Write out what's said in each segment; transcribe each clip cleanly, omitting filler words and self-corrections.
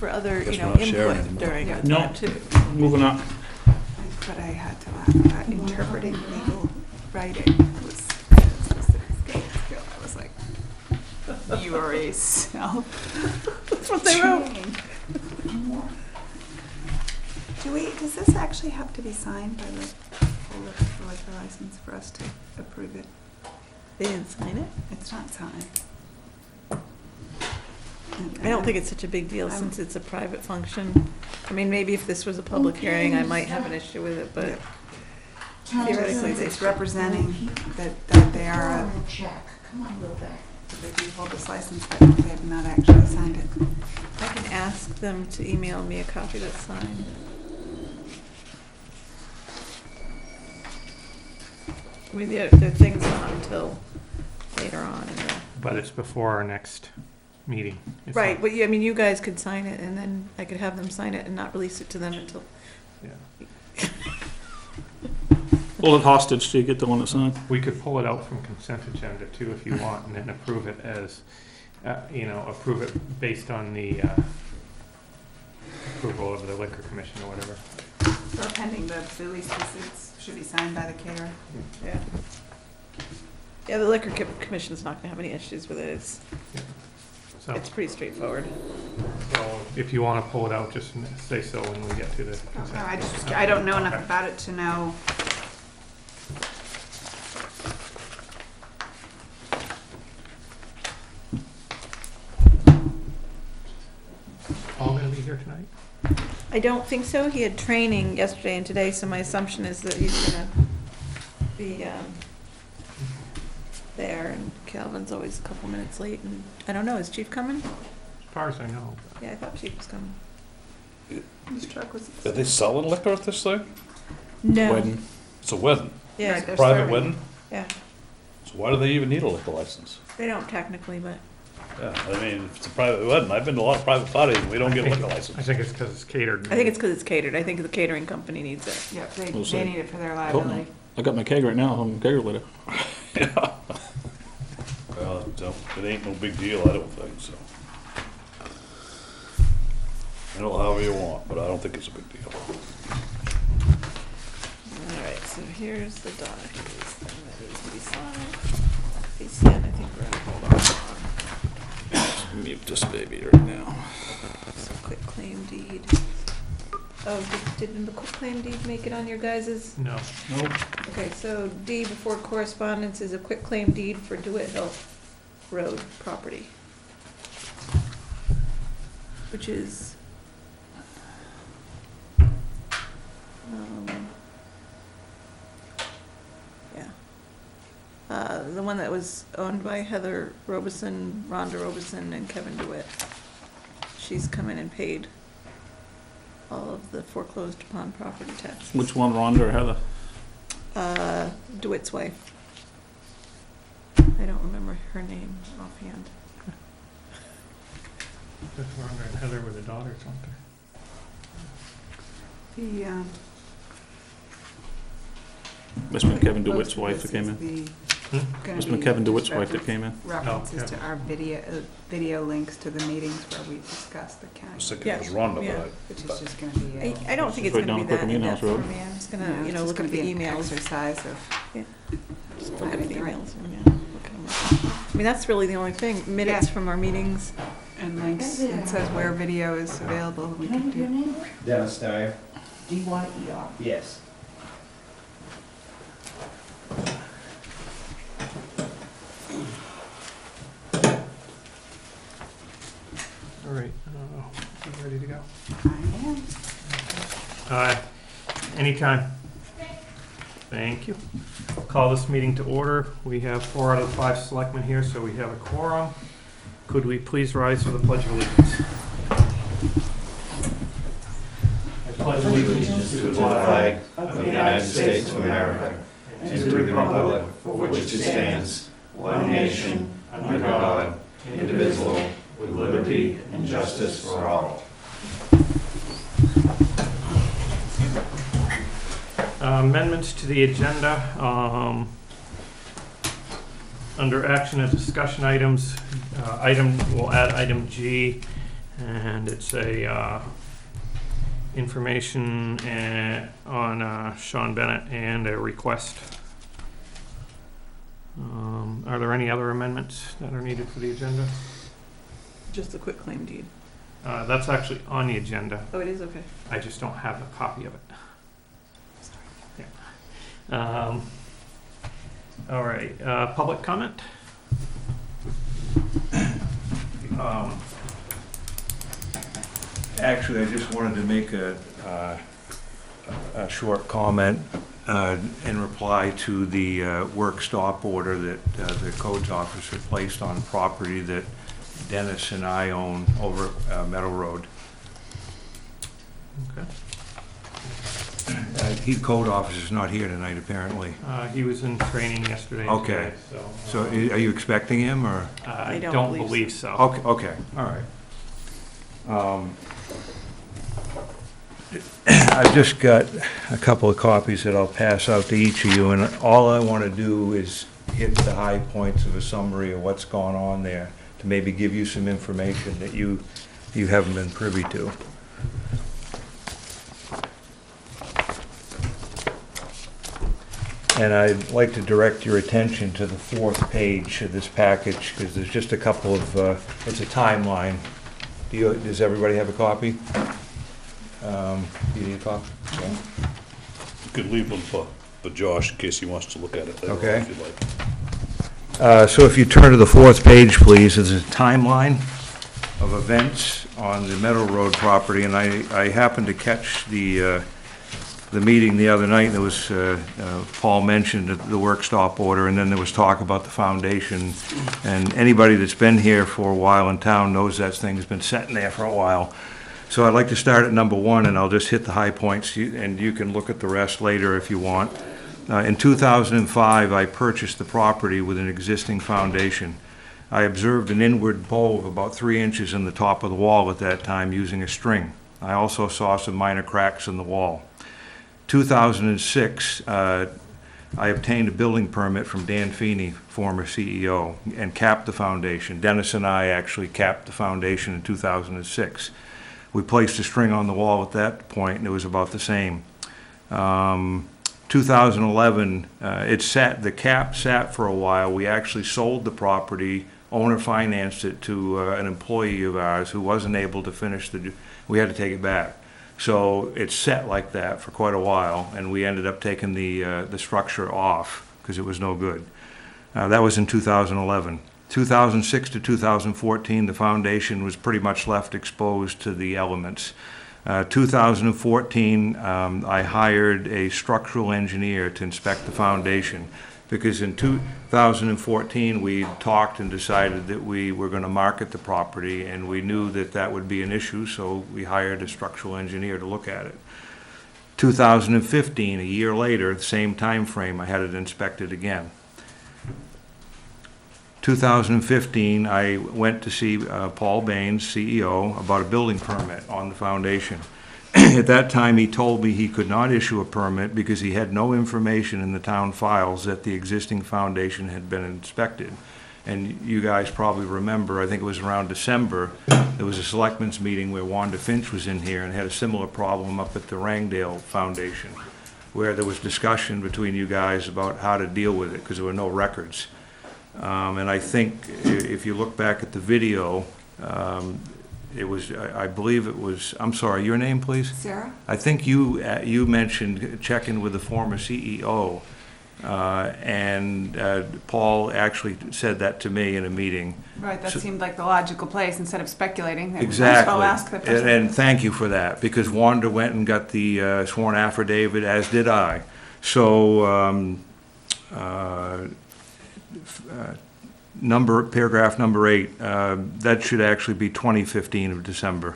for other, Guess you know, we're not sharing input anymore. during Yeah. the No. time too. Moving on. But I had to laugh about interpreting legal writing. It was I was like, you are a self. That's what they wrote. Does this actually have to be signed by the holder of the liquor license for us to approve it? They didn't sign it? It's not signed. I don't think it's such a big deal since it's a private function. I mean, maybe if this was a public hearing, I might have an issue with it, but theoretically, It's representing that they are a, Come on, little back. they do hold this license, but they have not actually signed it. I can ask them to email me a copy that's signed. I mean, their thing's not until later on in the. But it's before our next meeting. It's Right, not- well, I mean, you guys could sign it, and then I could have them sign it and not release it to them until. Yeah. Hold it hostage till you get the one that's signed. We could pull it out from consent agenda too if you want, and then approve it as, approve it based on the approval of the liquor commission or whatever. So pending the lease receipts should be signed by the caterer. Yeah. Yeah, the liquor commission's not gonna have any issues with it. So, It's pretty straightforward. if you want to pull it out, just say so when we get to the consent. No, I don't know enough Okay. about it to know. Paul gonna be here tonight? I don't think so. He had training yesterday and today, so my assumption is that he's gonna be, there, and Calvin's always a couple minutes late, and I don't know, is Chief coming? As far as I know. Yeah, I thought Chief was coming. Whose truck was Are they selling liquor at this thing? No. Wedding. It's a wedding, Yeah, Right, they're private serving. wedding. yeah. So why do they even need a liquor license? They don't technically, but Yeah, I mean, if it's a private wedding, I've been to a lot of private parties and we don't get a liquor I license. think it's because it's catered. I think it's because it's catered. I think the catering company needs it. Yep, We'll see. they need it for their Hope not. liability. I got my keg right now, I'm a kegger later. Well, it ain't no big deal, I don't think, so. Handle it however you want, but I don't think it's a big deal. All right, so here's the documents then that needs to be signed. PCN, I think we're gonna hold on. Mute this baby right now. So quick claim deed. Oh, did the quick claim deed make it on your guys's? No. Nope. Okay, so D before correspondence is a quick claim deed for DeWitt Hill Road property. Which is, yeah. The one that was owned by Heather Robeson, Rhonda Robeson, and Kevin DeWitt. She's come in and paid all of the foreclosed upon property taxes. Which one, Rhonda or Heather? DeWitt's wife. I don't remember her name offhand. That's Rhonda and Heather with a daughter, something. The, Must have been Kevin DeWitt's wife that came in. Hmm? Must have been Kevin DeWitt's wife that came in. References Oh, to yeah. our video links to the meetings where we discuss the I was county, thinking it was Rhonda, Yeah. which is just gonna be a. I don't think it's Right gonna down be that Quickenham in House depth for Road. me. I'm just No, gonna, it's you know, just look gonna at the be an emails. exercise of. Just look at the Finding the right- emails. And, yeah, look at them. I mean, that's really the only thing. Minutes Yeah. from our meetings. And links, it says where video is available, we can Remember your do. name? Dennis Dyer? D-Y-E-R. Yes. All right, you ready to go? I am. Anytime. Thank you. Call this meeting to order. We have 4 out of the 5 selectmen here, so we have a quorum. Could we please rise for the Pledge of Allegiance? I pledge allegiance To the flag of the United States of America and to the republic for which it stands, one nation, under God, indivisible, with liberty and justice for all. Amendments to the agenda. Under action and discussion items, we'll add item G, And it's a information on Sean Bennett and a request. Are there any other amendments that are needed for the agenda? Just a quick claim deed. That's actually on the agenda. Oh, it is, okay. I just don't have a copy of it. Sorry. Yeah. All right, public comment? Actually, I just wanted to make a short comment in reply to the work stop order that the codes officer placed on property that Dennis and I own over Meadow Road. Okay. Code officer's not here tonight, apparently. He was in training yesterday. and Okay. today, So are you expecting him, or? I I don't don't believe believe so. Okay, okay, all right. I've just got a couple of copies that I'll pass out to each of you, and all I want to do is hit the high points of a summary of what's gone on there, to maybe give you some information that you haven't been privy to. And I'd like to direct your attention to the 4th page of this package, because there's just a couple of, it's a timeline. Does everybody have a copy? Do you need a copy? Yeah. You could leave them for Josh in case he wants to look at it later on Okay. if you'd like. So if you turn to the 4th page, please, there's a timeline of events on the Meadow Road property, and I happened to catch the meeting the other night, and there was, Paul mentioned the work stop order, and then there was talk about the foundation, and anybody that's been here for a while in town knows that thing's been sitting there for a while. So I'd like to start at number 1, and I'll just hit the high points, and you can look at the rest later if you want. In 2005, I purchased the property with an existing foundation. I observed an inward bow of about 3 inches in the top of the wall at that time using a string. I also saw some minor cracks in the wall. 2006, I obtained a building permit from Dan Feeney, former CEO, and capped the foundation. Dennis and I actually capped the foundation in 2006. We placed a string on the wall at that point, and it was about the same. 2011, the cap sat for a while. We actually sold the property. Owner financed it to an employee of ours who wasn't able to finish we had to take it back. So it sat like that for quite a while, and we ended up taking the structure off because it was no good. That was in 2011. 2006 to 2014, the foundation was pretty much left exposed to the elements. 2014, I hired a structural engineer to inspect the foundation, because in 2014, we talked and decided that we were going to market the property, and we knew that that would be an issue, so we hired a structural engineer to look at it. 2015, a year later, the same time frame, I had it inspected again. 2015, I went to see Paul Baines, CEO, about a building permit on the foundation. At that time, he told me he could not issue a permit because he had no information in the town files that the existing foundation had been inspected. And you guys probably remember, I think it was around December, there was a selectmen's meeting where Wanda Finch was in here and had a similar problem up at the Rangdale Foundation, where there was discussion between you guys about how to deal with it because there were no records. And I think if you look back at the video, it was, I believe it was, I'm sorry, your name, please? Sarah? I think you mentioned checking with the former CEO, and Paul actually said that to me in a meeting. Right, that So- seemed like the logical place instead of speculating. Exactly. I'll ask the person. And thank you for that, because Wanda went and got the sworn affidavit, as did I. So, paragraph number 8, that should actually be 2015 of December.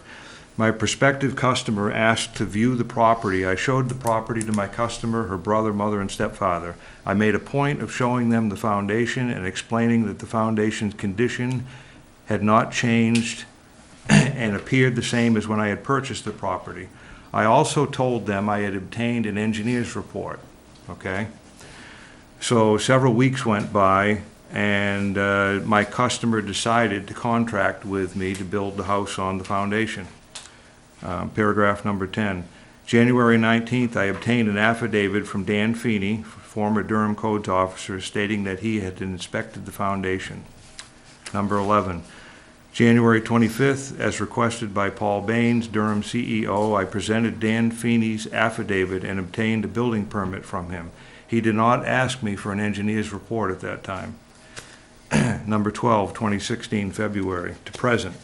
My prospective customer asked to view the property. I showed the property to my customer, her brother, mother, and stepfather. I made a point of showing them the foundation and explaining that the foundation's condition had not changed and appeared the same as when I had purchased the property. I also told them I had obtained an engineer's report, okay? So several weeks went by, and my customer decided to contract with me to build the house on the foundation. Paragraph number 10. January 19th, I obtained an affidavit from Dan Feeney, former Durham Codes officer, stating that he had inspected the foundation. Number 11. January 25th, as requested by Paul Baines, Durham CEO, I presented Dan Feeney's affidavit and obtained a building permit from him. He did not ask me for an engineer's report at that time. Number 12, 2016, February to present.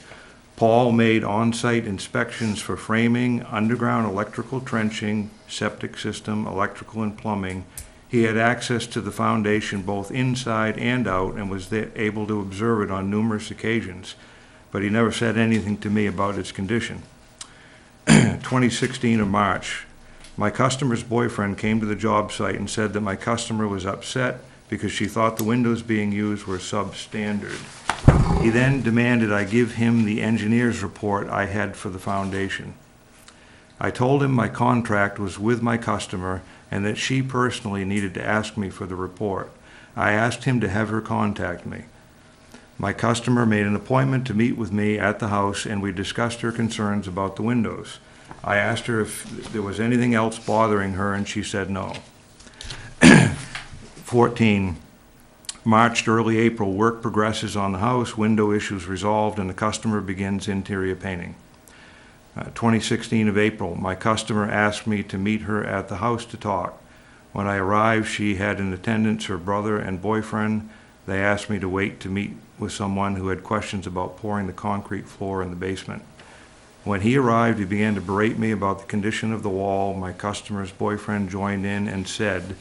Paul made on-site inspections for framing, underground electrical trenching, septic system, electrical and plumbing. He had access to the foundation both inside and out and was able to observe it on numerous occasions, but he never said anything to me about its condition. 2016 of March, my customer's boyfriend came to the job site and said that my customer was upset because she thought the windows being used were substandard. He then demanded I give him the engineer's report I had for the foundation. I told him my contract was with my customer and that she personally needed to ask me for the report. I asked him to have her contact me. My customer made an appointment to meet with me at the house, and we discussed her concerns about the windows. I asked her if there was anything else bothering her, and she said no. 14. March to early April, work progresses on the house, window issues resolved, and the customer begins interior painting. 2016 of April, my customer asked me to meet her at the house to talk. When I arrived, she had in attendance her brother and boyfriend. They asked me to wait to meet with someone who had questions about pouring the concrete floor in the basement. When he arrived, he began to berate me about the condition of the wall. My customer's boyfriend joined in and said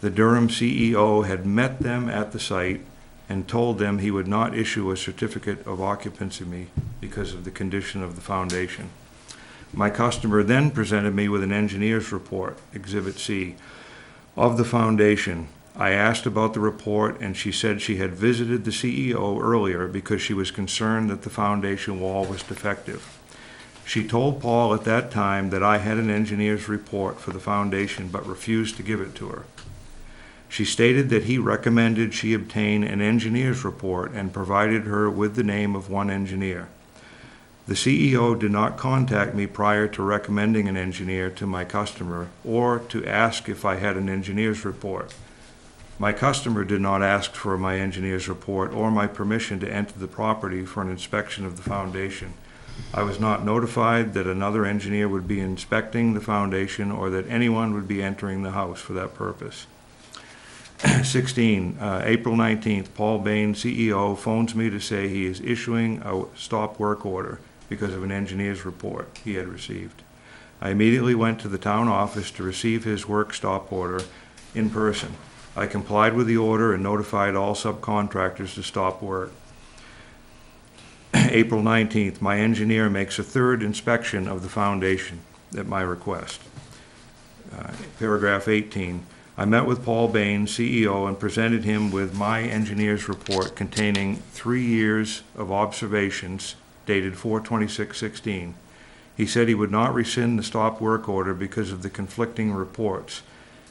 the Durham CEO had met them at the site and told them he would not issue a certificate of occupancy me because of the condition of the foundation. My customer then presented me with an engineer's report, Exhibit C, of the foundation. I asked about the report, and she said she had visited the CEO earlier because she was concerned that the foundation wall was defective. She told Paul at that time that I had an engineer's report for the foundation but refused to give it to her. She stated that he recommended she obtain an engineer's report and provided her with the name of one engineer. The CEO did not contact me prior to recommending an engineer to my customer or to ask if I had an engineer's report. My customer did not ask for my engineer's report or my permission to enter the property for an inspection of the foundation. I was not notified that another engineer would be inspecting the foundation or that anyone would be entering the house for that purpose. 16, April 19th, Paul Bain, CEO, phones me to say he is issuing a stop work order because of an engineer's report he had received. I immediately went to the town office to receive his work stop order in person. I complied with the order and notified all subcontractors to stop work. April 19th, my engineer makes a third inspection of the foundation at my request. Paragraph 18. I met with Paul Bain, CEO, and presented him with my engineer's report containing 3 years of observations dated 4/26/16. He said he would not rescind the stop work order because of the conflicting reports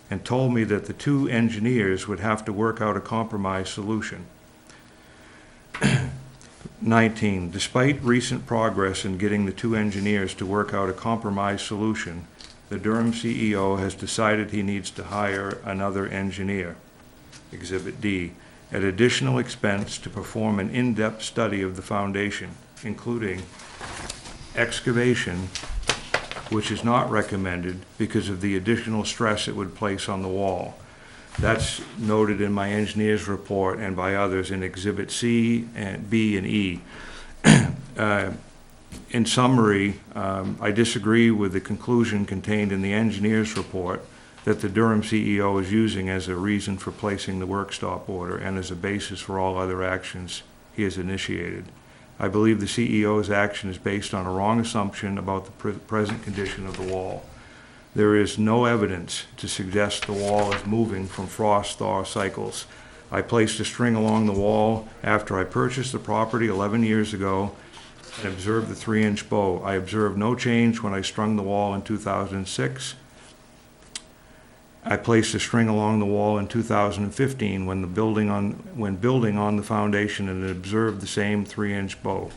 and told me that the two engineers would have to work out a compromise solution. 19. Despite recent progress in getting the two engineers to work out a compromise solution, the Durham CEO has decided he needs to hire another engineer, Exhibit D, at additional expense to perform an in-depth study of the foundation, including excavation, which is not recommended because of the additional stress it would place on the wall. That's noted in my engineer's report and by others in Exhibit C and B and E. In summary, I disagree with the conclusion contained in the engineer's report that the Durham CEO is using as a reason for placing the work stop order and as a basis for all other actions he has initiated. I believe the CEO's action is based on a wrong assumption about the present condition of the wall. There is no evidence to suggest the wall is moving from frost-thaw cycles. I placed a string along the wall after I purchased the property 11 years ago and observed the 3-inch bow. I observed no change when I strung the wall in 2006. I placed a string along the wall in 2015 when building on the foundation and observed the same 3-inch bow.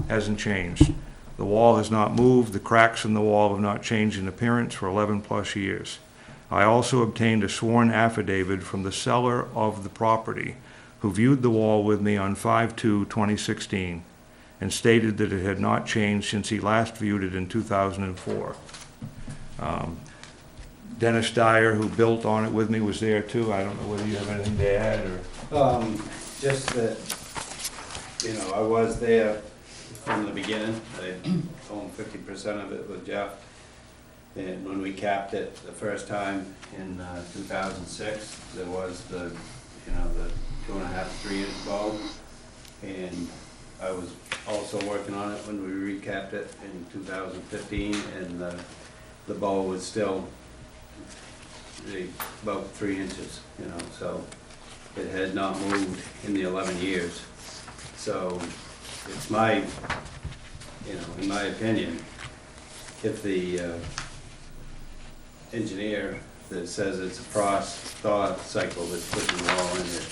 Hasn't changed. The wall has not moved. The cracks in the wall have not changed in appearance for 11+ years. I also obtained a sworn affidavit from the seller of the property who viewed the wall with me on 5/2/2016 and stated that it had not changed since he last viewed it in 2004. Dennis Dyer, who built on it with me, was there too. I don't know whether you have anything to add or... Just that, you know, I was there from the beginning. I owned 50% of it with Jeff. And when we capped it the first time in 2006, there was the 2.5, 3-inch bow. And I was also working on it when we recapped it in 2015, and the bow was still about 3 inches, you know, so it had not moved in the 11 years. So it's my, you know, in my opinion, if the engineer that says it's a frost thaw cycle that's putting the wall in it,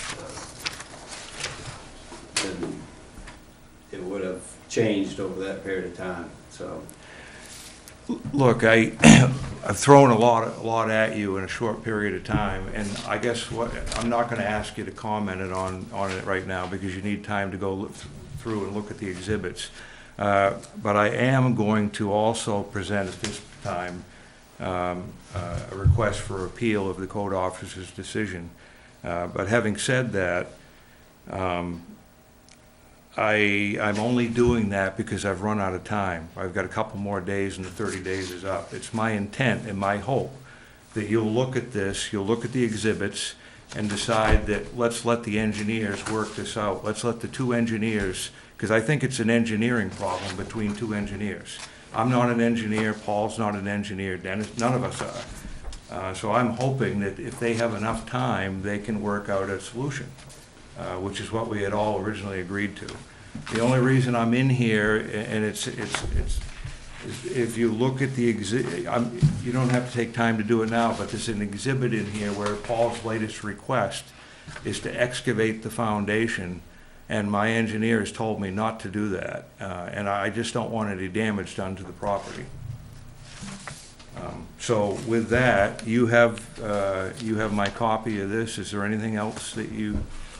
then it would have changed over that period of time, so. Look, I've thrown a lot at you in a short period of time, and I guess I'm not going to ask you to comment on it right now because you need time to go through and look at the exhibits. But I am going to also present at this time a request for appeal of the code officer's decision. But having said that, I'm only doing that because I've run out of time. I've got a couple more days and the 30 days is up. It's my intent and my hope that you'll look at this, you'll look at the exhibits and decide that let's let the engineers work this out. Let's let the two engineers, because I think it's an engineering problem between two engineers. I'm not an engineer, Paul's not an engineer, Dennis, none of us are. So I'm hoping that if they have enough time, they can work out a solution. Which is what we had all originally agreed to. The only reason I'm in here, and it's if you look at the exhibit, you don't have to take time to do it now, but there's an exhibit in here where Paul's latest request is to excavate the foundation, and my engineer has told me not to do that, and I just don't want any damage done to the property. So with that, you have my copy of this. Is there anything else that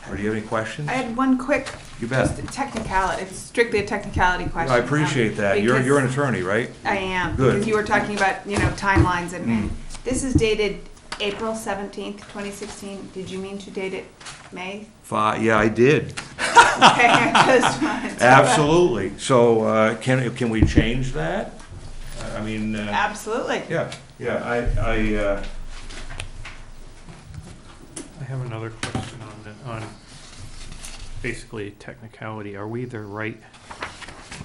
or do you have any questions? I had one quick, You bet. just technicality, it's strictly a technicality question. I appreciate that. You're an attorney, right? I am, Good. because you were talking about, timelines and this is dated April 17th, 2016. Did you mean to date it May? Yeah, I did. Okay, I just wanted to. Absolutely. So can we change that? I mean. Absolutely. Yeah. I have another question on basically technicality. Are we the right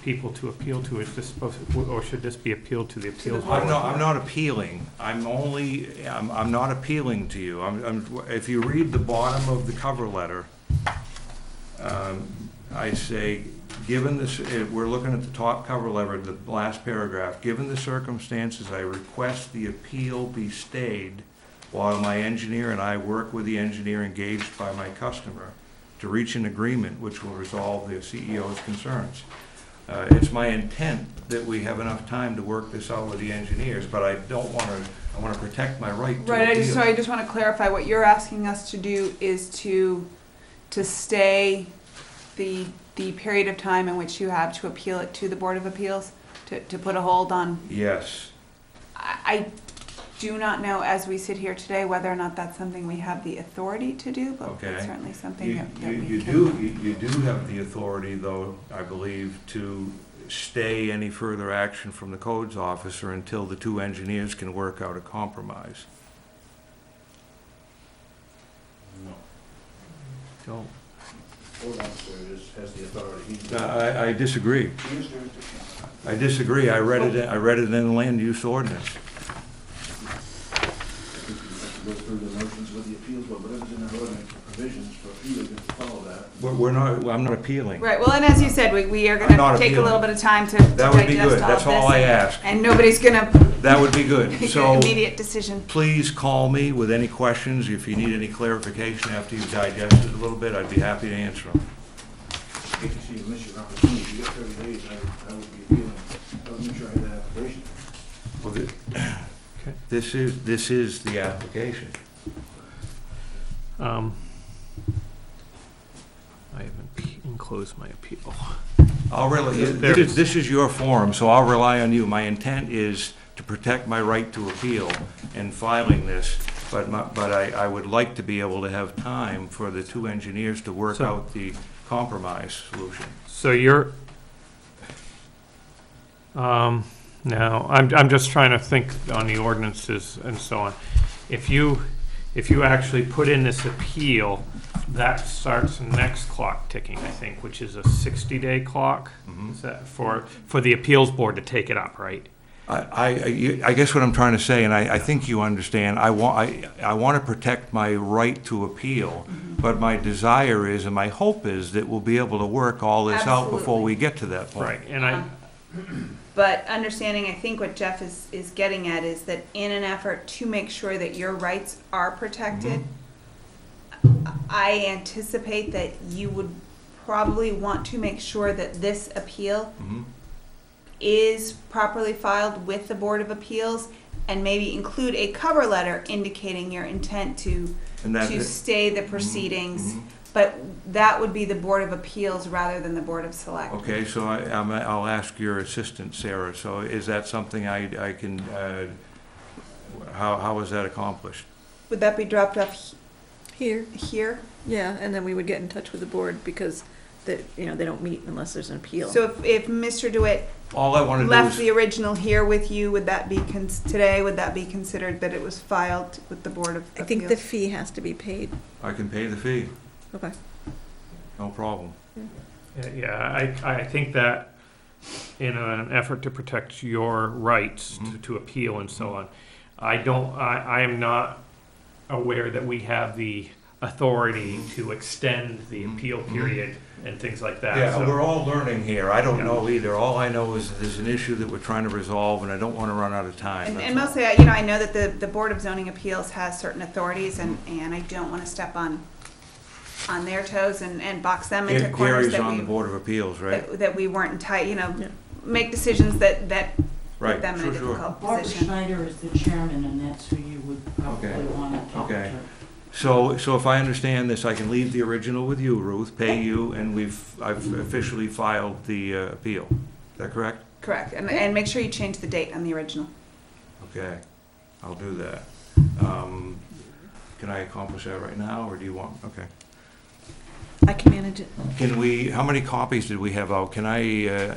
people to appeal to? Is this supposed, or should this be appealed to the appeals board? I'm not appealing. I'm not appealing to you. If you read the bottom of the cover letter, I say, given this, we're looking at the top cover letter, the last paragraph. Given the circumstances, I request the appeal be stayed while my engineer and I work with the engineer engaged by my customer to reach an agreement which will resolve the CEO's concerns. It's my intent that we have enough time to work this out with the engineers, but I want to protect my right to Right, appeal. I just want to clarify, what you're asking us to do is to stay the period of time in which you have to appeal it to the Board of Appeals, to put a hold on. Yes. I do not know, as we sit here today, whether or not that's something we have the authority to do, but Okay. it's certainly something You that we you can. do have the authority, though, I believe, to stay any further action from the codes officer until the two engineers can work out a compromise. Don't. Code officer has the authority. I disagree. I disagree. I read it in the land use ordinance. Go through the motions with the appeals, but whatever's in the ordinance, the provisions for appeal, you have to follow that. We're not, I'm not appealing. Right, well, and as you said, we are I'm gonna not take a appealing. little bit of time to That would be digest good. all That's of this, all I ask. and nobody's gonna That would be good. make So an immediate decision. please call me with any questions. If you need any clarification after you've digested a little bit, I'd be happy to answer them. Hate to see you miss your opportunity. You got 30 days, I would be appealing. I would make sure I had that application. Well, this is the application. I haven't enclosed my appeal. I'll really, There- this is your forum, so I'll rely on you. My intent is to protect my right to appeal in filing this, but I would like to be able to have time for the two engineers to work So- out the compromise solution. So you're, now, I'm just trying to think on the ordinances and so on. If you actually put in this appeal, that starts the next clock ticking, I think, which is a 60-day clock. Is that for the appeals board to take it up, right? I guess what I'm trying to say, and I think you understand, I want to protect my right to appeal, but my desire is, and my hope is, that we'll be able to work all this out before Absolutely. we get to that point. Right, and I, But understanding, I think what Jeff is getting at is that in an effort to make sure that your rights are protected, I anticipate that you would probably want to make sure that this appeal Mhm. is properly filed with the Board of Appeals, and maybe include a cover letter indicating your intent to And that- stay the proceedings. Mhm. But that would be the Board of Appeals rather than the Board of Selectmen. Okay, so I'll ask your assistant, Sarah, so is that something I can, how is that accomplished? Would that be dropped off Here, here? yeah, and then we would get in touch with the board because they don't meet unless there's an appeal. So if Mr. DeWitt All I want to do left the is, original here with you, would that be, today, would that be considered that it was filed with the Board of I Appeals? think the fee has to be paid. I can pay the fee, Okay. no problem. yeah, I think that in an effort to protect your rights to appeal and so on, I am not aware that we have the authority to extend the appeal period and things like that. Yeah, so- we're all learning here. I don't Yeah. know either. All I know is there's an issue that we're trying to resolve, and I don't want to run out of time. And that's all. mostly, I know that the Board of Zoning Appeals has certain authorities, and I don't want to step on their toes and box them into corners Gary's on the Board of Appeals, right? that we weren't entitled, Yeah. make decisions that Right, put them in a sure. difficult Barbara position. Schneider is the chairman, and that's who you would probably Okay. want to talk Okay. to. So if I understand this, I can leave the original with you, Ruth, pay you, and I've officially filed the appeal. Is that correct? Correct, and make sure you change the date on the original. Okay, I'll do that. Can I accomplish that right now, or do you want, okay. I can manage it. Can we, how many copies did we have out? Can I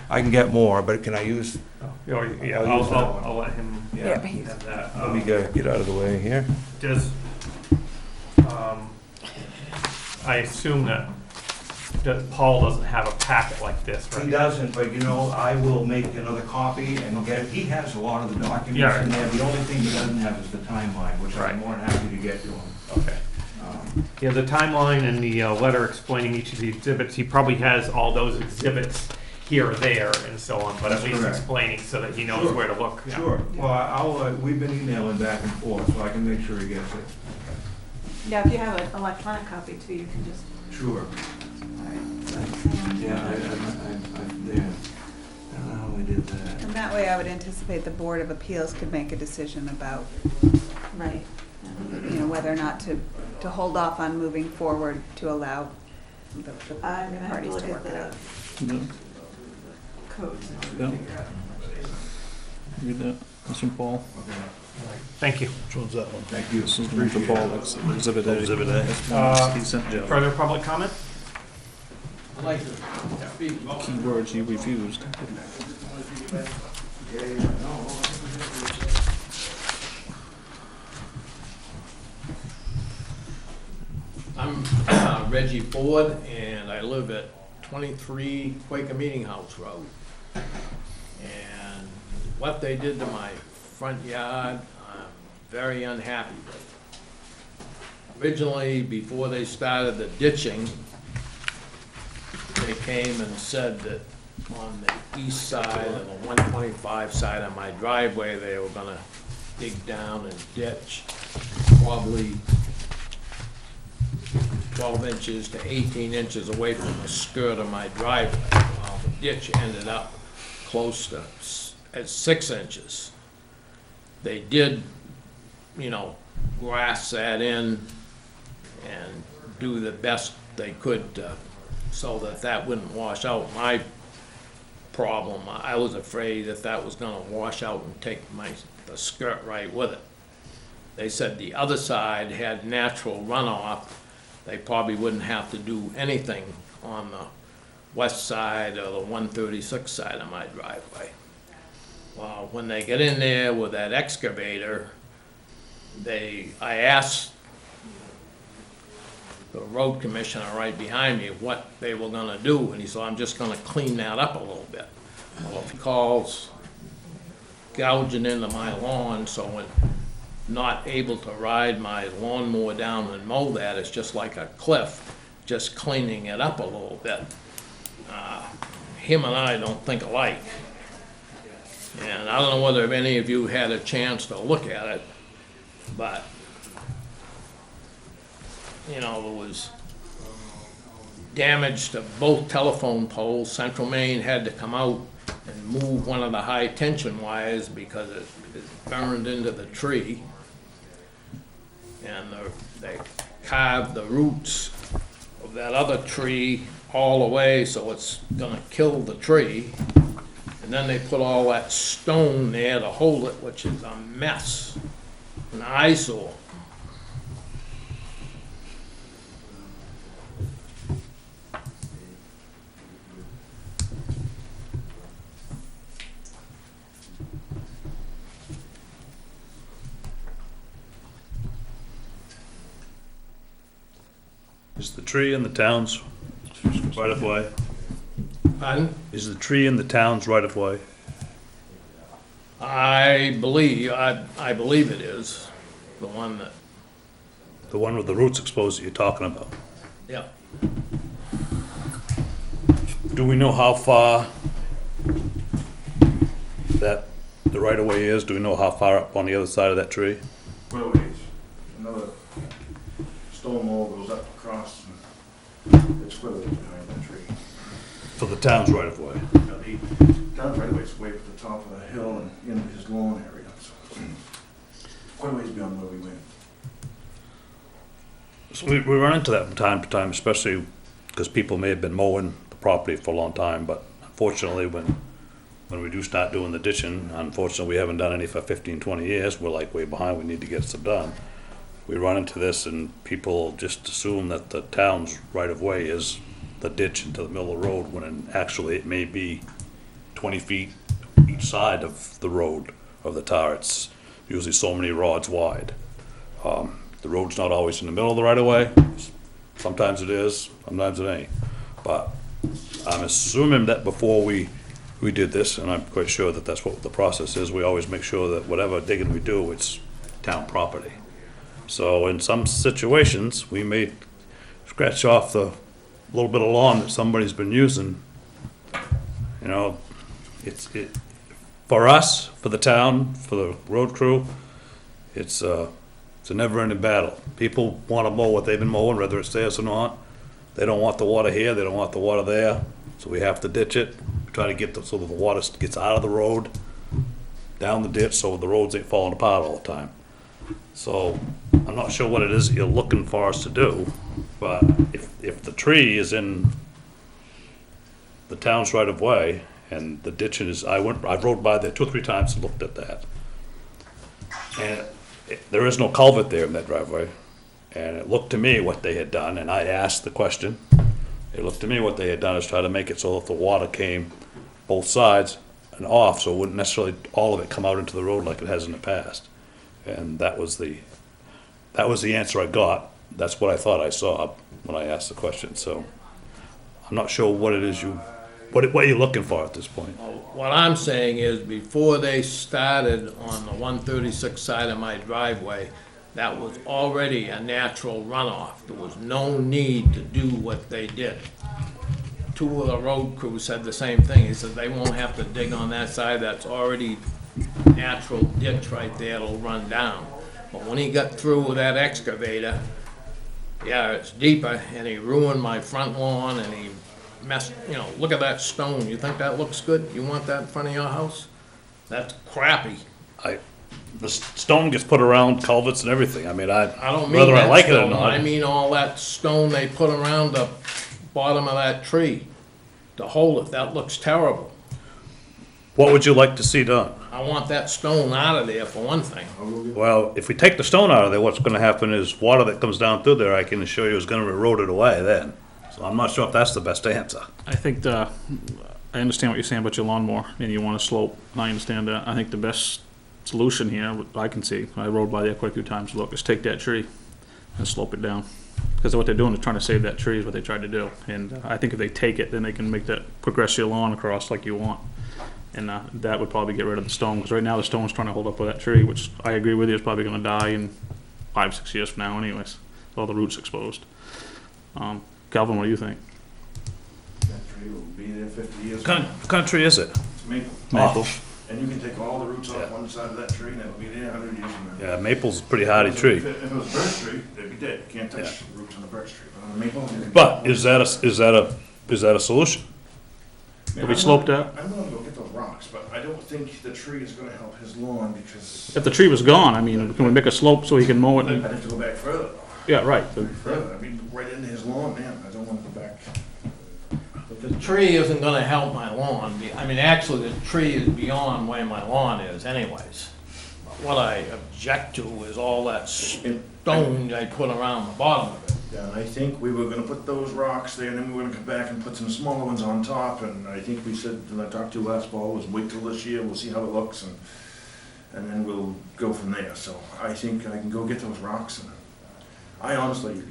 can get more, but can I use, Oh, yeah, I'll use that one. I'll let him yeah. have that. Let me get out of the way here. Does, I assume that Paul doesn't have a packet like this, He right? doesn't, but I will make another copy and he has a lot of the documents Yeah. in there. The only thing he doesn't have is the timeline, which Right. I'm more than happy to get to him. Okay. Yeah, the timeline and the letter explaining each of the exhibits, he probably has all those exhibits here or there and so on, but at That's least correct. explaining so that he knows Sure. where to look. Yeah. Sure, well, we've been emailing back and forth, so I can make sure he gets it. Yeah, if you have an electronic copy too, you can just. Sure. Yeah, I don't know how we did that. And that way I would anticipate the Board of Appeals could make a decision about, Right. whether or not to hold off on moving forward to allow the I'm gonna have to parties look to work at it out. the codes. Yeah. Read that. That's from Paul. Thank you. Which one's that one? Thank you. This is the one from Paul. That's Exhibit A. Exhibit A. He sent Joe. Further public comment? Keywords you refused. I'm Reggie Ford, and I live at 23 Quaker Meeting House Road. And what they did to my front yard, I'm very unhappy with. Originally, before they started the ditching, they came and said that on the east side of the 125 side of my driveway, they were gonna dig down and ditch probably 12 inches to 18 inches away from the skirt of my driveway. Well, the ditch ended up close to at 6 inches. They did, you know, grass that in and do the best they could so that that wouldn't wash out. My problem, I was afraid that that was gonna wash out and take the skirt right with it. They said the other side had natural runoff. They probably wouldn't have to do anything on the west side or the 136 side of my driveway. Well, when they get in there with that excavator, I asked the road commissioner right behind me what they were gonna do, and he said, I'm just gonna clean that up a little bit. Well, if he calls gouging into my lawn, so when not able to ride my lawnmower down and mow that, it's just like a cliff, just cleaning it up a little bit. Him and I don't think alike. And I don't know whether any of you had a chance to look at it, but, you know, there was damage to both telephone poles. Central Maine had to come out and move one of the high tension wires because it burned into the tree. And they carved the roots of that other tree all the way, so it's gonna kill the tree. And then they put all that stone there to hold it, which is a mess, an eyesore. Is the tree in the town's right of way? Pardon? Is the tree in the town's right of way? I believe it is, the one that, The one with the roots exposed that you're talking about? yeah. Do we know how far that the right of way is? Do we know how far up on the other side of that tree? Quite a ways. Another stone wall goes up across, and it's quite a ways behind that tree. For the town's right of way? Now, the town right away is way at the top of the hill and into his lawn area, so quite a ways beyond where we went. So we run into that from time to time, especially because people may have been mowing the property for a long time, but unfortunately, when we do start doing the ditching, unfortunately, we haven't done any for 15, 20 years, we're like way behind, we need to get some done. We run into this and people just assume that the town's right of way is the ditch into the middle of the road, when actually it may be 20 feet each side of the road of the tar. It's usually so many rods wide. The road's not always in the middle of the right of way. Sometimes it is, sometimes it ain't. But I'm assuming that before we did this, and I'm quite sure that that's what the process is, we always make sure that whatever digging we do, it's town property. So in some situations, we may scratch off the little bit of lawn that somebody's been using. You know, for us, for the town, for the road crew, it's a never-ending battle. People want to mow what they've been mowing, whether it's theirs or not. They don't want the water here, they don't want the water there, so we have to ditch it. We try to get so that the water gets out of the road, down the ditch, so the roads ain't falling apart all the time. So I'm not sure what it is that you're looking for us to do, but if the tree is in the town's right of way and the ditching is, I rode by there 2 or 3 times and looked at that. And there is no culvert there in that driveway. And it looked to me what they had done, and I asked the question, it looked to me what they had done is try to make it so that the water came both sides and off, so it wouldn't necessarily all of it come out into the road like it has in the past. And that was the answer I got. That's what I thought I saw when I asked the question. So I'm not sure what it is what are you looking for at this point? What I'm saying is, before they started on the 136 side of my driveway, that was already a natural runoff. There was no need to do what they did. two of the road crews said the same thing. He said they won't have to dig on that side, that's already natural ditch right there, it'll run down. But when he got through with that excavator, yeah, it's deeper, and he ruined my front lawn, and he messed, look at that stone, you think that looks good? You want that in front of your house? That's crappy. The stone gets put around culverts and everything. I mean, I don't mean whether I that like it or stone, not. I mean all that stone they put around the bottom of that tree to hold it, that looks terrible. What would you like to see done? I want that stone out of there for one thing. Well, if we take the stone out of there, what's gonna happen is water that comes down through there, I can assure you, is gonna erode it away then. So I'm not sure if that's the best answer. I think I understand what you're saying about your lawnmower, and you want a slope, and I understand that. I think the best solution here, what I can see, I rode by there quite a few times, look, is take that tree and slope it down. Because what they're doing is trying to save that tree is what they tried to do. And I think if they take it, then they can make that, progress your lawn across like you want. And that would probably get rid of the stone, because right now the stone's trying to hold up with that tree, which I agree with you, is probably gonna die in 5-6 years from now anyways, with all the roots exposed. Calvin, what do you think? That tree will be there 50 years. What kind of tree is it? It's maple. Maple. And you can take all the roots Yeah. off one side of that tree and it'll be there 100 years from now. Yeah, maple's a pretty hardy tree. If it was a birch tree, they'd be dead. You can't touch the roots on a birch tree. But on a maple, you can. But is that a solution? Have we sloped that? I'm gonna go get those rocks, but I don't think the tree is gonna help his lawn because If the tree was gone, I mean, can we make a slope so he can mow it? I'd And, have to go back further. yeah, right. Further, I mean, right into his lawn, man. I don't wanna go back. But the tree isn't gonna help my lawn. I mean, actually, the tree is beyond where my lawn is anyways. But what I object to is all that stone they put around the bottom of it. Yeah, I think we were gonna put those rocks there, and then we were gonna come back and put some smaller ones on top, and I think we said, when I talked to you last fall, was wait till this year, we'll see how it looks, and then we'll go from there, so I think I can go get those rocks, and I honestly,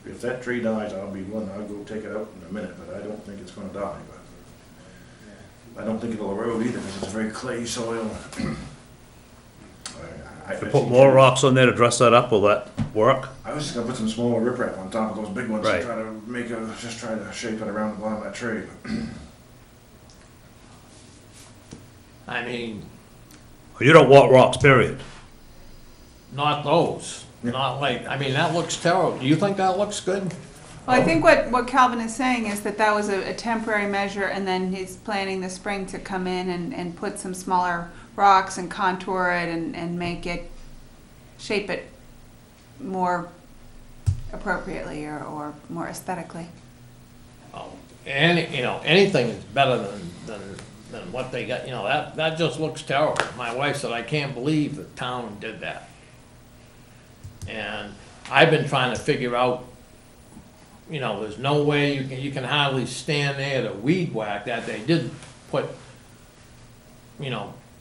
if that tree dies, I'll be one, I'll go take it out in a minute, but I don't think it's gonna die, but I don't think it'll erode either, because it's very clay soil. If we put more rocks on there to dress that up, will that work? I was just gonna put some smaller riprap on top of those big ones Right. and try to shape it around the bottom of that tree. I mean, You don't want rocks, period. not those, not like, I mean, that looks terrible. Do you think that looks good? Well, I think what Calvin is saying is that was a temporary measure, and then he's planning this spring to come in and put some smaller rocks and contour it and make it, shape it more appropriately or more aesthetically. Oh, anything is better than what they got, that just looks terrible. My wife said, I can't believe the town did that. And I've been trying to figure out, there's no way you can hardly stand there to weed whack that. They did put,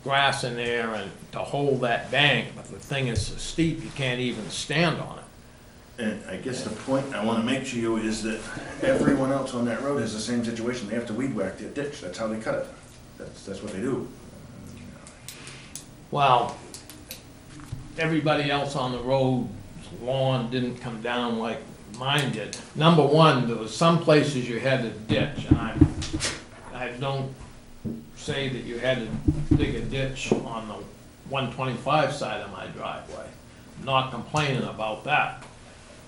grass in there and to hold that bank, but the thing is so steep, you can't even stand on it. And I guess the point I wanna make to you is that everyone else on that road has the same situation. They have to weed whack their ditch. That's how they cut it. That's what they do. Well, everybody else on the road lawn didn't come down like mine did. Number one, there was some places you had to ditch, and I don't say that you had to dig a ditch on the 125 side of my driveway. Not complaining about that.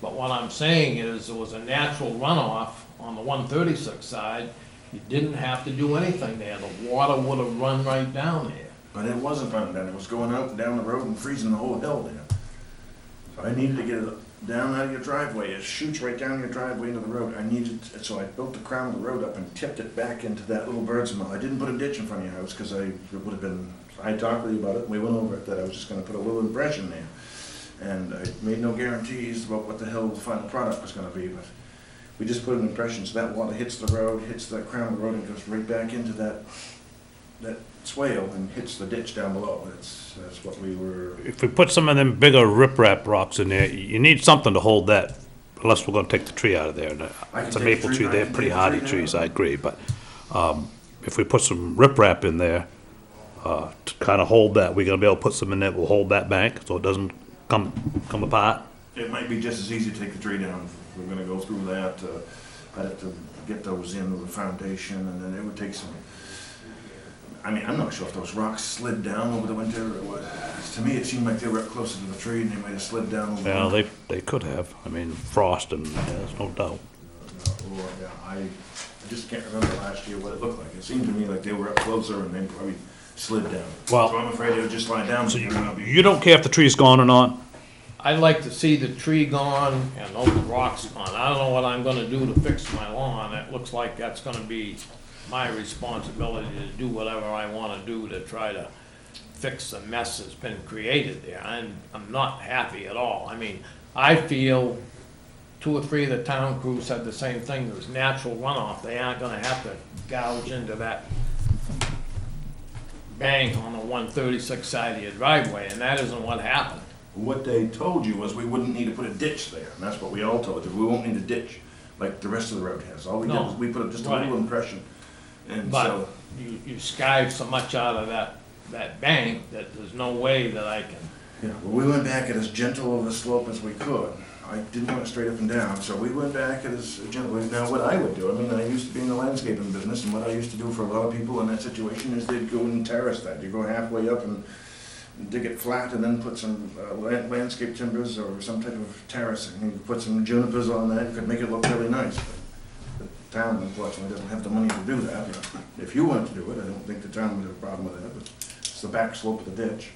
But what I'm saying is there was a natural runoff on the 136 side. You didn't have to do anything there. The water would have run right down there. But it wasn't running down. It was going out and down the road and freezing the whole hill there. So I needed to get it down out of your driveway. It shoots right down your driveway into the road. So I built the crown of the road up and tipped it back into that little bird's mouth. I didn't put a ditch in front of your house because I talked to you about it. We went over it, that I was just gonna put a little impression there. And I made no guarantees about what the hell the final product was gonna be, but we just put an impression, so that water hits the road, hits the crown of the road, and goes right back into that swale and hits the ditch down below. That's what we were. If we put some of them bigger riprap rocks in there, you need something to hold that, unless we're gonna take the tree out of there. And it's a maple tree, they're pretty hardy trees, I agree, but, if we put some riprap in there, to kinda hold that, we're gonna be able to put some in there, will hold that bank, so it doesn't come apart. It might be just as easy to take the tree down. If we're gonna go through that. I'd have to get those in with the foundation, and then it would take some, I mean, I'm not sure if those rocks slid down over the winter or what. To me, it seemed like they were up closer to the tree and they might have slid down over the Yeah, winter. they could have. I mean, frost and, yeah, there's no doubt. Or, yeah, I just can't remember last year what it looked like. It seemed to me like they were up closer and they probably slid down. Well- So I'm afraid they would just lie down. So but they're gonna be- you don't care if the tree's gone or not? I'd like to see the tree gone and those rocks gone. I don't know what I'm gonna do to fix my lawn. It looks like that's gonna be my responsibility to do whatever I wanna do to try to fix the mess that's been created there. I'm not happy at all. I mean, I feel 2 or 3 of the town crews said the same thing. There's natural runoff. They aren't gonna have to gouge into that bank on the 136 side of your driveway, and that isn't what happened. What they told you was we wouldn't need to put a ditch there, and that's what we all told you. We won't need a ditch like the rest of the road has. All we did No. was we put just a Right. little impression. And But so, you skive so much out of that bank that there's no way that I can. yeah, well, we went back at as gentle of a slope as we could. I didn't want it straight up and down, so we went back at as gentle. Now, what I would do, I mean, I used to be in the landscaping business, and what I used to do for a lot of people in that situation is they'd go and terrace that. You go halfway up and dig it flat and then put some landscape timbers or some type of terracing. You could put some junipers on that, you could make it look really nice. But the town unfortunately doesn't have the money to do that. If you wanted to do it, I don't think the town would have a problem with that, but it's the back slope of the ditch.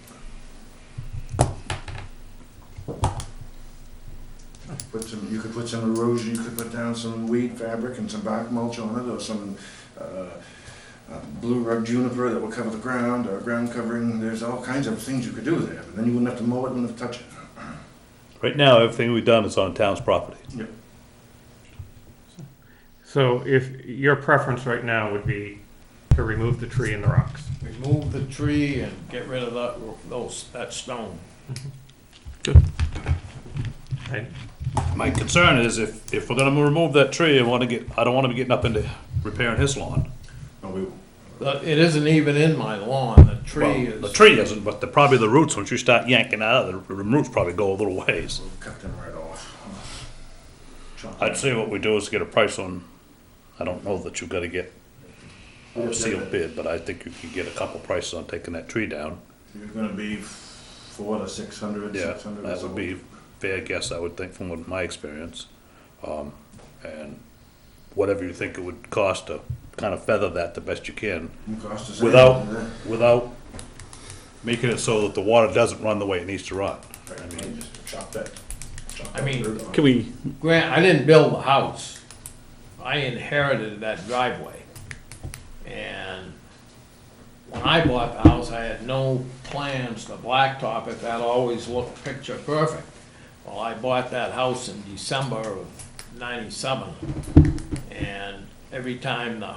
You could put some erosion, you could put down some weed fabric and some bark mulch on it, or some blue rug juniper that will cover the ground, or ground covering. There's all kinds of things you could do there, but then you wouldn't have to mow it, wouldn't have to touch it. Right now, everything we've done is on town's property. Yep. So if your preference right now would be to remove the tree and the rocks. Remove the tree and get rid of that stone. Right? My concern is if we're gonna remove that tree, I don't wanna be getting up into repairing his lawn. No, we, It isn't even in my lawn, the tree Well, is. the tree isn't, but probably the roots, once you start yanking out of the roots probably go a little ways. we'll cut them right off. Chop I'd them. say what we do is get a price on, I don't know that you've gotta get a sealed bid, but I think you can get a couple prices on taking that tree down. You're gonna be 400 to 600, Yeah, 600. that would be fair guess, I would think, from what my experience. And whatever you think it would cost to kind of feather that the best you can, Cost the same, without, yeah. without making it so that the water doesn't run the way it needs to run. Right, I mean, just chop that. chop I that mean, dirt off. Can we, Grant, I didn't build the house. I inherited that driveway. And when I bought the house, I had no plans to blacktop it. That always looked picture perfect. Well, I bought that house in December of '97. And every time the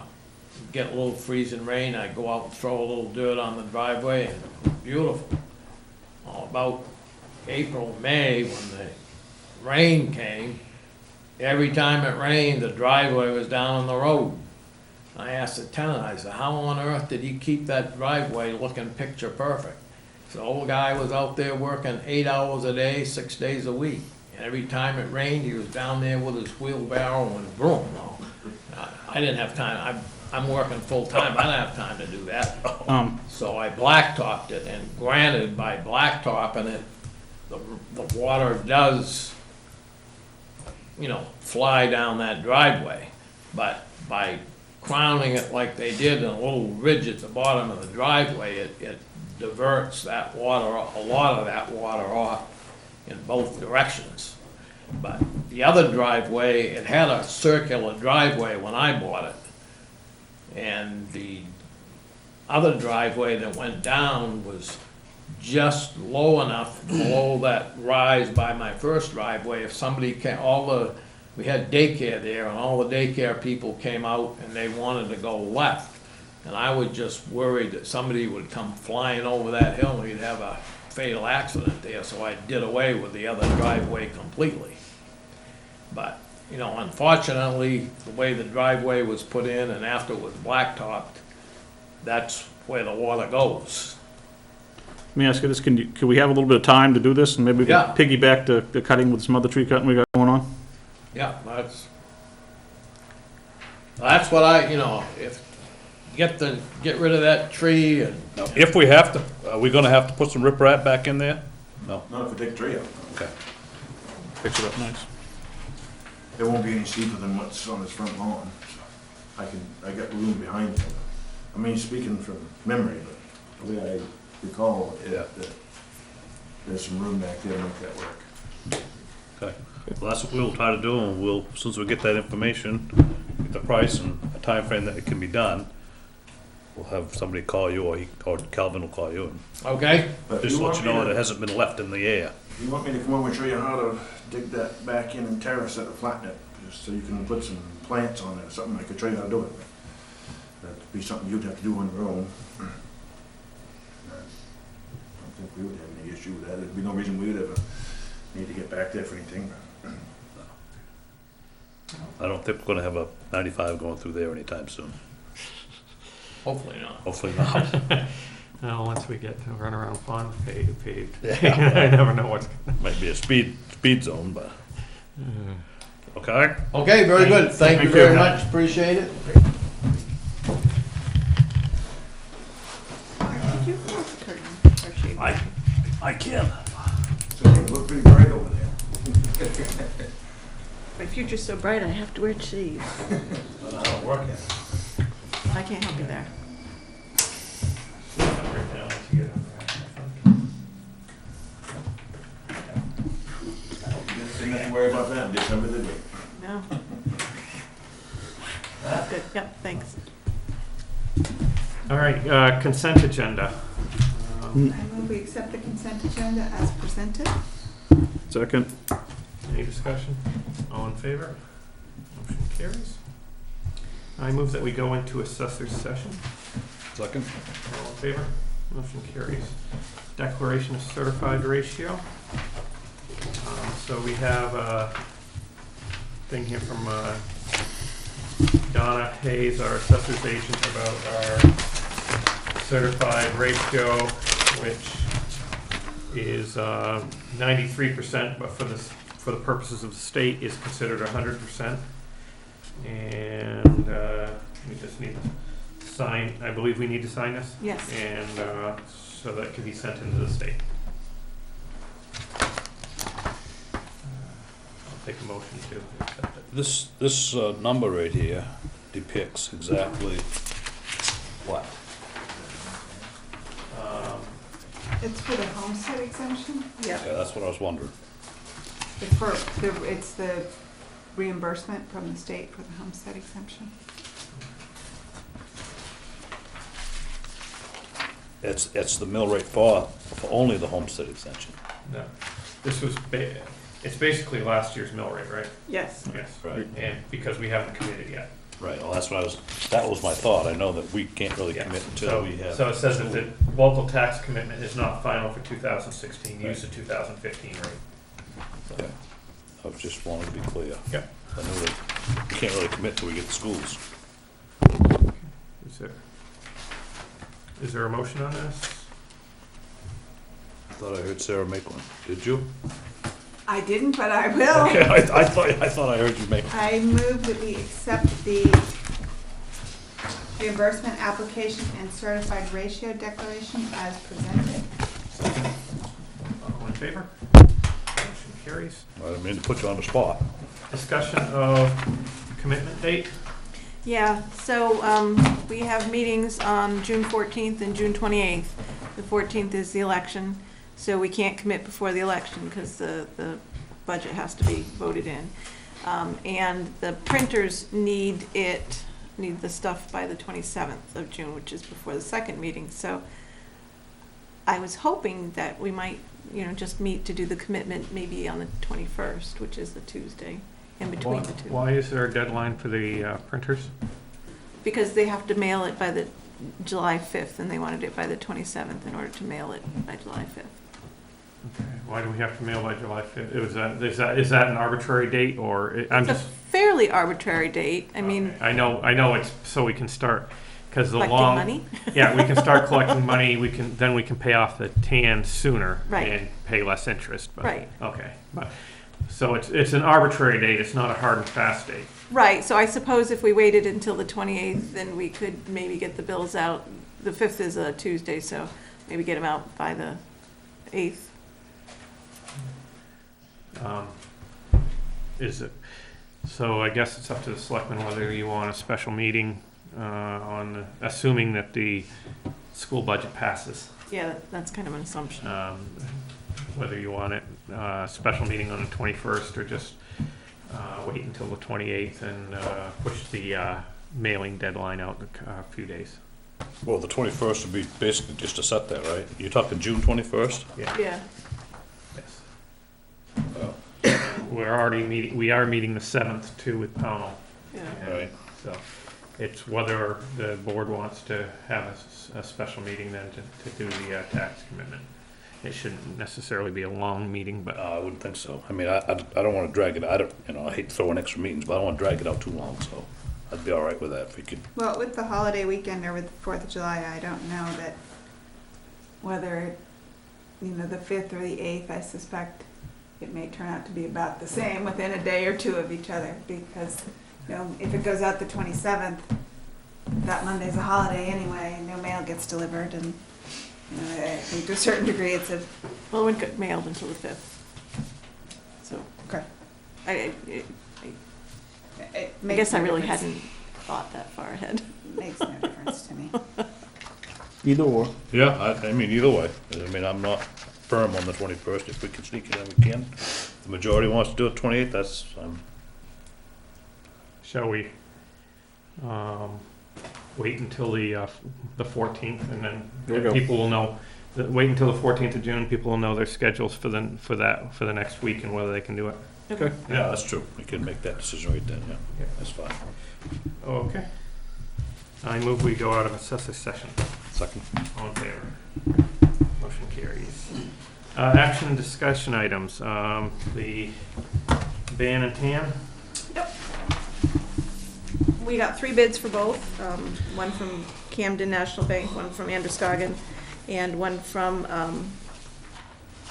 get a little freezing rain, I'd go out and throw a little dirt on the driveway, and it was beautiful. Well, about April, May, when the rain came, every time it rained, the driveway was down on the road. I asked the tenant, I said, how on earth did he keep that driveway looking picture perfect? The old guy was out there working 8 hours a day, 6 days a week. And every time it rained, he was down there with his wheelbarrow and broom. Well, I didn't have time. I'm working full-time. I don't have time to do that. So I blacktopped it, and granted, by blacktopping it, the water does, fly down that driveway. But by crowning it like they did in a little ridge at the bottom of the driveway, it diverts that water, a lot of that water off in both directions. But the other driveway, it had a circular driveway when I bought it. And the other driveway that went down was just low enough below that rise by my first driveway. If somebody came, we had daycare there, and all the daycare people came out and they wanted to go left. And I was just worried that somebody would come flying over that hill and we'd have a fatal accident there, so I did away with the other driveway completely. But, unfortunately, the way the driveway was put in and after it was blacktopped, that's where the water goes. let me ask you this, can we have a little bit of time to do this, and maybe we Yeah. can piggyback the cutting with some other tree cutting we got going on? Yeah, that's, That's what get rid of that tree and, Now, if we have to, are we gonna have to put some riprap back in there? No, Not if we take tree out. okay. Fix it up nice. It won't be any steeper than what's on his front lawn. I got room behind him. I mean, speaking from memory, but the way I recall, Yeah. there's some room back there to make that work. Okay, well, that's what we'll try to do, and we'll, as soon as we get that information, get the price and a time frame that it can be done, we'll have somebody call you, or Calvin will call you, and okay? But if just let want you me know to- that it hasn't been left in the air. If you want me to come over and show you how to dig that back in and terrace it, flatten it, just so you can put some plants on it, or something, I could show you how to do it. That'd be something you'd have to do on your own. I don't think we would have any issue with that. There'd be no reason we would ever need to get back there for anything. I don't think we're gonna have a 95 going through there anytime soon. Hopefully not. Hopefully not. Well, once we get to run around fun, paved. I never know what's. Might be a speed zone, but, okay? Okay, very good. Thank you Thank very you. much, appreciate it. Did you close the curtain? Or shade? I can. So it looked pretty bright over there. My future's so bright, I have to wear shades. I can't help you there. Didn't have to worry about that in December, did we? No. Good, yep, thanks. All right, consent agenda. I move we accept the consent agenda as presented. Second. Any discussion? All in favor? Motion carries. I move that we go into assessor's session. Second? All in favor? Motion carries. Declaration of certified ratio. So we have a thing here from Donna Hayes, our assessor's agent, about our certified ratio, which is 93%, but for the purposes of the state is considered 100%. And we just need to sign, I believe we need to sign this? Yes. And so that can be sent into the state. I'll take a motion to accept it. This number right here depicts exactly what? It's for the homestead exemption. Yep. Yeah, that's what I was wondering. It's the reimbursement from the state for the homestead exemption. It's the mill rate for only the homestead exemption. No, this was, it's basically last year's mill rate, right? Yes. Yes. Right. And because we haven't committed yet. Right, well, that was my thought. I know that we can't really Yeah. commit until So- we have. So it says that the local tax commitment is not final for 2016, use the 2015 rate. Okay. I was just wanting to be clear. Yeah. I know that we can't really commit till we get the schools. Is there a motion on this? I thought I heard Sarah make one. Did you? I didn't, but I will. Okay, I thought I heard you make one. I move that we accept the reimbursement application and certified ratio declaration as presented. All in favor? Motion carries. I didn't mean to put you on the spot. Discussion of commitment date. Yeah, so we have meetings on June 14th and June 28th. The 14th is the election, so we can't commit before the election because the budget has to be voted in. And the printers need the stuff by the 27th of June, which is before the second meeting. So I was hoping that we might, just meet to do the commitment maybe on the 21st, which is the Tuesday, in between the two. Why is there a deadline for the printers? Because they have to mail it by the July 5th, and they wanted it by the 27th in order to mail it by July 5th. Okay. Why do we have to mail by July 5th? Is that an arbitrary date, or I'm It's a just? fairly arbitrary date. I mean, I know it's so we can start, because the collecting long. money. Yeah, we can start collecting money, then we can pay off the TAN sooner. Right. And pay less interest, but. Right. Okay, so it's an arbitrary date, it's not a hard and fast date. Right, so I suppose if we waited until the 28th, then we could maybe get the bills out. The 5th is a Tuesday, so maybe get them out by the 8th. Is it, so I guess it's up to the selectmen whether you want a special meeting assuming that the school budget passes. Yeah, that's kind of an assumption. Whether you want it, special meeting on the 21st or just wait until the 28th and push the mailing deadline out a few days. Well, the 21st would be basically just to set that, right? You're talking June 21st? Yeah, Yes. We are meeting the 7th too with Pownell. yeah. Right. So it's whether the board wants to have a special meeting then to do the tax commitment. It shouldn't necessarily be a long meeting, but I wouldn't think so. I mean, I don't want to drag it, I hate throwing extra meetings, but I don't want to drag it out too long, so I'd be all right with that if we could. Well, with the holiday weekend or with the 4th of July, I don't know that whether, the 5th or the 8th, I suspect it may turn out to be about the same within a day or two of each other, because, if it goes out the 27th, that Monday's a holiday anyway, and no mail gets delivered, and, I think to a certain degree it's a, Well, it wouldn't get mailed until the 5th. So, okay. I It I guess makes I no really difference. hadn't thought that far ahead. Makes no difference to me. Either or. Yeah, I mean, either way. I mean, I'm not firm on the 21st. If we can sneak it in, we can. If the majority wants to do it 28th, that's, shall we wait until the 14th and There we then go. people will know, wait until the 14th of June, people will know their schedules for the next week and whether they can do it. yeah, that's true. We can make that decision right then, yeah. Yeah. That's fine. Okay. I move we go out of assessor session. Second. All in favor? Motion carries. Action and discussion items. The ban and tan. We got 3 bids for both, one from Camden National Bank, one from Androscoggin, and one from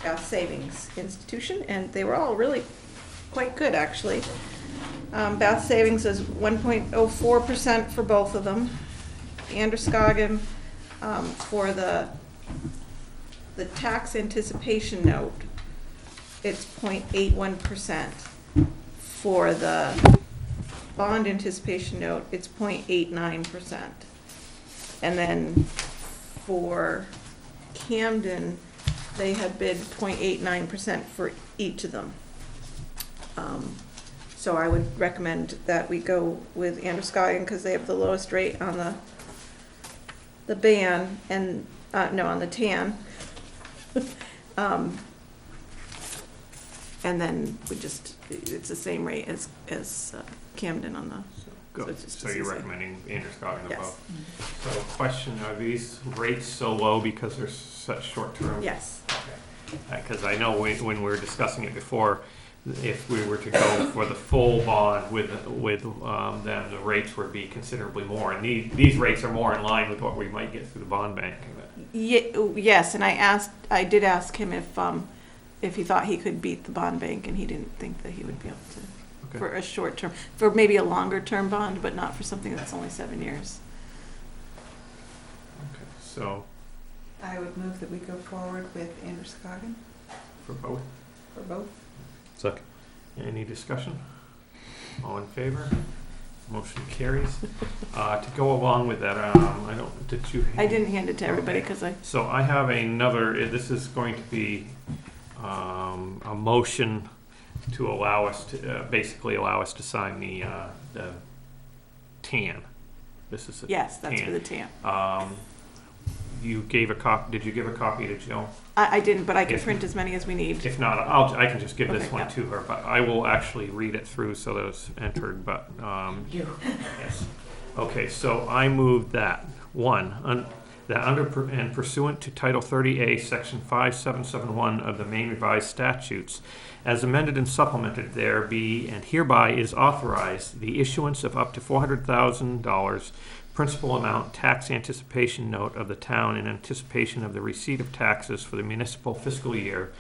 Bath Savings Institution, and they were all really quite good, actually. Bath Savings is 1.04% for both of them. Androscoggin, for the tax anticipation note, it's 0.81%. For the bond anticipation note, it's 0.89%. And then for Camden, they had bid 0.89% for each of them. So I would recommend that we go with Androscoggin because they have the lowest rate on the ban and, no, on the tan. And then it's the same rate as Camden on the, Go. So it's just So as you're easy. recommending Androscoggin Yes. above. So question, are these rates so low because they're such short-term? yes. Because I know when we were discussing it before, if we were to go for the full bond with them, the rates would be considerably more. And these rates are more in line with what we might get through the bond bank. Yes, and I did ask him if he thought he could beat the bond bank, and he didn't think that he would be able to. Okay. For a short term, for maybe a longer term bond, but not for something that's only 7 years. Okay, so I would move that we go forward with Androscoggin for both, for both. Second. any discussion? All in favor? Motion carries. To go along with that, did you? I didn't hand it to everybody Okay. because I, So I have another, this is going to be a motion to allow us to, basically allow us to sign the TAN. This is a yes, that's for TAN. the TAM. You gave a copy, did you give a copy to Jill? I didn't, but I can If- print as many as we need. If not, I can just give this Okay, one yeah. to her, but I will actually read it through so that it's entered, but, You. yes. Okay, so I move that, that under and pursuant to Title 30A, Section 5771 of the Maine Revised Statutes, as amended and supplemented, there be and hereby is authorized the issuance of up to $400,000 principal amount tax anticipation note of the town in anticipation of the receipt of taxes for the municipal fiscal year,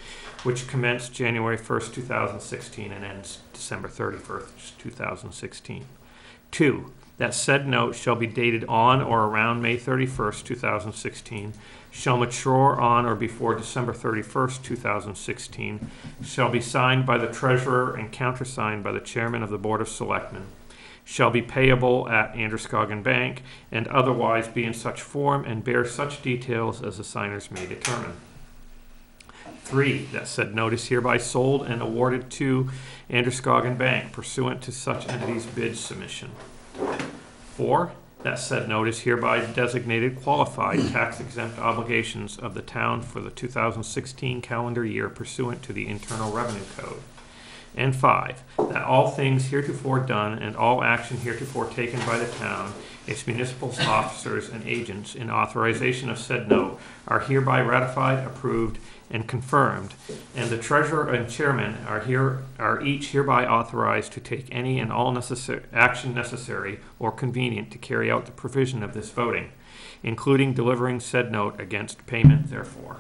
which commenced January 1st, 2016 and ends December 31st, 2016. 2, that said note shall be dated on or around May 31st, 2016, shall mature on or before December 31st, 2016, shall be signed by the treasurer and countersigned by the chairman of the Board of Selectmen, shall be payable at Androscoggin Bank, and otherwise be in such form and bear such details as the signers may determine. 3, that said note is hereby sold and awarded to Androscoggin Bank pursuant to such entity's bid submission. 4, that said note is hereby designated qualified tax-exempt obligations of the town for the 2016 calendar year pursuant to the Internal Revenue Code. And 5, that all things heretofore done and all action heretofore taken by the town, its municipal officers and agents in authorization of said note are hereby ratified, approved, and confirmed, and the treasurer and chairman are each hereby authorized to take any and all action necessary or convenient to carry out the provision of this voting, including delivering said note against payment therefore.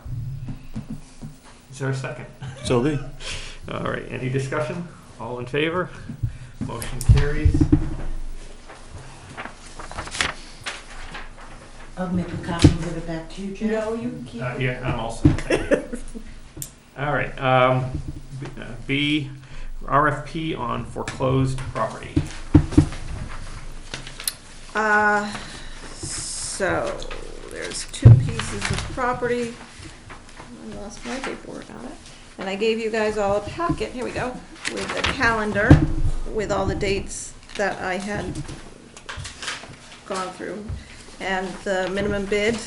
Is there a second? Sylvie? All right, any discussion? All in favor? Motion carries. I'll make a copy and give it back to you, Jeff. No, you keep. Yeah, I'm all set. Thank you. All right, B, RFP on foreclosed property. So there's 2 pieces of property. I lost my paperwork on it. And I gave you guys all a packet, here we go, with a calendar with all the dates that I had gone through. And the minimum bid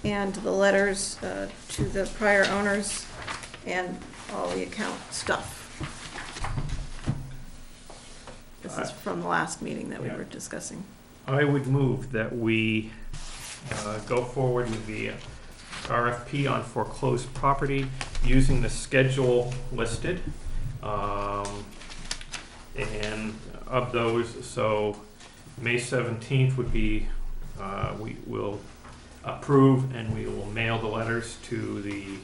and the letters to the prior owners and all the account stuff. This is from the last meeting that we were discussing. I would move that we go forward with the RFP on foreclosed property using the schedule listed. And of those, so May 17th would be, we will approve and we will mail the letters to the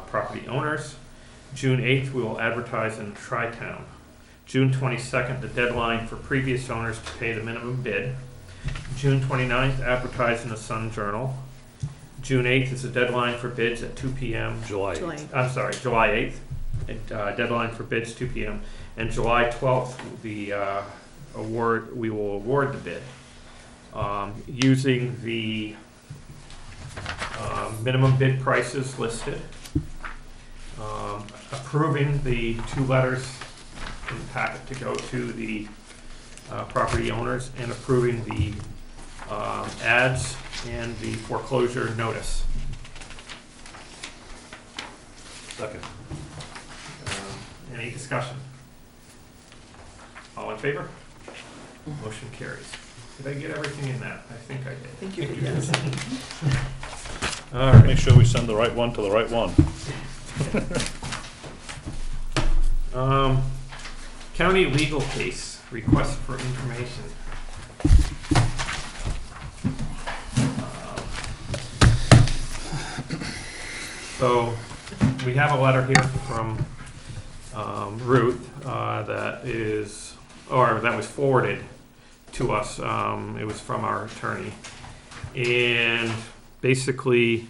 property owners. June 8th, we will advertise in Tri-Town. June 22nd, the deadline for previous owners to pay the minimum bid. June 29th, advertise in the Sun Journal. June 8th is the deadline for bids at 2 p.m. July 8th. July 8th. Deadline for bids 2 p.m. And July 12th, we will award the bid using the minimum bid prices listed, approving the 2 letters in the packet to go to the property owners, and approving the ads and the foreclosure notice. Second. Any discussion? All in favor? Motion carries. Did I get everything in that? I think I did. I think you did, yes. All right. Make sure we send the right one to the right one. County legal case, request for information. So we have a letter here from Ruth that was forwarded to us. It was from our attorney. And basically,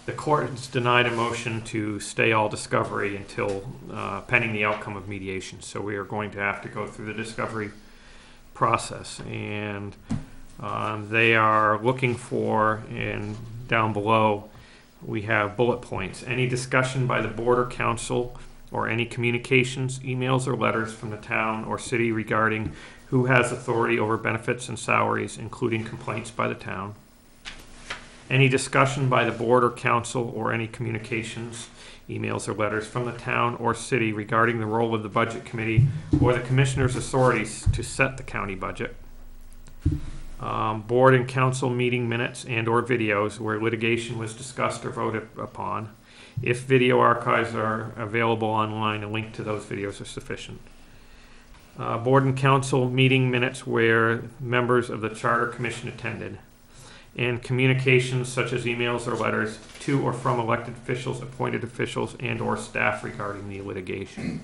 the court has denied a motion to stay all discovery until pending the outcome of mediation. So we are going to have to go through the discovery process. And they are looking for, and down below, we have bullet points. Any discussion by the board or council or any communications, emails, or letters from the town or city regarding who has authority over benefits and salaries, including complaints by the town. Any discussion by the board or council or any communications, emails, or letters from the town or city regarding the role of the budget committee or the commissioner's authorities to set the county budget. Board and council meeting minutes and or videos where litigation was discussed or voted upon. If video archives are available online, a link to those videos are sufficient. Board and council meeting minutes where members of the Charter Commission attended, and communications such as emails or letters to or from elected officials, appointed officials, and/or staff regarding the litigation.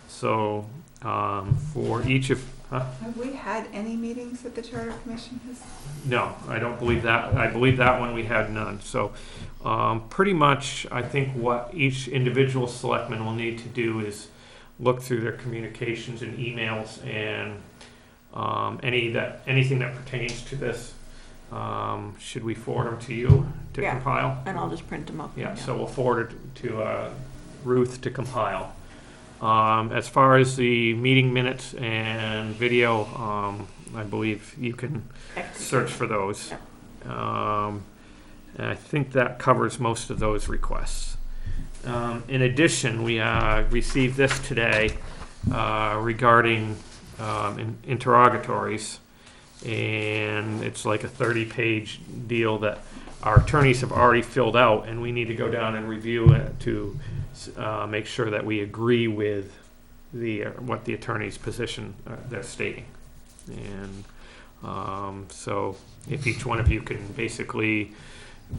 So, for each of, Have we had any meetings that the Charter Commission has? no, I don't believe that. I believe that one we had none. So, pretty much, I think what each individual selectman will need to do is look through their communications and emails and anything that pertains to this. Should we forward them to you to Yeah. compile? And I'll just print them up. Yeah, so we'll forward it to Ruth to compile. As far as the meeting minutes and video, I believe you can search for those. And I think that covers most of those requests. In addition, we received this today regarding interrogatories, and it's like a 30-page deal that our attorneys have already filled out, and we need to go down and review it to make sure that we agree with what the attorney's position they're stating. And so if each one of you can basically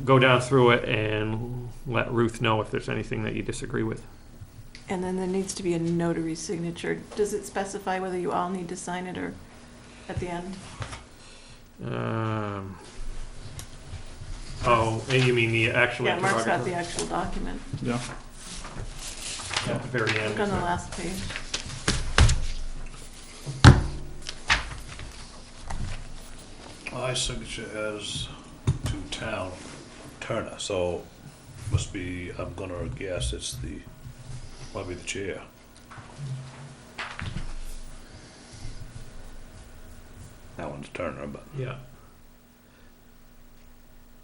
go down through it and let Ruth know if there's anything that you disagree with. And then there needs to be a notary signature. Does it specify whether you all need to sign it or at the end? Oh, and you mean the actual Yeah, Mark's got the interrogatory? actual document. Yeah. At the very end. Look on the last page. My signature has to town Turner, so must be, I'm gonna guess it's probably the chair. That one's Turner, but. Yeah.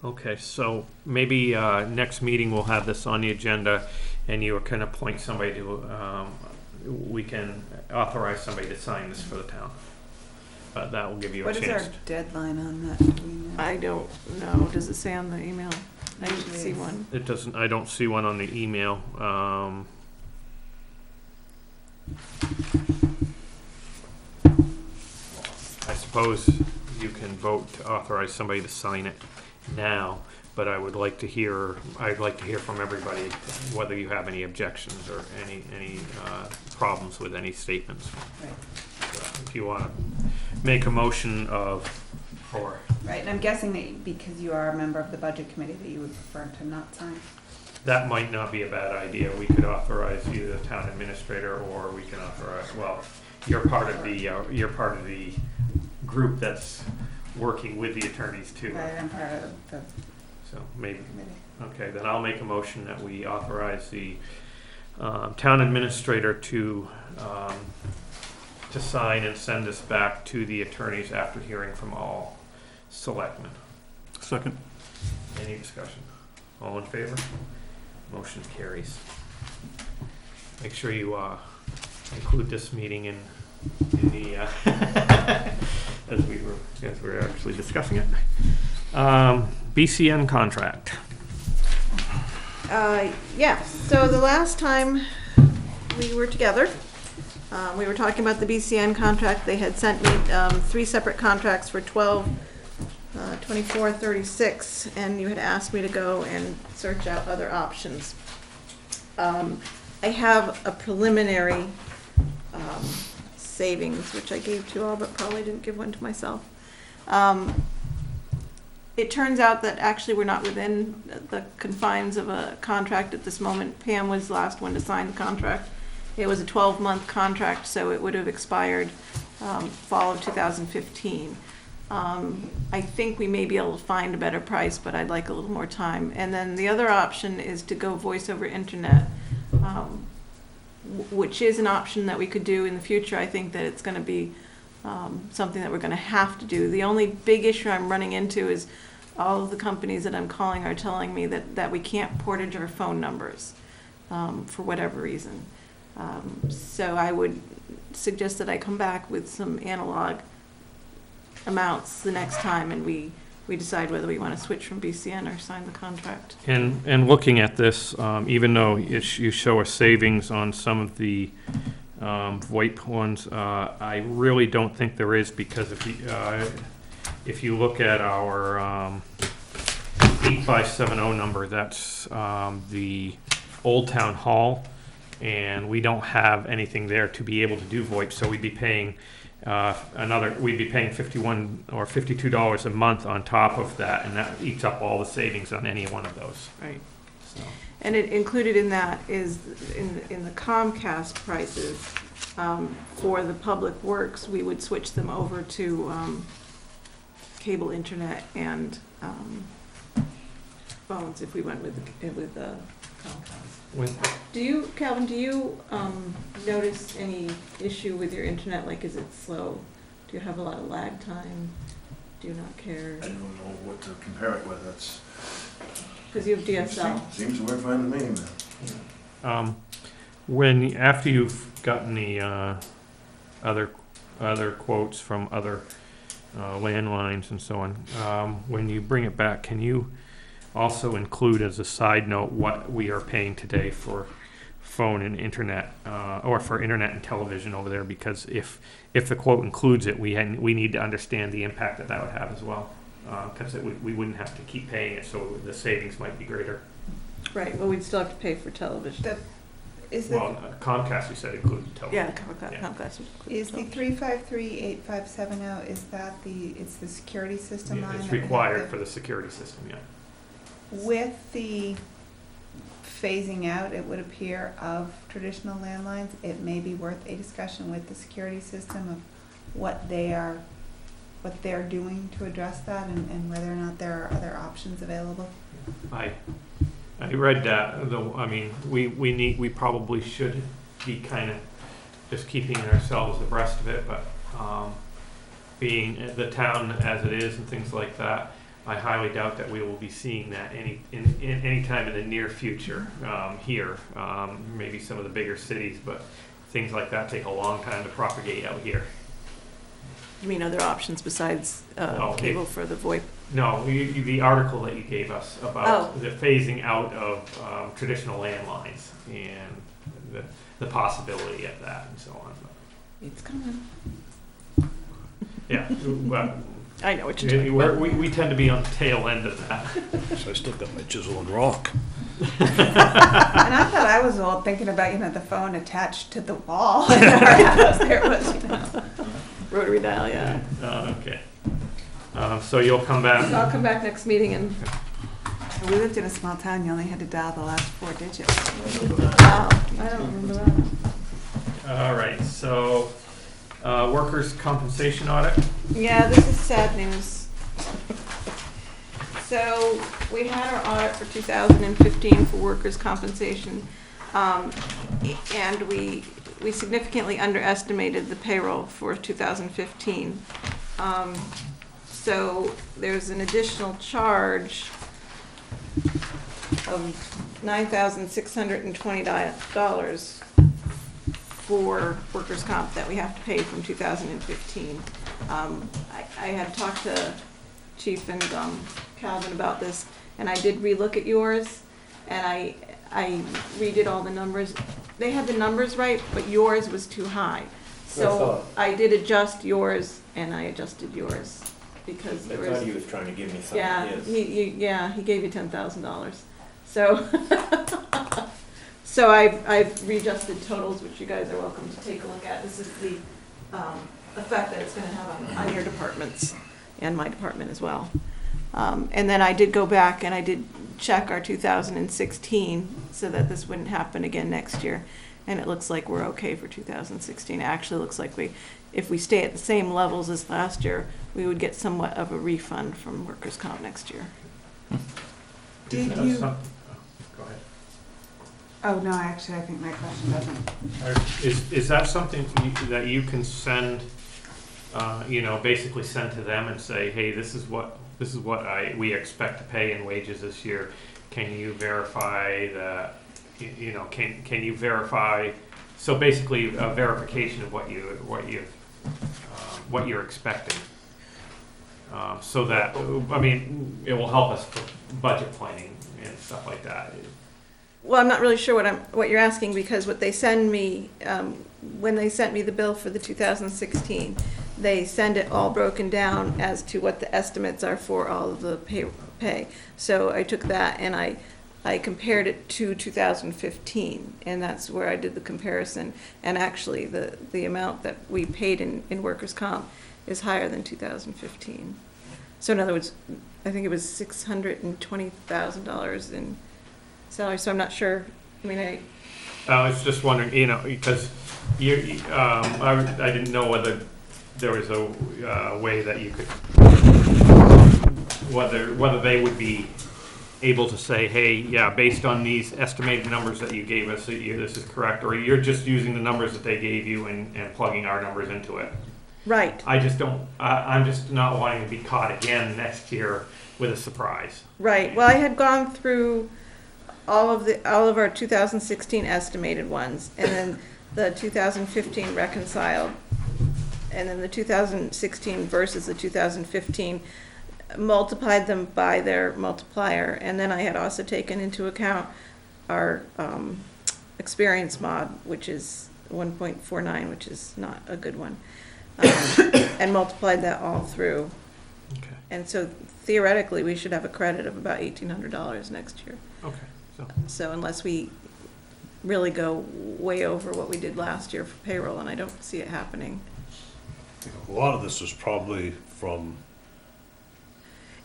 Okay, so maybe next meeting we'll have this on the agenda, and you can appoint somebody to, we can authorize somebody to sign this for the town. But that will give you a What is our chance. deadline on that? Do we know? I don't know. Does it say on the email? I didn't Usually see it's- one. It doesn't, I don't see one on the email. I suppose you can vote to authorize somebody to sign it now, but I'd like to hear from everybody whether you have any objections or any problems with any statements. Right. So if you want to make a motion for, Right, and I'm guessing that because you are a member of the budget committee, that you would prefer to not sign. that might not be a bad idea. We could authorize either the town administrator, or we can authorize, well, you're part of the group that's working with the attorneys too. Right, I'm part of the So maybe, committee. okay, then I'll make a motion that we authorize the town administrator to sign and send this back to the attorneys after hearing from all selectmen. Second. Any discussion? All in favor? Motion carries. Make sure you include this meeting in the as we were actually discussing it. BCN contract. Yeah, so the last time we were together, we were talking about the BCN contract. They had sent me 3 separate contracts for 12, 24, 36, and you had asked me to go and search out other options. I have a preliminary savings, which I gave to all, but probably didn't give one to myself. It turns out that actually we're not within the confines of a contract at this moment. Pam was the last one to sign the contract. It was a 12-month contract, so it would have expired fall of 2015. I think we may be able to find a better price, but I'd like a little more time. And then the other option is to go voice over internet, which is an option that we could do in the future. I think that it's going to be something that we're going to have to do. The only big issue I'm running into is all of the companies that I'm calling are telling me that we can't portage our phone numbers for whatever reason. So I would suggest that I come back with some analog amounts the next time, and we decide whether we want to switch from BCN or sign the contract. And looking at this, even though you show a savings on some of the VoIP ones. I really don't think there is, because if you look at our 8570 number, that's the Old Town Hall, and we don't have anything there to be able to do VoIP, so we'd be paying we'd be paying $51 or $52 a month on top of that, and that eats up all the savings on any one of those. Right. So. And it included in that is, in the Comcast prices, for the public works, we would switch them over to cable internet and phones if we went with Comcast. Calvin, do you notice any issue with your internet? Like, is it slow? Do you have a lot of lag time? Do you not care? I don't know what to compare it with. That's Because you have DSL. seems to work fine to me, man. After you've gotten the other quotes from other landlines and so on, when you bring it back, can you also include as a side note what we are paying today for phone and internet, or for internet and television over there? Because if the quote includes it, we need to understand the impact that would have as well. Because we wouldn't have to keep paying it, so the savings might be greater. Right, well, we'd still have to pay for television. Well, Comcast, you said included television. Yeah, Comcast would include Is the television. 3538570, is that it's the security system line? It's that we have required to- for the security system, yeah. With the phasing out, it would appear, of traditional landlines, it may be worth a discussion with the security system of what they're doing to address that, and whether or not there are other options available. I read that, though. I mean, we probably should be kind of just keeping ourselves abreast of it, but being the town as it is and things like that, I highly doubt that we will be seeing that any time in the near future here. Maybe some of the bigger cities, but things like that take a long time to propagate out here. You mean other options besides Okay. cable for the VoIP? No, the article that you gave us about the phasing out of traditional landlines and the possibility of that and so on. It's coming. Yeah, well, I know what you're talking about. we tend to be on the tail end of that. So I still got my chisel and rock. And I thought I was old thinking about, the phone attached to the wall in our house. There was, Rotary dial, yeah. Okay. So you'll come back. So I'll come back next meeting and, We lived in a small town, you only had to dial the last 4 digits. wow, I don't remember that. All right, so workers' compensation audit. Yeah, this is sad news. So we had our audit for 2015 for workers' compensation, and we significantly underestimated the payroll for 2015. So there's an additional charge of $9,620 for workers' comp that we have to pay from 2015. I had talked to Chief and Calvin about this, and I did relook at yours, and I redid all the numbers. They had the numbers right, but yours was too high. So I did adjust yours, and I adjusted yours because there was. I thought he was trying to give me something. Yeah, he gave you $10,000. So, so I've readjusted totals, which you guys are welcome to take a look at. This is the effect that it's going to have on your departments and my department as well. And then I did go back and I did check our 2016 so that this wouldn't happen again next year. And it looks like we're okay for 2016. It actually looks like if we stay at the same levels as last year, we would get somewhat of a refund from workers' comp next year. Did you? Go ahead. Oh, no, actually, I think my question doesn't. Is that something that you can send, basically send to them and say, hey, this is what we expect to pay in wages this year. Can you verify that? Can you verify? So basically, a verification of what you're expecting. So that it will help us for budget planning and stuff like that. Well, I'm not really sure what you're asking, because what they send me, when they sent me the bill for the 2016, they send it all broken down as to what the estimates are for all of the pay. So I took that and I compared it to 2015, and that's where I did the comparison. And actually, the amount that we paid in workers' comp is higher than 2015. So in other words, I think it was $620,000 in salary, so I'm not sure, I mean, I was just wondering, because I didn't know whether there was a way that you could, whether they would be able to say, hey, yeah, based on these estimated numbers that you gave us, this is correct, or you're just using the numbers that they gave you and plugging our numbers into it. right, I just don't, I'm just not wanting to be caught again next year with a surprise. right. Well, I had gone through all of our 2016 estimated ones, and then the 2015 reconciled, and then the 2016 versus the 2015, multiplied them by their multiplier, and then I had also taken into account our experience mod, which is 1.49, which is not a good one, and multiplied that all through. Okay. And so theoretically, we should have a credit of about $1,800 next year. Okay. So unless we really go way over what we did last year for payroll, and I don't see it happening. A lot of this was probably from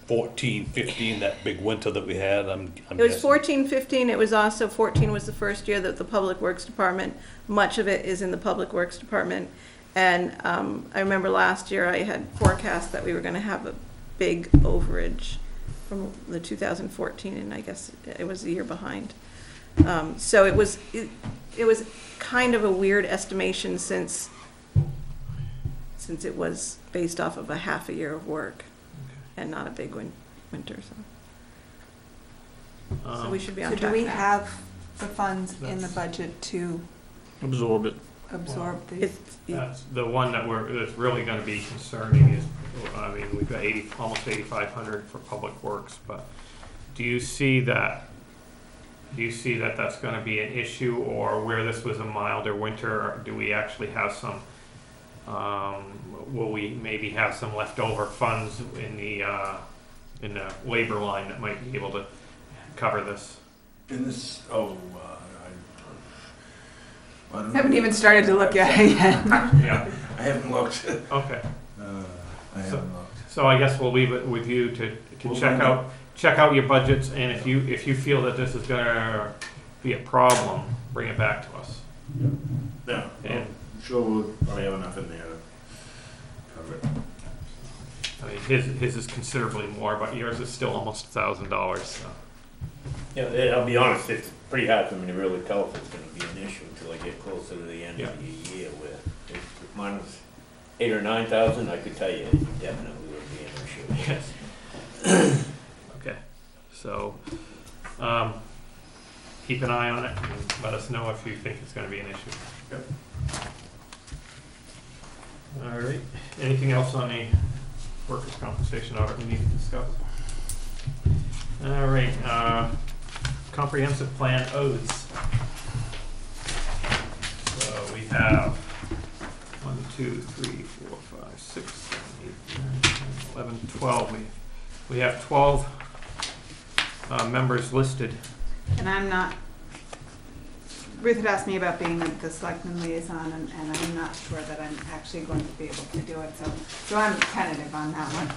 14, 15, that big winter that we had, I'm It was guessing. 14, 15, it was also, 14 was the first year that the Public Works Department, much of it is in the Public Works Department. And I remember last year I had forecast that we were gonna have a big overage from the 2014, and I guess it was a year behind. So it was kind of a weird estimation since it was based off of a half a year of work and not a big winter, so we should be on So track. do we now. have the funds in the budget to Absorb it. absorb these? It's- That's the one that's really gonna be concerning is, I mean, we've got almost 8,500 for Public Works, but do you see that that's gonna be an issue, or where this was a milder winter, do we actually have some, will we maybe have some leftover funds in the labor line that might be able to cover this? In this, I don't know. Haven't even started to look at it yet. Yeah, I haven't looked. okay. I haven't looked. So I guess we'll leave it with you to Well, check out your budgets, and if you feel that this is gonna be a problem, bring it back to us. Yeah, And, I'm sure we'll probably have enough in there to cover it. I mean, his is considerably more, but yours is still almost $1,000, so. Yeah, I'll be honest, it's pretty hard for me to really tell if it's gonna be an issue until I get closer to the end of the year where if mine was 8,000 or 9,000, I could tell you it definitely would be an issue. Yes. Okay, so, keep an eye on it and let us know if you think it's gonna be an issue. Yep. All right, anything else on the workers' compensation audit we need to discuss? All right, comprehensive plan O's. So we have 1, 2, 3, 4, 5, 6, 7, 8, 9, 10, 11, 12. We have 12 members listed. And I'm not, Ruth had asked me about being the selectman liaison, and I'm not sure that I'm actually going to be able to do it, so I'm tentative on that one.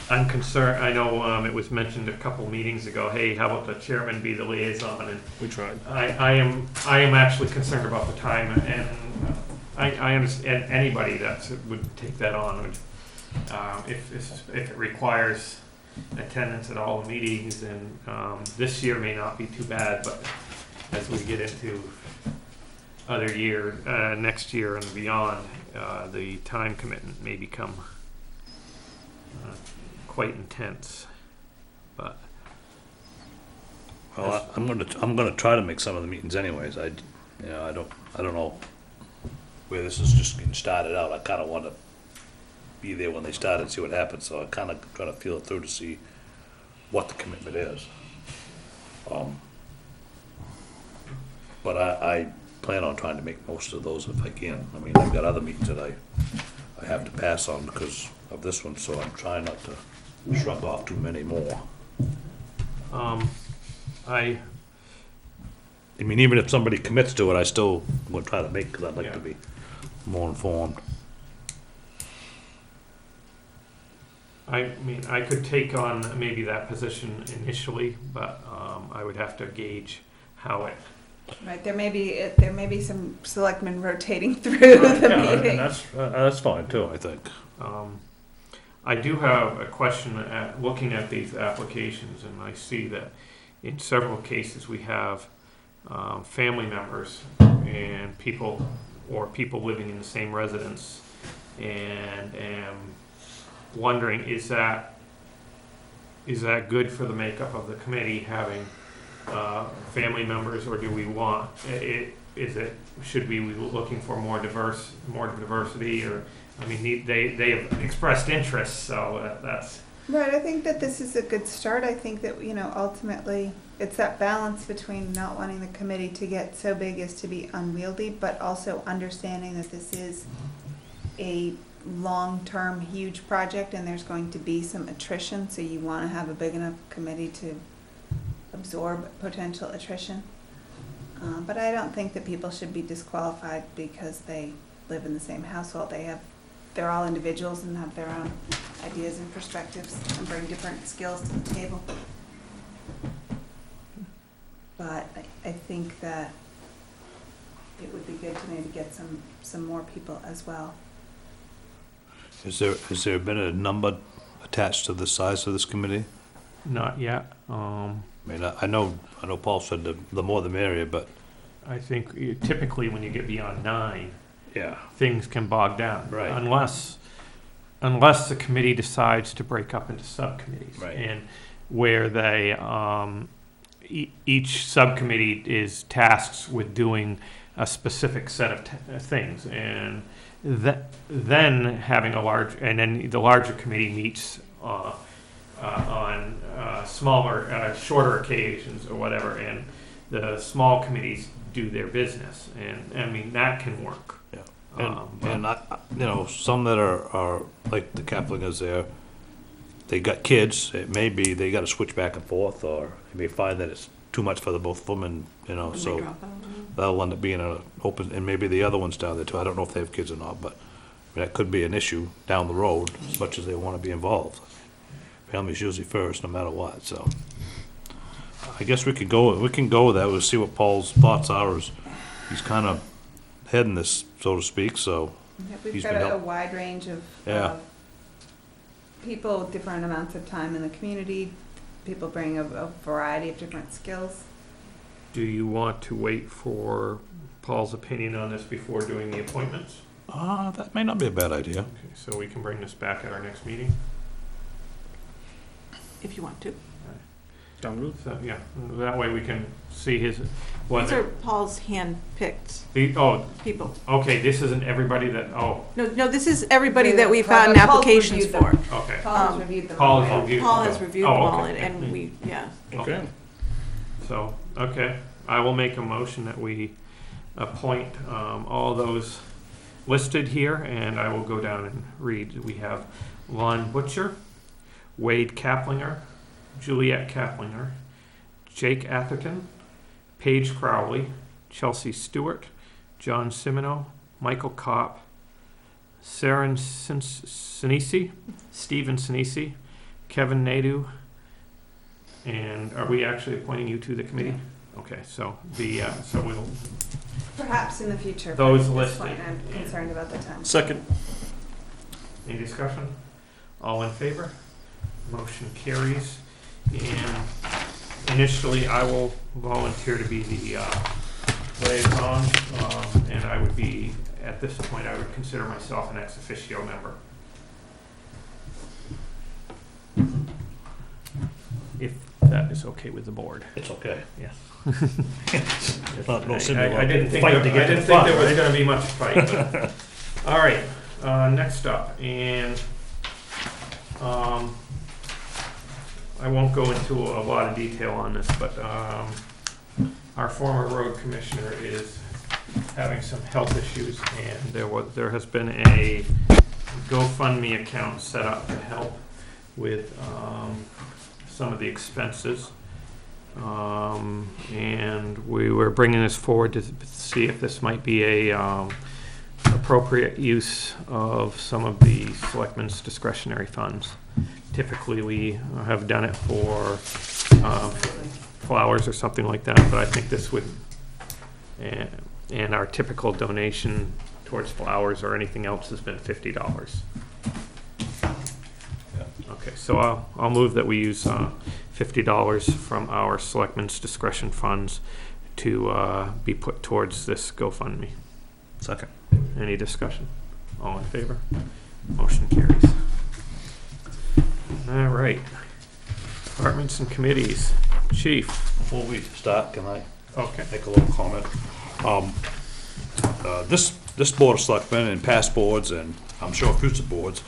I'm concerned, I know it was mentioned a couple meetings ago, hey, how about the chairman be the liaison? And We tried. I am actually concerned about the time, and I understand anybody that would take that on would, if it requires attendance at all the meetings, and this year may not be too bad, but as we get into other year, next year and beyond, the time commitment may become quite intense, but Well, I'm gonna try to make some of the meetings anyways. I don't know where this is just getting started out. I kinda wanna be there when they start and see what happens, so I kinda try to feel it through to see what the commitment is. But I plan on trying to make most of those if I can. I mean, I've got other meetings that I have to pass on because of this one, so I'm trying not to shrug off too many more. I mean, even if somebody commits to it, I still would try to make, because I'd like to Yeah. be more informed. mean, I could take on maybe that position initially, but I would have to gauge how it. Right, there may be some selectmen rotating through the Yeah, meeting. and that's fine too, I think. I do have a question looking at these applications, and I see that in several cases we have family members and people living in the same residence, and am wondering, is that good for the makeup of the committee, having family members, or do we want should we be looking for more diversity, or I mean they have expressed interest, so that's Right, I think that this is a good start. I think that, ultimately, it's that balance between not wanting the committee to get so big as to be unwieldy, but also understanding that this is a long-term, huge project, and there's going to be some attrition, so you want to have a big enough committee to absorb potential attrition. But I don't think that people should be disqualified because they live in the same household. They're all individuals and have their own ideas and perspectives and bring different skills to the table. But I think that it would be good to maybe get some more people as well. Has there been a number attached to the size of this committee? not yet. I mean, I know Paul said the more the merrier, but I think typically when you get beyond 9, yeah, things can bog down. Right. Unless the committee decides to break up into subcommittees. Right. And where they, each subcommittee is tasked with doing a specific set of things. And then having and then the larger committee meets on smaller, shorter occasions or whatever, and the small committees do their business. And I mean, that can work. yeah. And I, some that are like the Kaplingers there, they got kids. It may be they got to switch back and forth, or they may find that it's too much for the both of them, and so that'll end up being an open. And maybe the other ones down there too. I don't know if they have kids or not, but that could be an issue down the road, as much as they want to be involved. Family's usually first, no matter what. So I guess we can go with that. We'll see what Paul's thoughts are. He's kind of heading this, so to speak. So Yep, we've He's got been a help- wide range of Yeah. people with different amounts of time in the community. People bring a variety of different skills. Do you want to wait for Paul's opinion on this before doing the appointments? that may not be a bad idea. Okay, so we can bring this back at our next meeting? If you want to. Sound good? So, yeah, that way we can see his, These whether, are Paul's hand-picked people. okay, this isn't everybody No, this is everybody that we've gotten Paul's applications reviewed them. for. okay. Paul has Um, reviewed them. Paul has all. reviewed. Paul has reviewed them Oh, all, okay. and we, yeah. Okay. So, okay, I will make a motion that we appoint all those listed here, and I will go down and read. We have Lon Butcher, Wade Kaplinger, Juliet Kaplinger, Jake Atherton, Paige Crowley, Chelsea Stewart, John Simino, Michael Kopp, Saren Sinisi, Stephen Sinisi, Kevin Nadu, and are we actually appointing you to the committee? Okay, so so we'll, Perhaps in the future. but Those at this listed. point, I'm concerned about the time. Second. any discussion? All in favor? Motion carries. And initially, I will volunteer to be the liaison, and I would be, at this point, I would consider myself an ex officio member. If that is okay with the board. It's okay. Yes. It's not no I simple didn't think, fight to get to the front, there was right? gonna be much fight, but, all right, next up, and, I won't go into a lot of detail on this, but, our former road commissioner is having some health issues, and there has been a GoFundMe account set up to help with some of the expenses. And we were bringing this forward to see if this might be a appropriate use of some of the selectmen's discretionary funds. Typically, we have done it for flowers or something like that, but I think this would, and our typical donation towards flowers or anything else has been $50. Okay, so I'll move that we use $50 from our selectmen's discretion funds to be put towards this GoFundMe. Second. Any discussion? All in favor? Motion carries. All right. Departments and committees. Chief. Before we start, can I Okay. make a little comment? This board of selectmen and past boards, and I'm sure future boards,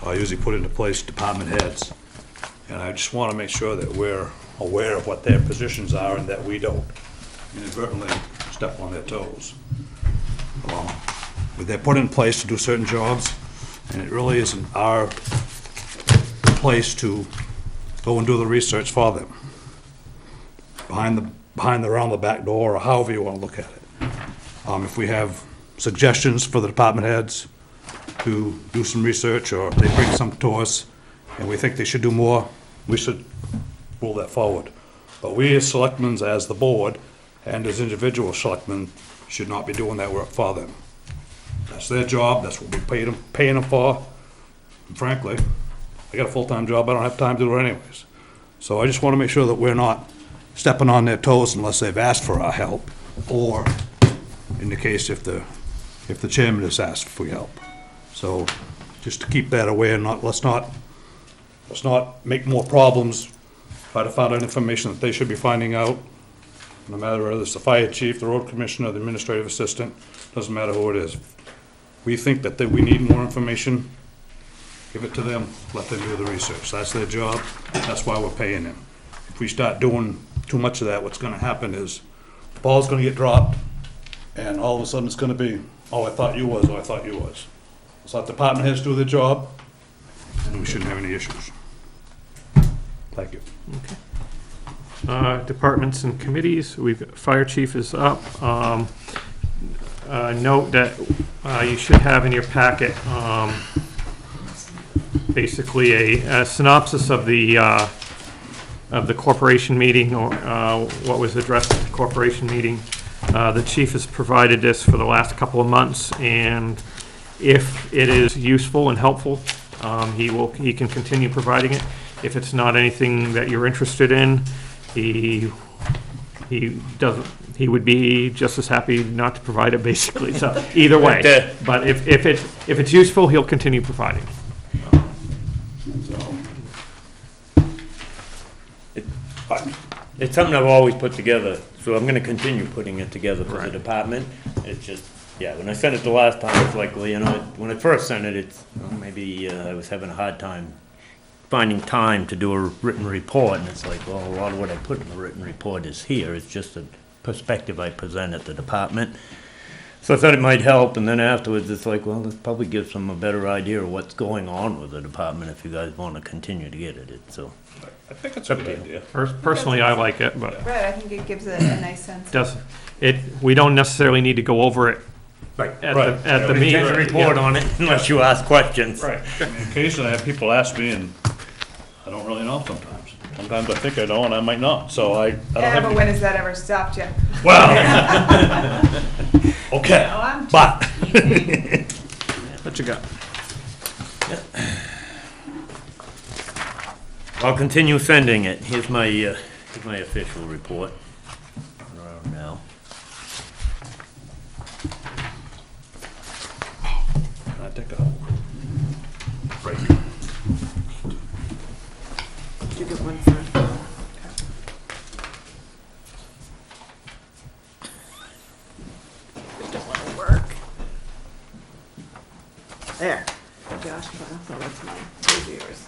usually put into place department heads. And I just want to make sure that we're aware of what their positions are and that we don't inadvertently step on their toes. But they're put in place to do certain jobs, and it really isn't our place to go and do the research for them. Around the back door, or however you want to look at it. If we have suggestions for the department heads to do some research, or they bring some to us, and we think they should do more, we should pull that forward. But we as selectmen, as the board, and as individual selectmen, should not be doing that work for them. That's their job, that's what we paying them for. And frankly, I got a full-time job, I don't have time to do it anyways. So I just want to make sure that we're not stepping on their toes unless they've asked for our help, or in the case if the chairman has asked for help. So just to keep that aware, let's not make more problems, try to find out information that they should be finding out, no matter whether it's the fire chief, the road commissioner, the administrative assistant, doesn't matter who it is. We think that we need more information, give it to them, let them do the research. That's their job, that's why we're paying them. If we start doing too much of that, what's gonna happen is the ball's gonna get dropped, and all of a sudden it's gonna be, oh, I thought you was, oh, I thought you was. So let the department heads do their job, and we shouldn't have any issues. Thank you. Departments and committees. Fire chief is up. Note that you should have in your packet basically a synopsis of the corporation meeting, or what was addressed at the corporation meeting. The chief has provided this for the last couple of months, and if it is useful and helpful, he can continue providing it. If it's not anything that you're interested in, he would be just as happy not to provide it, basically. So either way, but if it's useful, he'll continue providing. It's something I've always put together, so I'm gonna continue putting it together for the Right. department. It's just, yeah, when I sent it the last time, it's like, well, you know, when I first sent it, it's, well, maybe I was having a hard time finding time to do a written report, and it's like, well, a lot of what I put in the written report is here. It's just a perspective I present at the department. So I thought it might help, and then afterwards, it's like, well, this probably gives them a better idea of what's going on with the department if you guys want to continue to get at it, so. I think it's a good idea. Personally, I like it, but Right, I think it gives a nice sense. we don't necessarily need to go over it at the meeting. Can't report on it unless you ask questions. Right. Occasionally I have people ask me, and I don't really know sometimes. Sometimes I think I know, and I might not, so I don't Yeah, have but any. when has that ever stopped you? Well, okay, No, I'm just but What you got? I'll continue sending it. Here's my official report. Around now. Can I take a break? Did you get one for? It don't wanna work. There. Josh, oh, that's mine. Those are yours.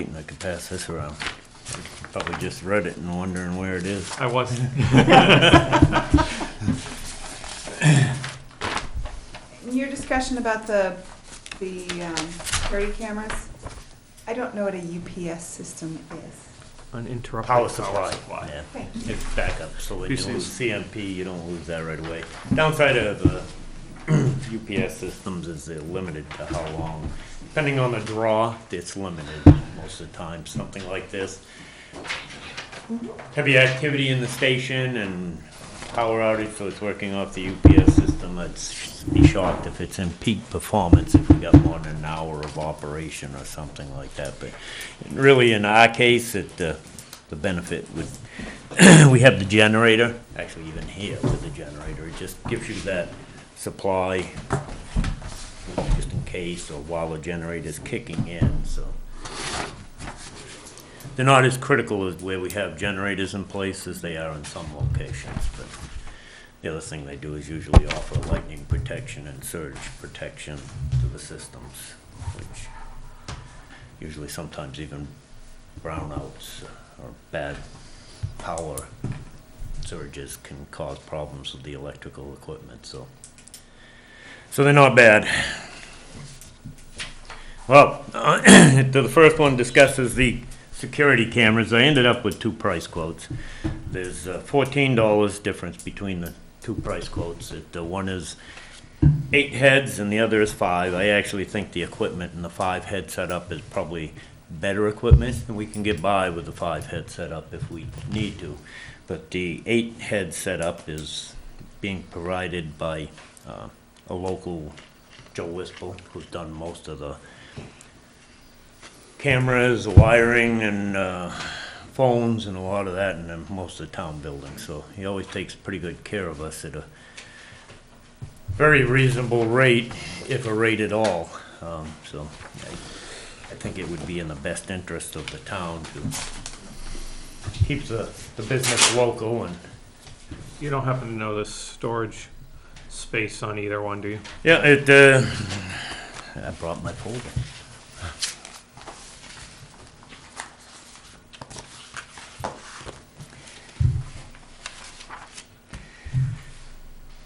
light and I could pass this around. Probably just read it and wondering where it is. I wasn't. Your discussion about the security cameras, I don't know what a UPS system is. Uninterrupted Power supply. Yeah. Okay. It's backup, so when you PCs. lose CMP, you don't lose that right away. Downside of UPS systems is they're limited to how long. Depending on the draw, it's limited most of the time, something like this. Heavy activity in the station and power outage, so it's working off the UPS system. I'd be shocked if it's in peak performance if we got more than an hour of operation or something like that. But really, in our case, the benefit would, we have the generator, actually even here with the generator, it just gives you that supply just in case or while the generator's kicking in, so. They're not as critical as where we have generators in place as they are in some locations, but the other thing they do is usually offer lightning protection and surge protection to the systems, which usually sometimes even brownouts or bad power surges can cause problems with the electrical equipment, so they're not bad. Well, the first one discusses the security cameras. I ended up with two price quotes. There's $14 difference between the two price quotes. One is 8 heads and the other is 5. I actually think the equipment in the 5 head setup is probably better equipment, and we can get by with the 5 head setup if we need to. But the 8 head setup is being provided by a local Joe Wispel, who's done most of the cameras, wiring, and phones, and a lot of that in most of the town buildings. So he always takes pretty good care of us at a very reasonable rate, if a rate at all. So I think it would be in the best interest of the town to keep the business local. And You don't happen to know the storage space on either one, do you? yeah, I brought my folder.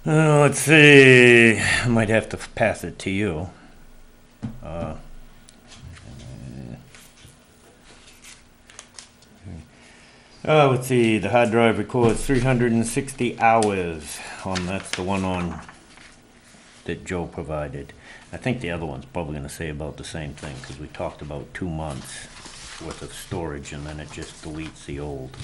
Let's see, I might have to pass it to you. Let's see, the hard drive records 360 hours that's the one on that Joe provided. I think the other one's probably gonna say about the same thing, because we talked about 2 months worth of storage and then it just deletes the old.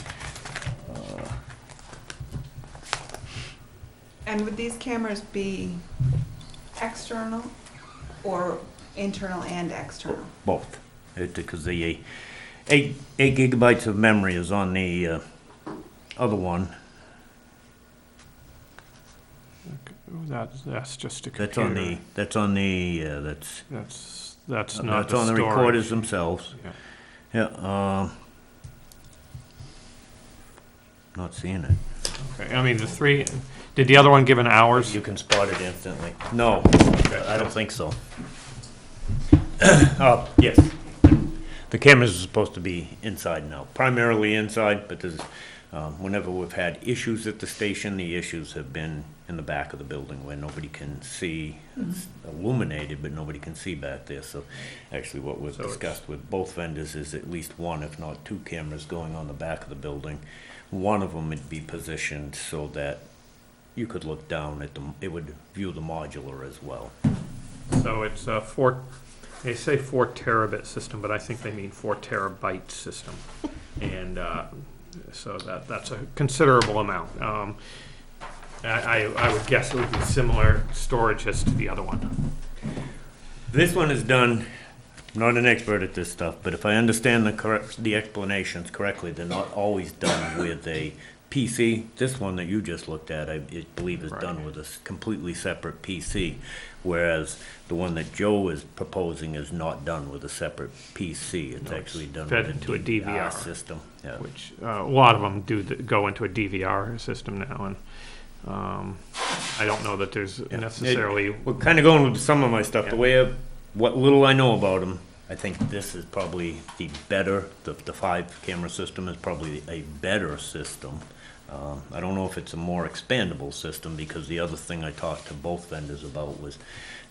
And would these cameras be external or internal and external? Both, because the 8 gigabytes of memory is on the other one. That's just a That's computer. that's That's not that's on the storage. recorders themselves. Yeah. Yeah. Not seeing it. Okay, I mean, did the other one give an hours? You can spot it instantly. No, I don't think so. Yes. The cameras are supposed to be inside and out, primarily inside, but there's, whenever we've had issues at the station, the issues have been in the back of the building where nobody can see. It's illuminated, but nobody can see back there. So actually what we've discussed with both vendors is at least one, if not 2 cameras going on the back of the building. One of them would be positioned so that you could look down at them. It would view the modular as well. So it's they say 4 terabit system, but I think they mean 4 terabyte system. And so that's a considerable amount. I would guess it would be similar storage as to the other one. This one is done, I'm not an expert at this stuff, but if I understand the explanations correctly, they're not always done with a PC. This one that you just looked at, I believe, is done with a completely separate PC, whereas the one that Joe is proposing is not done with a separate PC. It's actually done fed with into a DVR system. Yeah. Which a lot of them do go into a DVR system now, and I don't know that there's necessarily. We're kind of going with some of my stuff. The way what little I know about them, I think this is probably the 5-camera system is probably a better system. I don't know if it's a more expandable system, because the other thing I talked to both vendors about was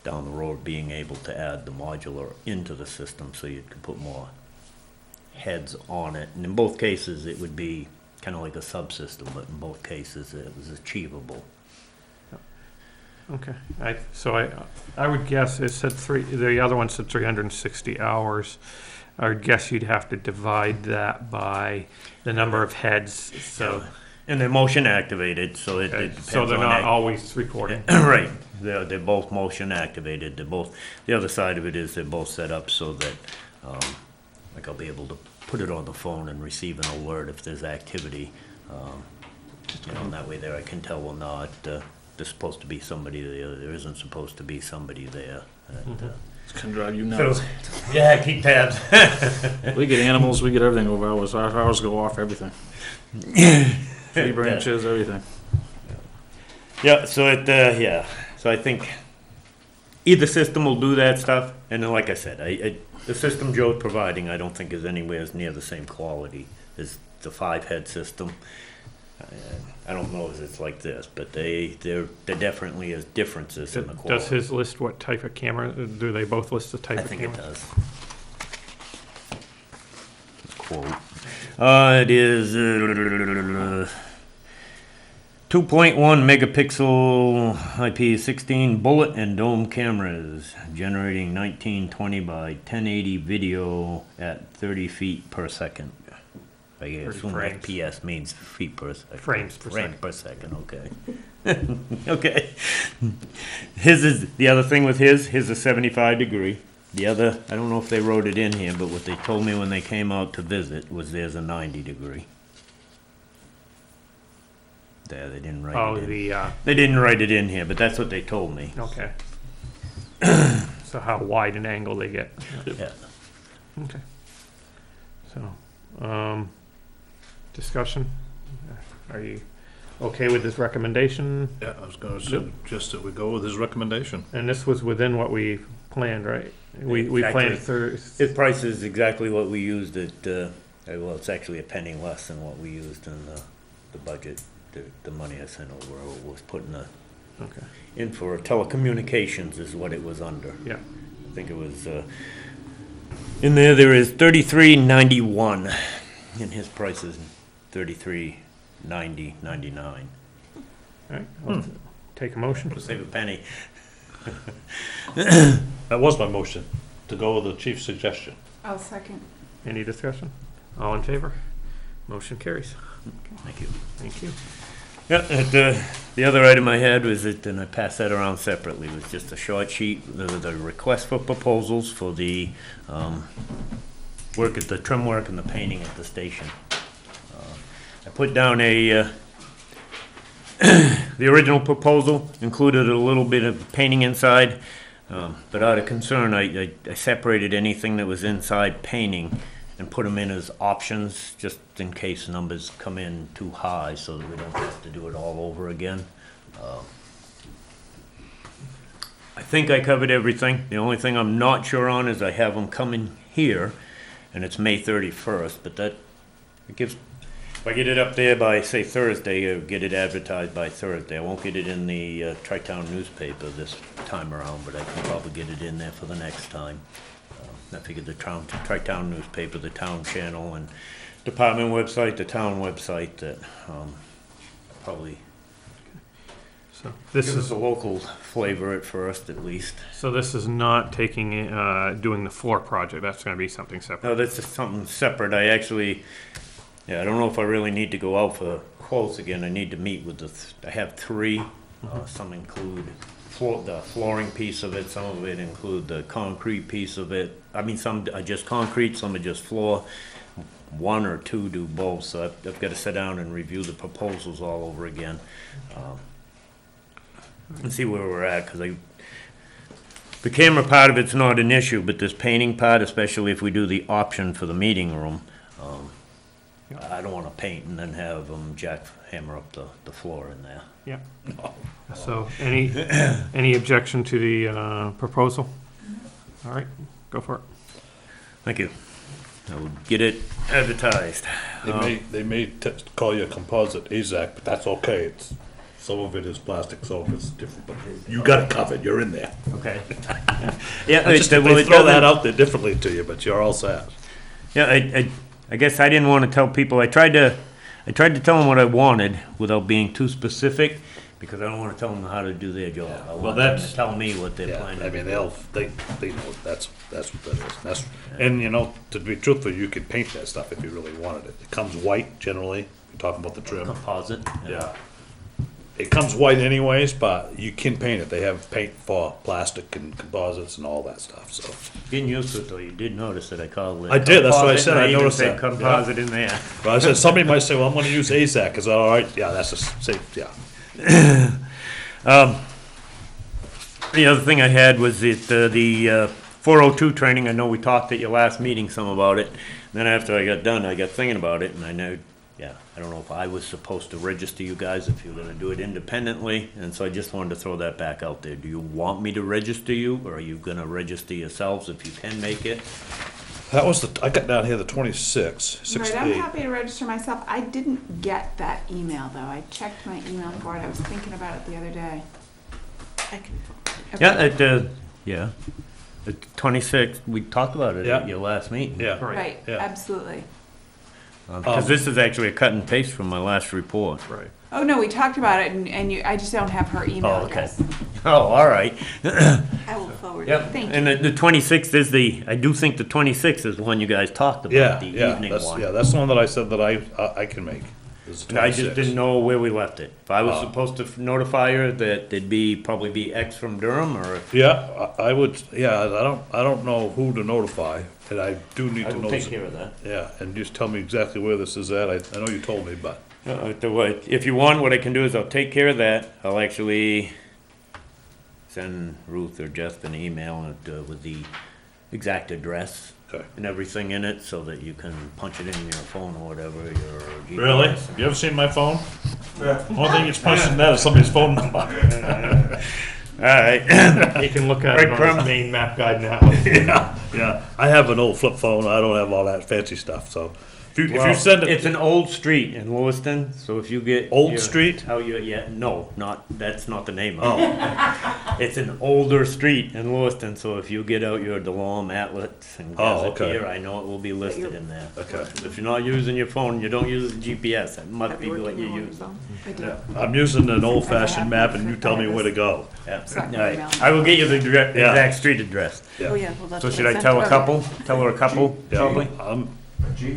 down the road being able to add the modular into the system so you could put more heads on it. And in both cases, it would be kind of like a subsystem, but in both cases, it was achievable. Okay, I would guess it said the other one said 360 hours. I would guess you'd have to divide that by the number of heads, so. And they're motion activated, so it depends So they're on not that. always recording. Right, they're both motion activated, the other side of it is they're both set up so that, like I'll be able to put it on the phone and receive an alert if there's activity. And that way there I can tell, well, no, there's supposed to be somebody there, there isn't supposed to be somebody there. It's gonna drive you nuts. Yeah, keep tabs. We get animals, we get everything over ours. Ours go off everything. Tree branches, everything. Yeah, so so I think either system will do that stuff, and then like I said, the system Joe's providing, I don't think is anywhere near the same quality as the 5-head system. I don't know if it's like this, but there definitely is differences in the quality. Does his list what type of camera? Do they both list the type I of think camera? it does. Quote. It is 2.1 megapixel IP16 bullet and dome cameras, generating 1920 by 1080 video at 30 feet per second. I assume frames. FPS means feet per second. Frames per Frame second. per second, okay. Okay. His is, the other thing with his is 75 degree. The other, I don't know if they wrote it in here, but what they told me when they came out to visit was there's a 90 degree. There, they didn't write Oh, it in. the, They didn't write it in here, but that's what they told me. okay. So how wide an angle they get. Yeah. Okay. So, discussion? Are you okay with this recommendation? Yeah, I was gonna suggest that we go with his recommendation. And this was within what we planned, right? We Exactly. planned His price is exactly what we used at, well, it's actually a penny less than what we used in the budget. The money I sent over was put okay, in for telecommunications is what it was under. yeah. I think it was, in there is 33.91, and his price is 33.99. All right, I'll take a motion. Save a penny. That was my motion, to go with the chief's suggestion. I'll second. Any discussion? All in favor? Motion carries. Thank you. Thank you. Yeah, the other item I had was that, and I passed that around separately, was just a short sheet, the request for proposals for the work at the trim work and the painting at the station. I put down the original proposal included a little bit of painting inside, but out of concern, I separated anything that was inside painting and put them in as options, just in case numbers come in too high, so that we don't have to do it all over again. I think I covered everything. The only thing I'm not sure on is I have them coming here, and it's May 31st, but it gives, if I get it up there by, say, Thursday, or get it advertised by Thursday, I won't get it in the Tri-Town newspaper this time around, but I can probably get it in there for the next time. I figured the Tri-Town newspaper, the town channel, and department website, the town website, that probably So this gives us is, a local flavor at first, at least. so this is not taking, doing the floor project. That's gonna be something separate. No, that's just something separate. I actually, I don't know if I really need to go out for quotes again. I need to meet with I have 3. Some include the flooring piece of it, some of it include the concrete piece of it. I mean, some are just concrete, some are just floor. 1 or 2 do both, so I've got to sit down and review the proposals all over again. And see where we're at, because the camera part of it's not an issue, but this painting part, especially if we do the option for the meeting room, I don't want to paint and then have jackhammer up the floor in there. Yeah. So any objection to the proposal? All right, go for it. Thank you. I will get it advertised. They may call you a composite AZAC, but that's okay. Some of it is plastic, some of it's different, but you got it covered, you're in there. Okay. Yeah, Just they they throw that out there differently to you, but you're all set. Yeah, I guess I didn't want to tell people, I tried to tell them what I wanted without being too specific, because I don't want to tell them how to do their job. I want them that's- to tell me what they're Yeah, planning. I mean, they know, that's what that is. And, you know, to be truthful, you could paint that stuff if you really wanted it. It comes white generally, you're talking about the trim. Composite. Yeah. It comes white anyways, but you can paint it. They have paint for plastic and composites and all that stuff, so. Getting used to it though, you did notice that I called it. I did, that's what I composite, said, and I even noticed said that, composite in there. But I said, somebody might say, well, I'm gonna use AZAC, is that all right? Yeah, that's a safe, yeah. The other thing I had was the 402 training. I know we talked at your last meeting some about it. Then after I got done, I got thinking about it, and I know, I don't know if I was supposed to register you guys, if you're gonna do it independently, and so I just wanted to throw that back out there. Do you want me to register you, or are you gonna register yourselves if you can make it? That was I got down here the 26, Right, 68. I'm happy to register myself. I didn't get that email though. I checked my email for it. I was thinking about it the other day. I can. Yeah, yeah. The 26th, we talked about it Yeah. at your last meeting. Yeah. Right, Yeah. absolutely. Because this is actually a cut and paste from my last report. Right. Oh, no, we talked about it and you, I just don't have her email Oh, okay. address. Oh, all right. I will forward it. Yep. Thank And the 26th is I do think the 26th is the one you guys talked about, Yeah, the yeah, evening that's, one. yeah, that's the one that I said that I can make. is the And I just 26. didn't know where we left it. If I was Oh. supposed to notify her that there'd probably be X from Durham, or Yeah, I would, yeah, I don't know who to notify, and I do need I to will know. take care of that. Yeah, and just tell me exactly where this is at. I know you told me, but, If you want, what I can do is I'll take care of that. I'll actually send Ruth or Jeff an email with the exact address okay. and everything in it, so that you can punch it in your phone or whatever, your GPS. Really? Have you ever seen my phone? Only thing it's punched in that is somebody's phone number. All right. You can look at it on Breadcrumb. the main map guide now. Yeah, I have an old flip phone. I don't have all that fancy stuff, so if you send It's it, an old street in Lewiston, so if you get. Old street? No, that's not the name of it. It's an older street in Lewiston, so if you get out your DeLorme, Atlas, and Oh, okay. Gazetteer, I know it will be listed in there. okay. If you're not using your phone, you don't use the GPS, that must be what you use. I do. I'm using an old-fashioned map, and you tell me where to go. Yeah. It's not All gonna right. email. I will get you the Yeah. exact street address. Oh, yeah, well, that's So what should I I sent tell her. a couple? Tell her a couple, probably?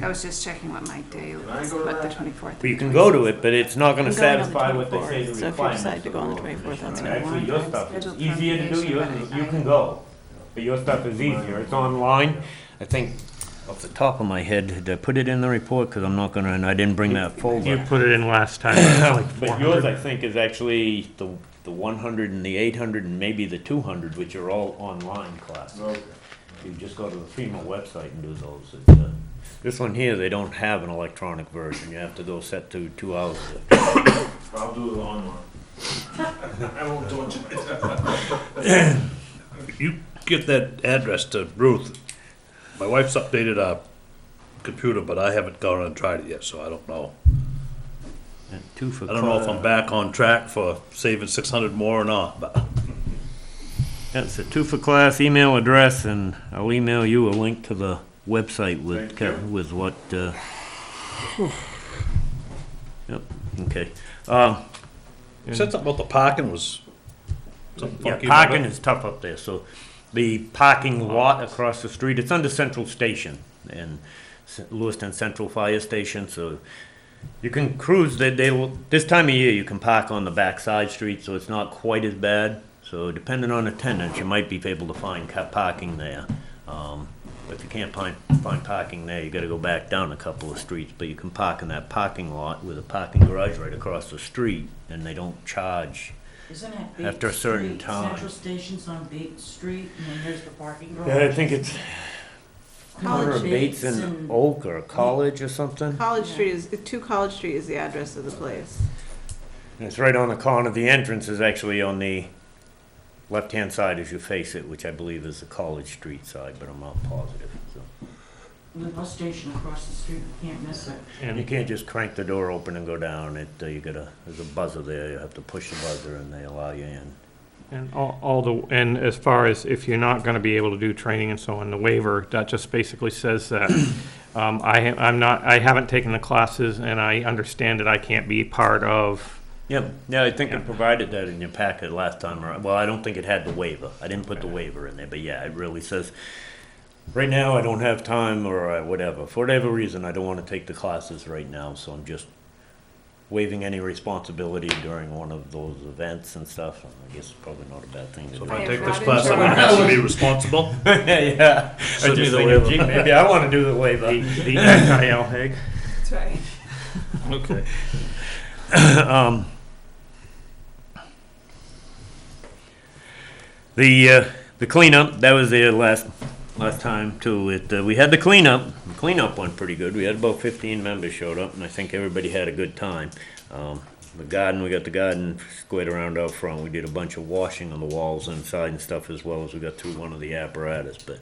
I was just checking what my day was, what the 24th. But you can go to it, but it's not gonna I'm going on the satisfy what they say 24th, the so if you requirements. decide to go on the 24th, that's what I Actually, want. your stuff is Scheduled easier to do, termination, but you can go, but your stuff is easier, it's online. I think, off the top of my head, did I put it in the report, cause I'm not gonna, and I didn't bring that You folder. put it in last time. It was like But yours, 400. I think, is actually the 100 and the 800 and maybe the 200, which are all online classes. You just go to the FEMA website and do those. This one here, they don't have an electronic version, you have to go set to 2 hours. I'll do it online. I won't torture myself. You get that address to Ruth. My wife's updated our computer, but I haven't gone and tried it yet, so I don't know. And 2 for I don't know if I'm back on track for saving 600 more or not, but. Yeah, it's a 2 for class email address, and I'll email you a link to the website with, with what, yep, okay. You said something about the parking was something Yeah, funky about parking it? is tough up there, so the parking lot across the street, it's under Central Station, and Lewiston Central Fire Station, so you can cruise, this time of year, you can park on the back side street, so it's not quite as bad. So depending on attendance, you might be able to find parking there. But if you can't find parking there, you gotta go back down a couple of streets, but you can park in that parking lot with a parking garage right across the street, and they don't charge. Isn't that Bates After a certain Street? time. Central Station's on Bates Street, and then there's the parking garage. Yeah, I think it's corner of College Bates Bates and and- Oak or College or something. College Street is, 2 College Street is the address of the place. And it's right on the corner, the entrance is actually on the left-hand side as you face it, which I believe is the College Street side, but I'm not positive, so. the bus station across the street, you can't miss it. You And, can't just crank the door open and go down. There's a buzzer there. You have to push the buzzer and they allow you in. and and as far as if you're not gonna be able to do training and so on, the waiver, that just basically says that, I haven't taken the classes and I understand that I can't be part of, Yep, yeah, I think I Yeah. provided that in your packet last time around. Well, I don't think it had the waiver. I didn't put the waiver in there, but yeah, it really says, right now I don't have time or whatever. For whatever reason, I don't want to take the classes right now, so I'm just waiving any responsibility during one of those events and stuff. I guess it's probably not a bad thing to So do. if I Yeah, take this fraud class, I'm gonna insurance. have to be responsible. Yeah. Send I me just the figured, waiver. gee, maybe I want to do the waiver. the NIL Hague. That's right. Okay. The cleanup, that was there last time too. We had the cleanup. The cleanup went pretty good. We had about 15 members showed up, and I think everybody had a good time. We got the garden squared around out front. We did a bunch of washing on the walls inside and stuff, as well as we got through one of the apparatus. But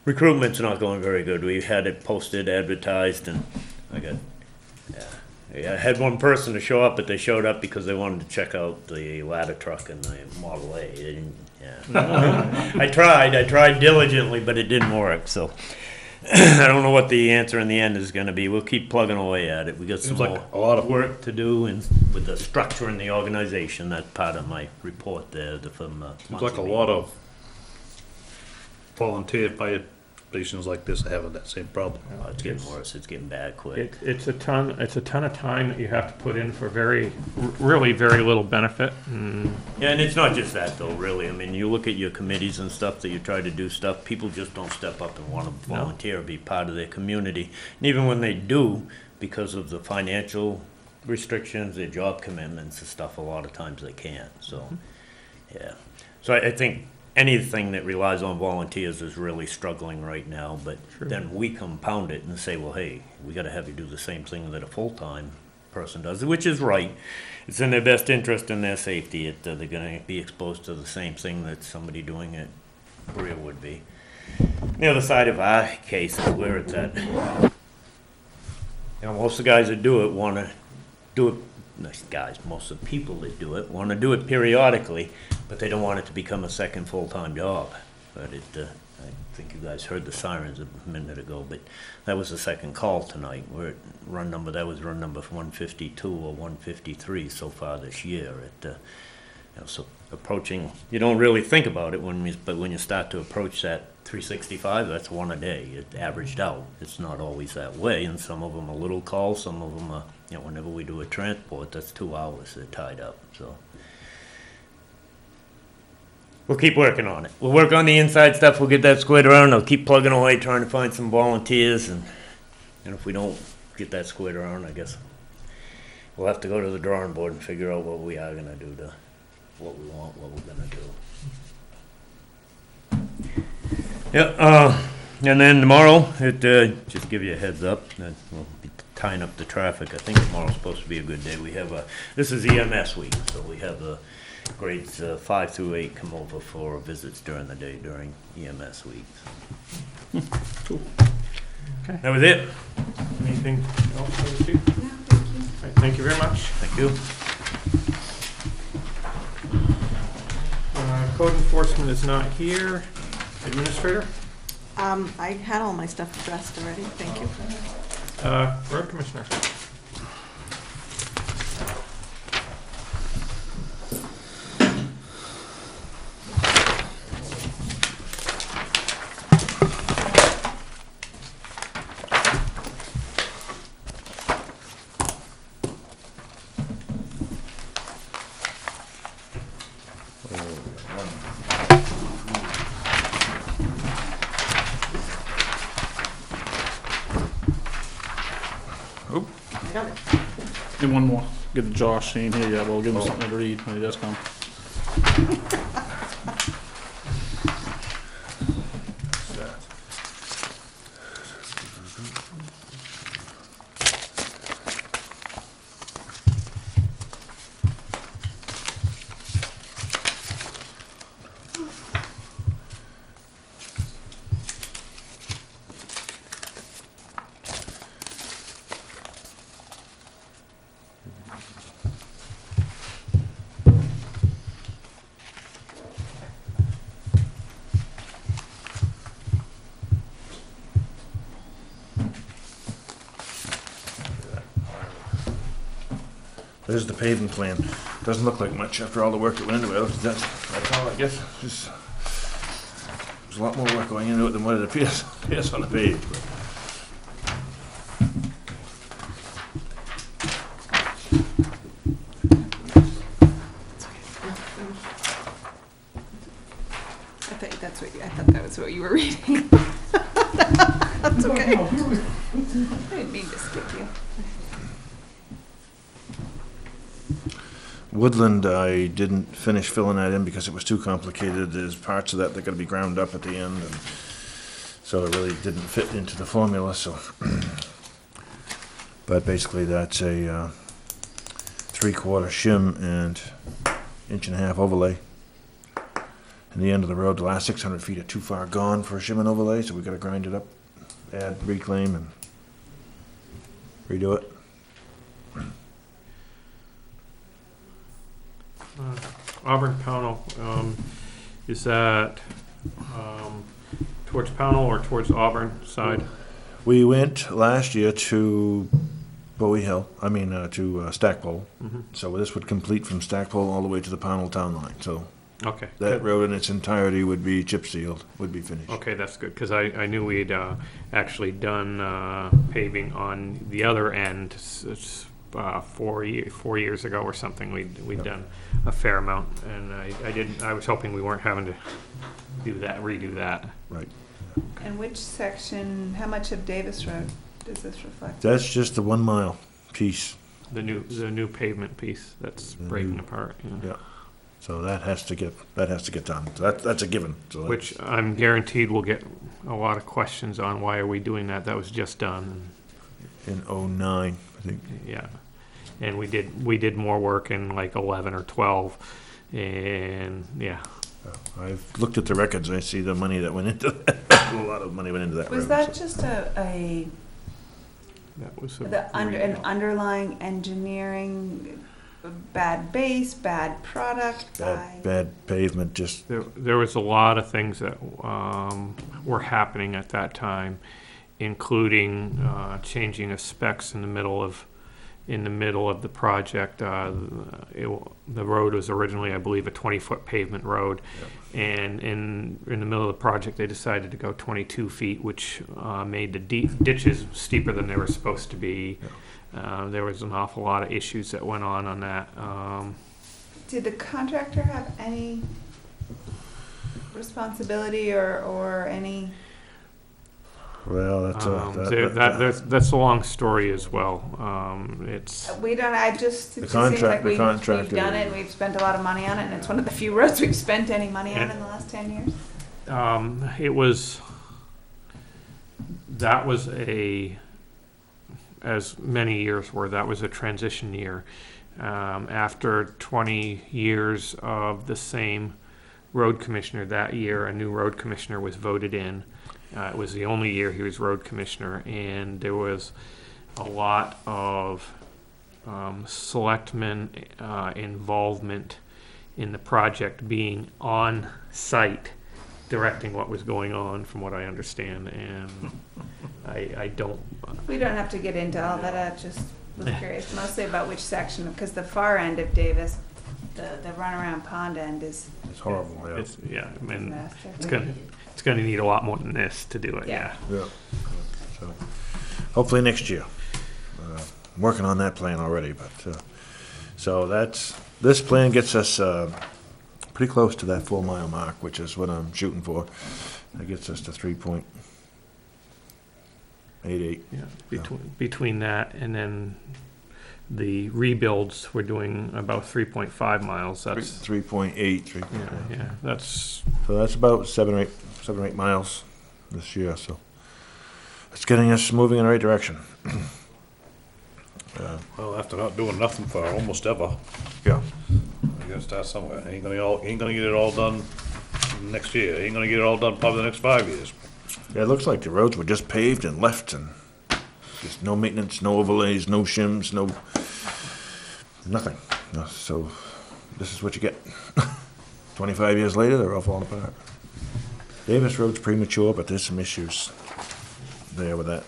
recruitment's not going very good. We had it posted, advertised, and I had one person to show up, but they showed up because they wanted to check out the ladder truck and the Model A. They didn't, yeah. I tried diligently, but it didn't work, so I don't know what the answer in the end is gonna be. We'll keep plugging away at it. We got some Seems like more a lot of work to do and with the structure and the organization. That's part of my report there from. Seems like a lot of volunteer fire stations like this are having that same problem. Oh, it's getting worse. It's getting bad quick. It's a ton of time that you have to put in for really very little benefit. Yeah, and it's not just that though, really. I mean, you look at your committees and stuff that you try to do stuff, people just don't step up and want to volunteer, be part of their community. And even when they do, because of the financial restrictions, their job commitments and stuff, a lot of times they can't, so, yeah. So I think anything that relies on volunteers is really struggling right now, but True. then we compound it and say, well, hey, we gotta have you do the same thing that a full-time person does, which is right. It's in their best interest and their safety. They're gonna be exposed to the same thing that somebody doing it career would be. The other side of our case is where it's at. You know, most of the guys that do it wanna do it, nice guys, most of the people that do it wanna do it periodically, but they don't want it to become a second full-time job. But I think you guys heard the sirens a minute ago, but that was the second call tonight. We're at that was run number 152 or 153 so far this year. So approaching, you don't really think about it but when you start to approach that 365, that's one a day. It averaged out. It's not always that way, and some of them are little calls, some of them are, whenever we do a transport, that's 2 hours they're tied up, so. We'll keep working on it. We'll work on the inside stuff, we'll get that squared around, I'll keep plugging away, trying to find some volunteers, and if we don't get that squared around, I guess we'll have to go to the drawing board and figure out what we are gonna do to, what we want, what we're gonna do. Yeah, and then tomorrow, just to give you a heads up, that we'll be tying up the traffic. I think tomorrow's supposed to be a good day. We have this is EMS week, so we have grades 5 through 8 come over for visits during the day during EMS week. Cool. Okay. That was it. Anything else for the chief? No, thank you. All right, thank you very much. Thank you. Code enforcement is not here. Administrator? I had all my stuff addressed already, thank you. Road commissioner? And one more. Give Josh, he ain't here yet, we'll give him something to read when he does come. There's the paving plan. Doesn't look like much after all the work that went into it. That's all, I guess. There's a lot more work going into it than what it appears on the page. I thought that was what you were reading. That's okay. I didn't mean to skip you. Woodland, I didn't finish filling that in because it was too complicated. There's parts of that that got to be ground up at the end, and so it really didn't fit into the formula. So, but basically, that's a 3/4 shim and 1.5-inch overlay. And the end of the road, the last 600 feet are too far gone for a shim and overlay, so we got to grind it up, add reclaim, and redo it. Auburn Pownell, is that towards Pownell or towards Auburn side? We went last year to Bowie Hill, to Stackpole. Mhm. So this would complete from Stackpole all the way to the Pownell town line. So Okay. that good. road in its entirety would be chip sealed, would be finished. Okay, that's good, because I knew we'd actually done paving on the other end 4 years ago or something. We'd done a fair amount, and I was hoping we weren't having to redo that. Right. And which section, how much of Davis Road does this reflect? That's just the 1 mile piece. The new pavement piece that's breaking apart. Yeah. Yeah. So that has to get done. So that's a given. So Which I'm guaranteed we'll get a lot of questions on. Why are we doing that? That was just done. in 09, I think. Yeah, and we did more work in like 11 or 12, and yeah. I've looked at the records. I see the money that went into that. A lot of money went into that. Was road, that so. just an underlying engineering, bad base, bad product? Bad pavement, just There was a lot of things that were happening at that time, including changing of specs in the middle of the project. The road was originally, I believe, a 20-foot pavement road, and in the middle of the project, they decided to go 22 feet, which made the ditches steeper than they were supposed to be. There was an awful lot of issues that went on that. Did the contractor have any responsibility or any? well, That's a long story as well. It's We don't. It just seems like we've done it. We've spent a lot of money on it, and it's one of the few roads we've spent any money on in the last 10 years. That was as many years were, that was a transition year. After 20 years of the same road commissioner, that year a new road commissioner was voted in. It was the only year he was road commissioner, and there was a lot of selectmen involvement in the project, being on site directing what was going on, from what I understand, and I don't. We don't have to get into all that. I just was curious, mostly about which section, because the far end of Davis, the runaround pond end is. It's horrible. Yeah. I mean, disaster. it's gonna need a lot more than this to do it. Yeah. Yeah. So hopefully next year. I'm working on that plan already, but so this plan gets us pretty close to that 4 mile mark, which is what I'm shooting for. That gets us to 3.88. Yeah, between that and then the rebuilds, we're doing about 3.5 miles. That's 3.8. yeah. That's So that's about 7 or 8 miles this year. So it's getting us moving in the right direction. Well, after not doing nothing for almost ever, Yeah. you gotta start somewhere. Ain't gonna get it all done next year. Ain't gonna get it all done probably the next 5 years. Yeah, it looks like the roads were just paved and left, and just no maintenance, no overlays, no shims, nothing. So this is what you get. 25 years later, they're all falling apart. Davis Road's premature, but there's some issues there with that.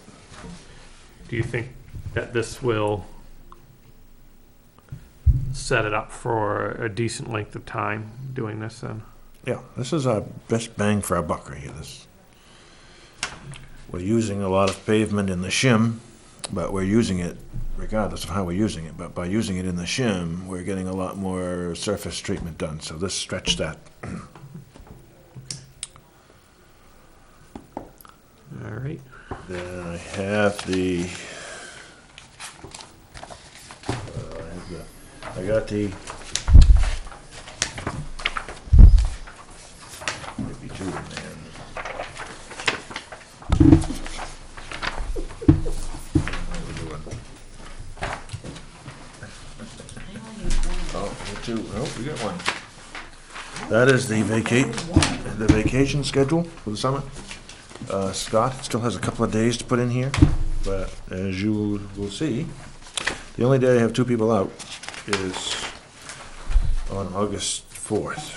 Do you think that this will set it up for a decent length of time doing this then. Yeah, this is our best bang for our buck right here. We're using a lot of pavement in the shim, but we're using it regardless of how we're using it. But by using it in the shim, we're getting a lot more surface treatment done. So this stretched that. All right. Then I have I got the, maybe two, man. What are we doing? Oh, we got two. Oh, we got one. That is the vacation schedule for the summer. Scott still has a couple of days to put in here, but as you will see, the only day I have two people out is on August 4th.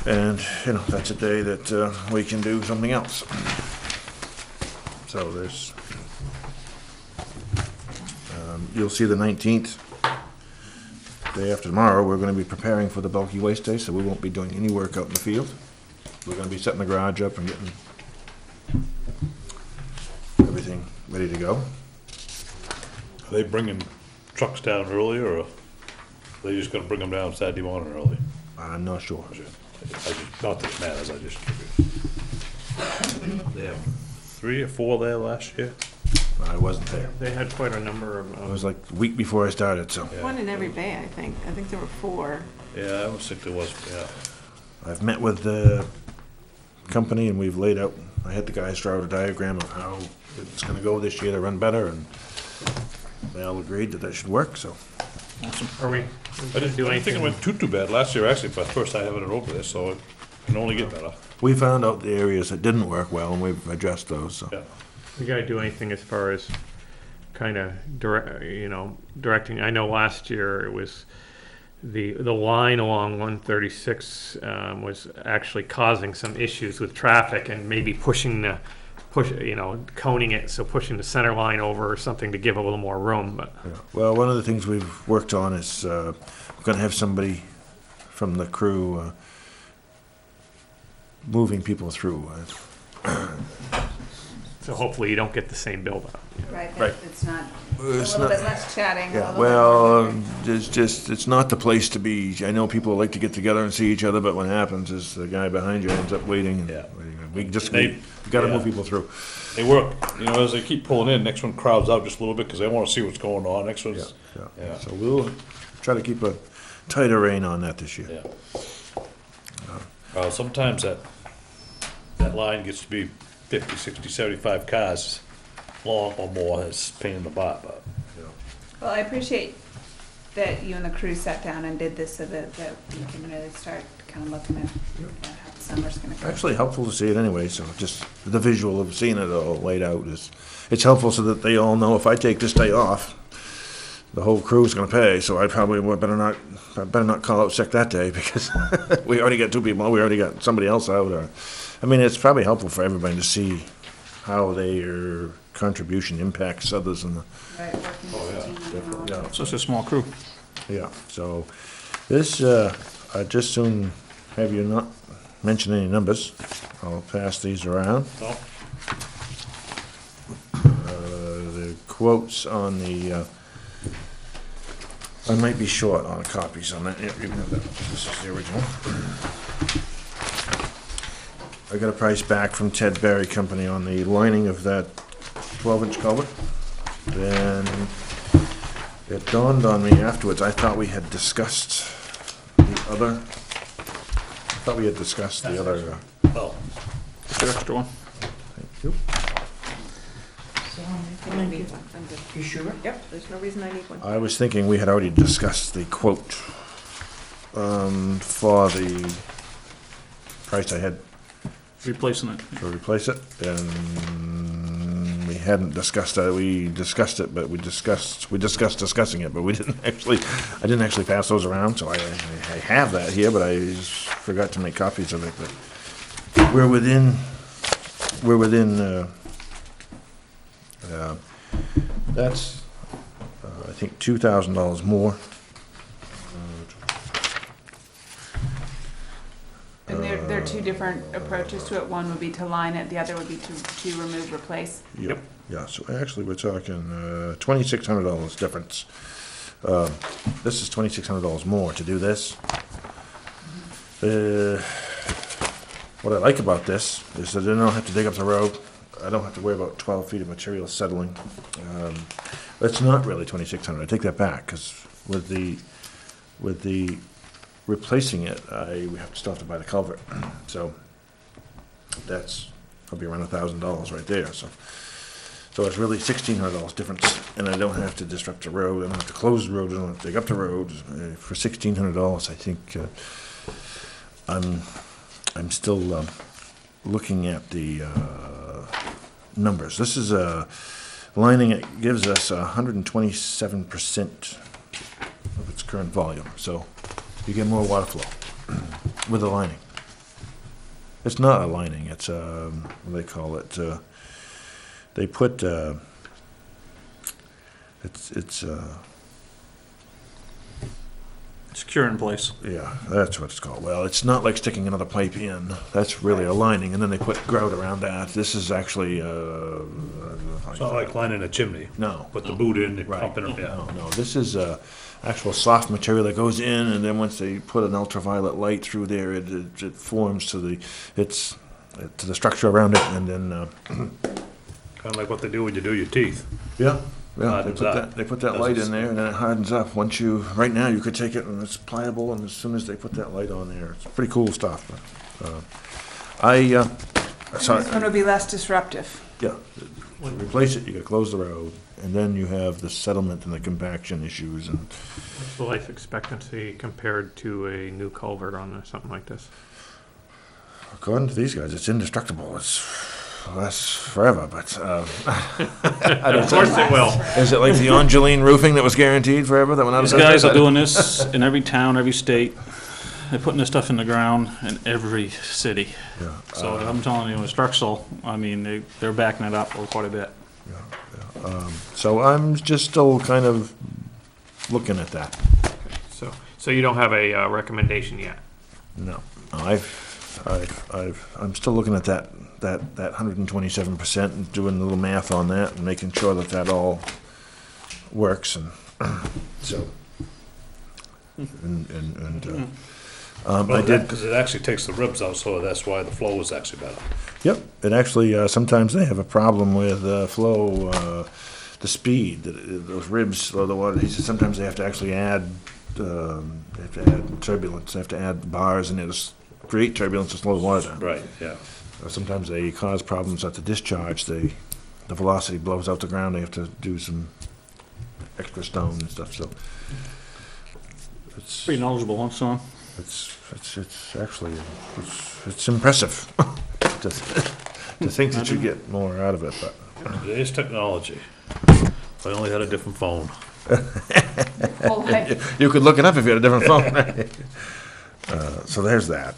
And, that's a day that we can do something else. So there's, you'll see the 19th, day after tomorrow, we're going to be preparing for the bulky waste day, so we won't be doing any work out in the field. We're going to be setting the garage up and getting everything ready to go. Are they bringing trucks down earlier, or are they just gonna bring them down Saturday morning early? I'm not sure. Not that it matters, I just curious. They have 3 or 4 there last year? I wasn't there. They had quite a number of. It was like a week before I started, so. Yeah. One in every bay, I think. I think there were 4. Yeah, I almost think there was, yeah. I've met with the company and we've laid out, I had the guys draw out a diagram of how it's gonna go this year to run better, and they all agreed that should work, so. Are we? I didn't think it went too bad last year, actually, but first I haven't it over there, so it can only get better. We found out the areas that didn't work well and we've addressed those, so. Yeah. We gotta do anything as far as kind of directing. I know last year it was the line along 136 was actually causing some issues with traffic and maybe coning it, so pushing the center line over or something to give a little more room, but. Yeah. Well, one of the things we've worked on is, we're gonna have somebody from the crew, moving people through. So hopefully you don't get the same buildup. Right, Right. it's not, a It's little not- bit less chatting, a Yeah, little bit more. well, it's not the place to be. I know people like to get together and see each other, but what happens is the guy behind you ends up waiting. And Yeah. we They- gotta yeah. move people through. They work, as they keep pulling in, next one crowds out just a little bit, because they wanna see what's going on, next one's, yeah. So we'll try to keep a tighter rein on that this year. yeah. Sometimes that line gets to be 50, 60, 75 cars long or more, it's a pain in the butt, but. Well, I appreciate that you and the crew sat down and did this so that we can really start kind of looking at how the summer's gonna go. Actually helpful to see it anyway, so just the visual of seeing it all laid out it's helpful so that they all know if I take this day off, the whole crew's gonna pay, so I probably better not call out sick that day, because we already got 2 people, we already got somebody else out, it's probably helpful for everybody to see how their contribution impacts others in the. Right, working as a team and all. Yeah. It's just a small crew. Yeah, so this, I'd just soon have you not mention any numbers. I'll pass these around. No, The quotes on the, I might be short on copies on that. Yeah, you can have that. This is the original. I got a price back from Ted Berry Company on the lining of that 12-inch culvert. Then it dawned on me afterwards, I thought we had discussed the other, well, Just the extra one. I don't need one. I'm good. You sure? Yep, there's no reason I need one. I was thinking we had already discussed the quote for the price I had Replacing it. to replace it, and we hadn't discussed it. We discussed it, but we discussed discussing it, but we didn't actually. I didn't actually pass those around, so I have that here, but I just forgot to make copies of it. But we're within. That's think $2,000 more. And there are two different approaches to it. One would be to line it, the other would be to remove, replace. Yep. Yeah, so actually, we're talking $2,600 difference. This is $2,600 more to do this. What I like about this is that I don't have to dig up the road. I don't have to worry about 12 feet of material settling. It's not really $2,600. I take that back, because with the replacing it, we still have to buy the culvert. So that's probably around $1,000 right there. So it's really $1,600 difference, and I don't have to disrupt the road. I don't have to close the road. I don't have to dig up the road. For $1,600, I think I'm still looking at the numbers. This is lining. It gives us 127% of its current volume. So you get more water flow with the lining. It's not a lining. It's what do they call it? They put it's Secure in place. yeah, that's what it's called. Well, it's not like sticking another pipe in. That's really a lining, and then they put grout around that. This is actually It's not like lining a chimney. no. Put the boot in, they Right. pump it up, yeah. No, this is actual soft material that goes in, and then once they put an ultraviolet light through there, it forms to the structure around it, and then Kinda like what they do when you do your teeth. yeah, they Hardens put up. that light in there, and then it hardens up. Right now you could take it and it's pliable, and as soon as they put that light on there, it's pretty cool stuff. But, This one would be less disruptive. yeah, when you replace it, you gotta close the road, and then you have the settlement and the compaction issues, and What's the life expectancy compared to a new culvert on something like this? according to these guys, it's indestructible. It's lasts forever, but Of course it will. is it like the Angeline roofing that was guaranteed forever that went out of These business? guys are doing this in every town, every state. They're putting this stuff in the ground in every city. Yeah, So I'm telling you, with structural, I mean, they're backing it up quite a bit. so I'm just still kind of looking at that. So you don't have a recommendation yet? No, I'm still looking at that 127% and doing a little math on that and making sure that all works, and so. I did. Because it actually takes the ribs out, so that's why the flow is actually better. Yep, it actually, sometimes they have a problem with flow, the speed, those ribs slow the water. He said sometimes they have to actually add turbulence, they have to add bars in there to create turbulence to slow the water down. Right, yeah. Sometimes they cause problems at the discharge, the velocity blows out the ground, they have to do some extra stone and stuff, so. It's, Pretty knowledgeable, huh, son? it's actually, it's impressive to think that you get more out of it, but. Today's technology. If I only had a different phone. Whole head. You could look it up if you had a different phone. So there's that.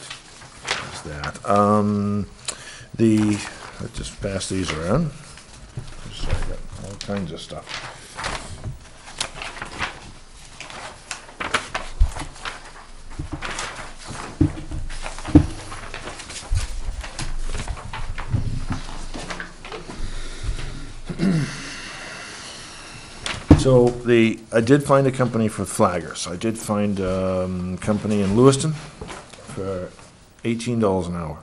Let's just pass these around. So I got all kinds of stuff. So I did find a company for flaggers. I did find a company in Lewiston for $18 an hour.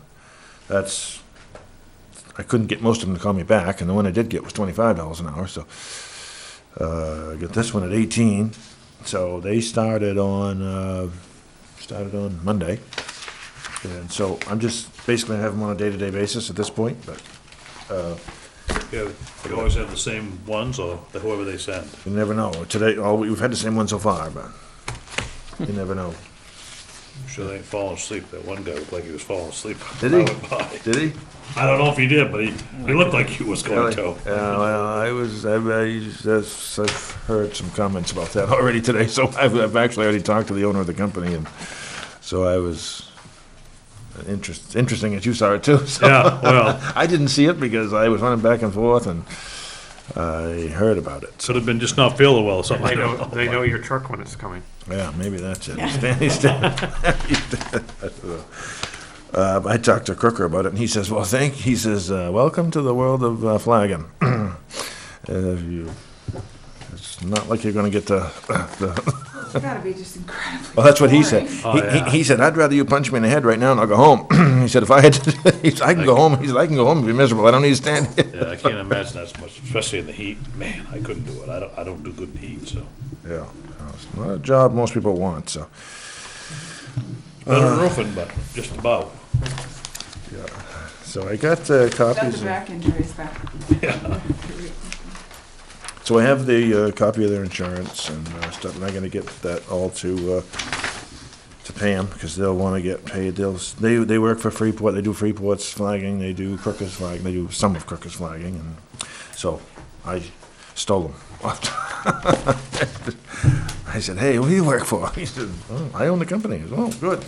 I couldn't get most of them to call me back, and the one I did get was $25 an hour, so I got this one at 18. So they started on Monday. And so I'm just basically having them on a day-to-day basis at this point, but Yeah, you always have the same ones, or whoever they send. you never know. Today, we've had the same one so far, but you never know. I'm sure they ain't falling asleep. That one guy looked like he was falling asleep. Did he? I went by. Did he? I don't know if he did, but he looked like he was going to. Yeah, well, I've heard some comments about that already today, so I've actually already talked to the owner of the company, and so I was, interesting that you saw it too. So. Yeah, well. I didn't see it because I was running back and forth, and I heard about it. Could have been just not feeling well or something. They I don't know, know. they know your truck when it's coming. Yeah, maybe that's it. I talked to Crooker about it, and he says, "Well, he says, welcome to the world of flagging. It's not like you're going to get the It's gotta be just incredibly. Well, that's what he said. boring. Oh, yeah. He said, I'd rather you punch me in the head right now and I'll go home. He said, if I had to, I can go home. He said, I can go home and be miserable. I don't need to stand here. Yeah, I can't imagine that much, especially in the heat. Man, I couldn't do it. I don't do good in heat, so. Yeah, it's not a job most people want, so. Better than roofing, but just about. So I got That's copies. a back injuries back. So I have the copy of their insurance and stuff, and I'm gonna get that all to Pam, because they'll wanna get paid. They work for Freeport, they do Freeport's flagging, they do Crooker's flagging, they do some of Crooker's flagging, and so I stole them. I said, hey, who do you work for? He said, oh, I own the company. I said, oh, good.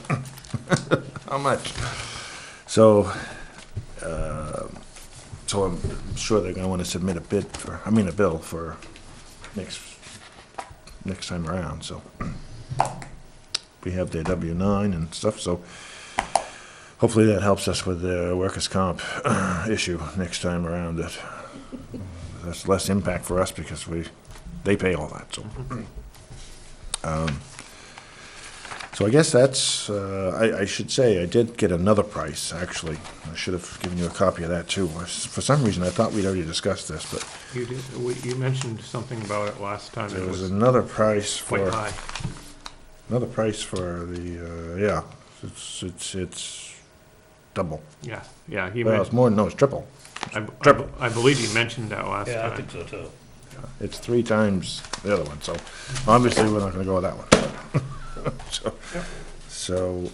How much? So I'm sure they're gonna wanna submit a bill for next time around, so. We have their W-9 and stuff, so hopefully that helps us with the workers' comp issue next time around. That's less impact for us because they pay all that, so. So I guess that's, I should say, I did get another price, actually. I should have given you a copy of that, too. For some reason, I thought we'd already discussed this, but You did, you mentioned something about it last time. there It was was another price quite for, high. yeah, it's double. Yeah, yeah, he Well, it's mentioned, more, no, it's triple. triple. I believe you mentioned that last Yeah, I time. think so too. It's 3 times the other one, so obviously we're not gonna go with that one. So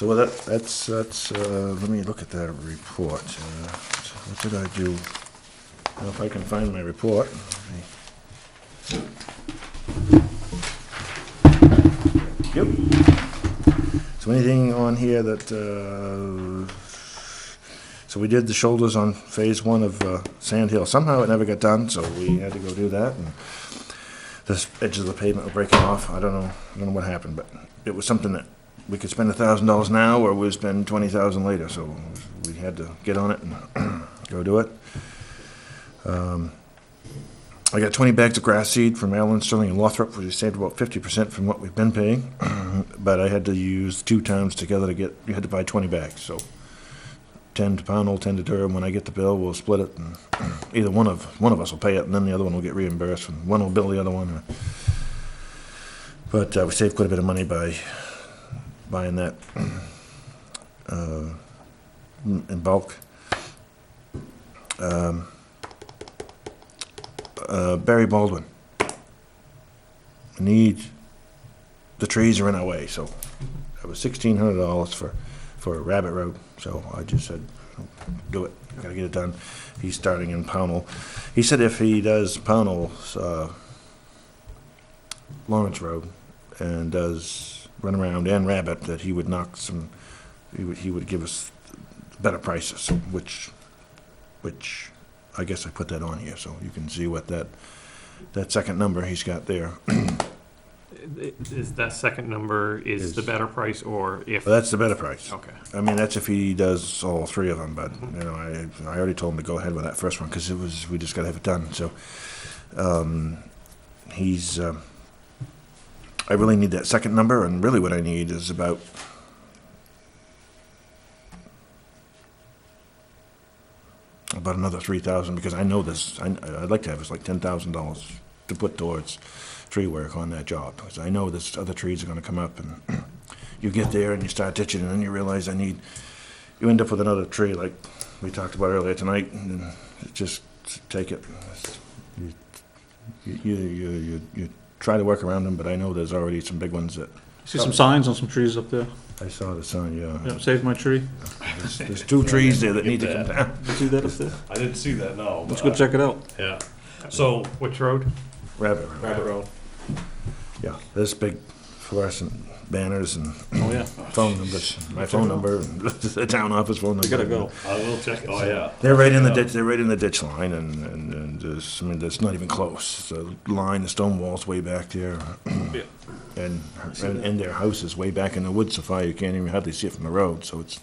with that's, let me look at that report. What did I do? Well, if I can find my report. Yep. So anything on here that, so we did the shoulders on phase 1 of Sand Hill. Somehow it never got done, so we had to go do that. And the edges of the pavement were breaking off. I don't know what happened, but it was something that we could spend $1,000 now, or we'd spend $20,000 later. So we had to get on it and go do it. I got 20 bags of grass seed from Allen, Sterling, and Lothrop, which saved about 50% from what we've been paying. But I had to use 2 towns together to get. You had to buy 20 bags, so 10 to Pownell, 10 to Durham. When I get the bill, we'll split it, and either one of us will pay it, and then the other one will get reimbursed, and one will bill the other one. But we saved quite a bit of money by buying that in bulk. Barry Baldwin. The trees are in our way, so it was $1,600 for Rabbit Road. So I just said, do it. Gotta get it done. He's starting in Pownell. He said if he does Pownell's Lawrence Road and does Runaround and Rabbit, that he would knock some. He would give us better prices, which I guess I put that on here so you can see what that second number he's got there. Is that second number is the better price, or if? Well, that's the better price. Okay. I mean, that's if he does all 3 of them, but, you know, I already told him to go ahead with that first one, because we just gotta have it done, so, I really need that second number, and really what I need is about another 3,000, because I know this, I'd like to have, it's like $10,000 to put towards tree work on that job, because I know this other trees are gonna come up, and you get there and you start ditching, and then you realize you end up with another tree like we talked about earlier tonight, and then just take it. You try to work around them, but I know there's already some big ones that, See some signs on some trees up there? I saw the sign, yeah. Yeah, save my tree. There's 2 trees there that need to come down. You see that up there? I didn't see that, no. Let's but, go check it out. Yeah. So, Which road? Rabbit Road. Rabbit Road. Yeah, this big fluorescent banners and Oh, yeah. phone numbers, my phone number, the town office phone number. They gotta go. I will check, oh, yeah. They're right in the ditch, they're right in the ditch line, and there's, I mean, that's not even close. The line, the stone wall's way back there. Yeah. And their house is way back in the woods so far, you can't even hardly see it from the road, so it's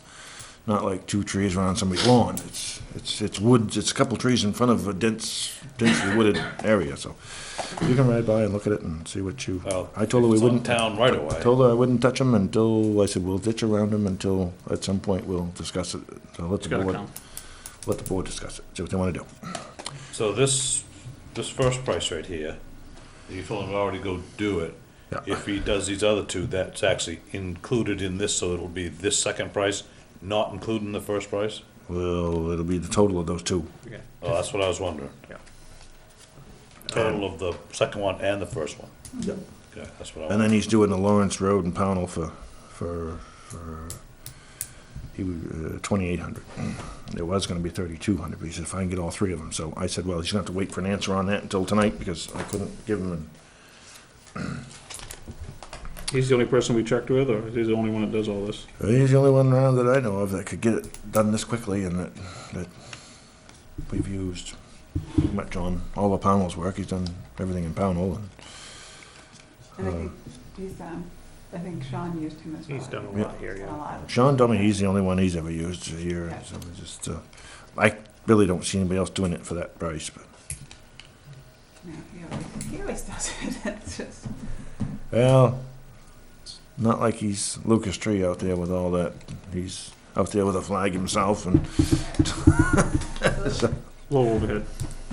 not like two trees around somebody's lawn. It's woods, it's a couple trees in front of a densely wooded area, so you can ride by and look at it and see what you, Well, I told her we it's on wouldn't. town right away. Told her I wouldn't touch them until, I said, we'll ditch around them until, at some point, we'll discuss it. So let It's the gotta board, come. let the board discuss it, see what they wanna do. So this first price right here, you told him to already go do it. Yeah. If he does these other two, that's actually included in this, so it'll be this second price, not including the first price? Well, it'll be the total of those two. Oh, that's what I was wondering. Yeah. Total of the second one and the first one. Yep. Okay, that's what I And wanted. then he's doing the Lawrence Road in Pownell for 2,800. It was gonna be 3,200, but he said if I can get all three of them, so I said, well, he's gonna have to wait for an answer on that until tonight, because I couldn't give him He's the only person we checked with, or is he the only one that does all this? he's the only one around that I know of that could get it done this quickly and that we've used. We've met John, all of Pownell's work, he's done everything in Pownell, And I think he's, I think Sean used him as well. He's done a Yeah. lot here, A yeah. lot. Sean told me he's the only one he's ever used here, so we just, I really don't see anybody else doing it for that price, but, No, he always does it. It's just, well, it's not like he's Lucas Tree out there with all that. He's out there with a flag himself and, so, Low overhead.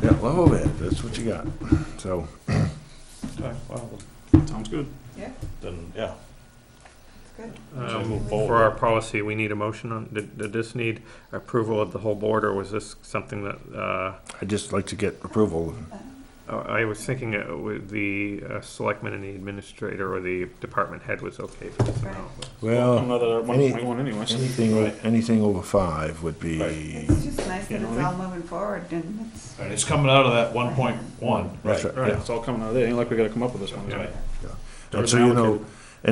yeah, low overhead, that's what you got, so. Okay, well, Sounds good. yeah, then, yeah. it's good. Move forward. For our policy, we need a motion on, did this need approval of the whole board, or was this something that, I'd just like to get approval. I was thinking with the selectman and the administrator or the department head was okay for this amount. Well, Another any- 1.1 anyways. anything over 5 would be, It's just nice that You know it's what I all moving forward and it's, And it's coming out of that 1.1, that's right? right, Right, yeah. it's all coming out of there. Ain't like we gotta come up with this one. Right. And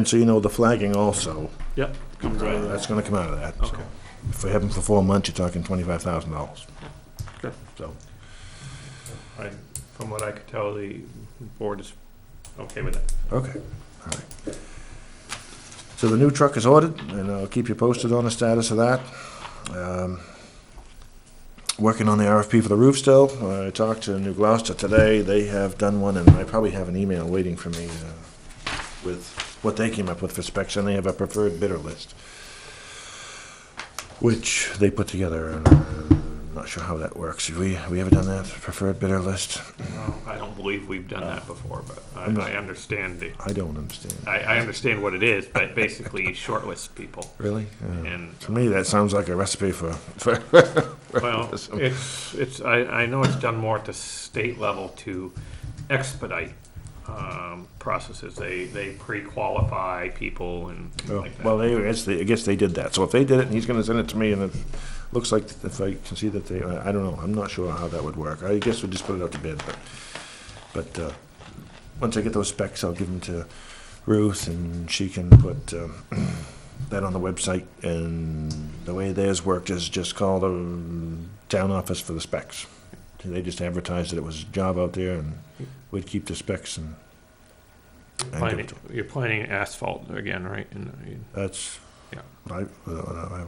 so you know, the flagging also, Yep, comes right out of that. that's gonna come out of that, so. Okay. If we have them for 4 months, you're talking $25,000. Okay. So, From what I could tell, the board is okay with it. okay, all right. So the new truck is ordered, and I'll keep you posted on the status of that. Working on the RFP for the roof still. I talked to New Gloucester today. They have done one, and I probably have an email waiting for me with what they came up with for specs, and they have a preferred bidder list, which they put together, and I'm not sure how that works. Have we ever done that, preferred bidder list? Well, I don't believe we've done that before, but I'm not- I understand the, I don't understand. I understand what it is, but basically you shortlist people. Really? And, To me, that sounds like a recipe for well, it's, I know it's done more at the state level to expedite, processes. They pre-qualify people and things Oh, like that. well, I guess they did that. So if they did it, and he's gonna send it to me, and it looks like if I can see that I don't know, I'm not sure how that would work. I guess we'll just put it out to bid, but once I get those specs, I'll give them to Ruth, and she can put that on the website, and the way theirs worked is just call the town office for the specs. They just advertised that it was a job out there, and we'd keep the specs and give it to them. You're planning asphalt again, right? And, That's, Yeah. I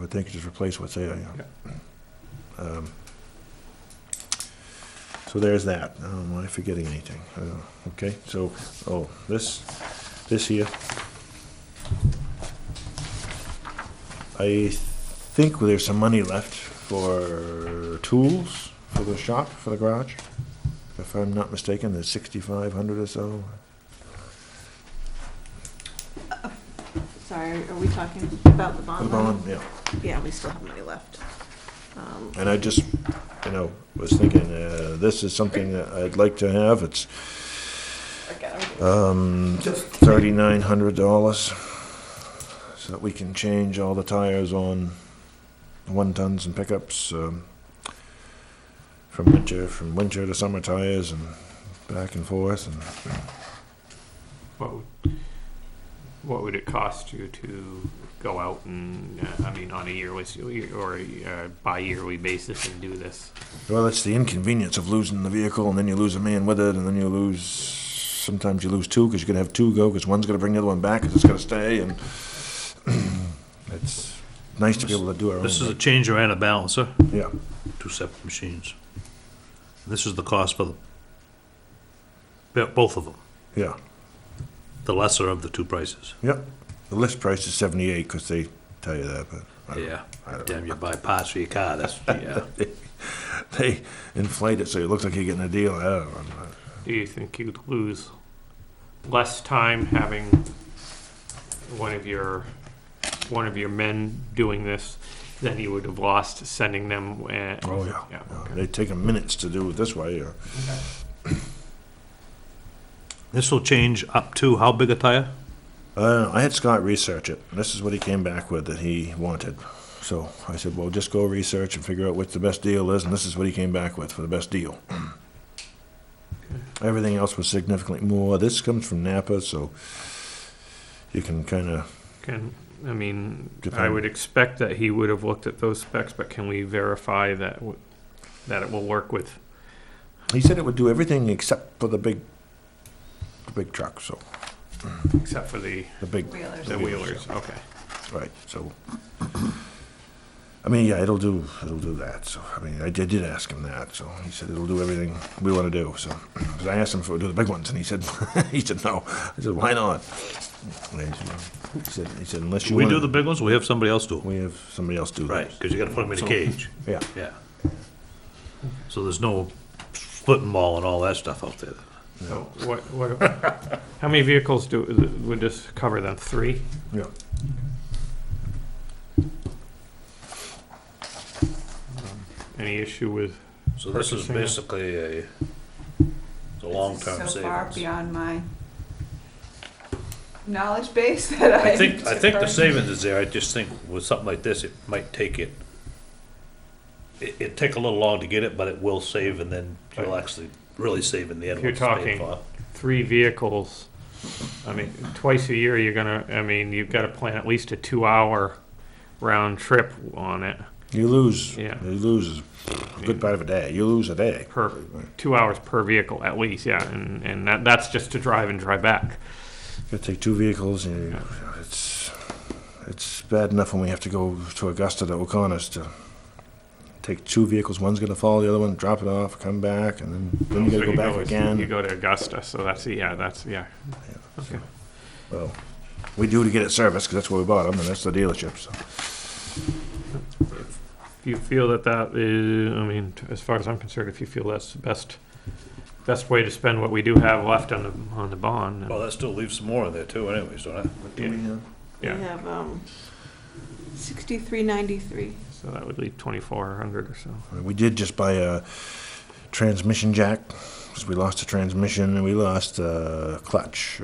would think just replace what's there, yeah. So there's that. Am I forgetting anything? Okay, so, this here. I think there's some money left for tools for the shop, for the garage. If I'm not mistaken, there's 6,500 or so. Sorry, are we talking about the For bond the money? bond, yeah. Yeah, we still have money left. And I just, was thinking, this is something that I'd like to have. It's $3,900, so that we can change all the tires on 1-tons and pickups, from winter to summer tires and back and forth. And well, what would it cost you to go out and, I mean, on a yearly or a bi-yearly basis and do this? Well, it's the inconvenience of losing the vehicle, and then you lose a man with it, and then you lose, sometimes you lose two, because you're gonna have two go, because one's gonna bring the other one back, because it's gonna stay, and it's nice to be able to do our own This is a thing. changer and a balancer, Yeah, two separate machines. This is the cost for both of them, yeah, the lesser of the two prices. yep. The list price is 78, because they tell you that, but I don't- Yeah, I don't damn, you buy parts for your car, that's, yeah. they inflate it so it looks like you're getting a deal. I don't know. Do you think you'd lose less time having one of your men doing this than you would have lost sending them? Oh, yeah. Yeah, Yeah, okay. they take 'em minutes to do it this way, or This will change up to how big a tire? I had Scott research it. This is what he came back with that he wanted. So I said, well, just go research and figure out what the best deal is, and this is what he came back with for the best deal. Everything else was significantly more. This comes from Napa, so you can kind of, I mean, I Depend- would expect that he would have looked at those specs, but can we verify that that it will work with? he said it would do everything except for the big truck, so, Except for the the big, Wheelers. wheelers, okay. right, so. I mean, yeah, it'll do that, so, I mean, I did ask him that, so he said it'll do everything we want to do, so. Because I asked him if it would do the big ones, and he said, he said no. I said, why not? And he said, unless you We want. do the big ones, we have somebody else do them. We have somebody else do that. Right, because you gotta put them in a cage. Yeah, Yeah. So there's no splitting ball and all that stuff out there. So how many vehicles would this cover then? 3? yeah. Any issue with, So this is Purchasing it. basically it's a long-term So far savings. beyond my knowledge base that I. I think the defer. savings is there, I just think with something like this, it might take it'd take a little long to get it, but it will save, and then you'll actually really save in the end. If you're what it's paid talking- for. 3 vehicles? I mean, twice a year, you've got to plan at least a 2-hour round trip on it You lose, Yeah. you lose a good part of a day. You lose a day. per 2 hours per vehicle at least, yeah, and that's just to drive and drive back. You take 2 vehicles, and it's bad enough when we have to go to Augusta to O'Connor's to take 2 vehicles. One's gonna follow the other one, drop it off, come back, and then you So gotta go back You again. go to Augusta, so yeah. Okay. Well, we do to get it serviced, because that's where we bought them, and that's the dealership, so. If you feel that is, I mean, as far as I'm concerned, if you feel that's the best way to spend what we do have left on the bond, Well, that still leaves some more in there too anyways, don't it? yeah. We have, 6393. So that would leave 2,400 or so. We did just buy a transmission jack, because we lost a transmission, and we lost a clutch,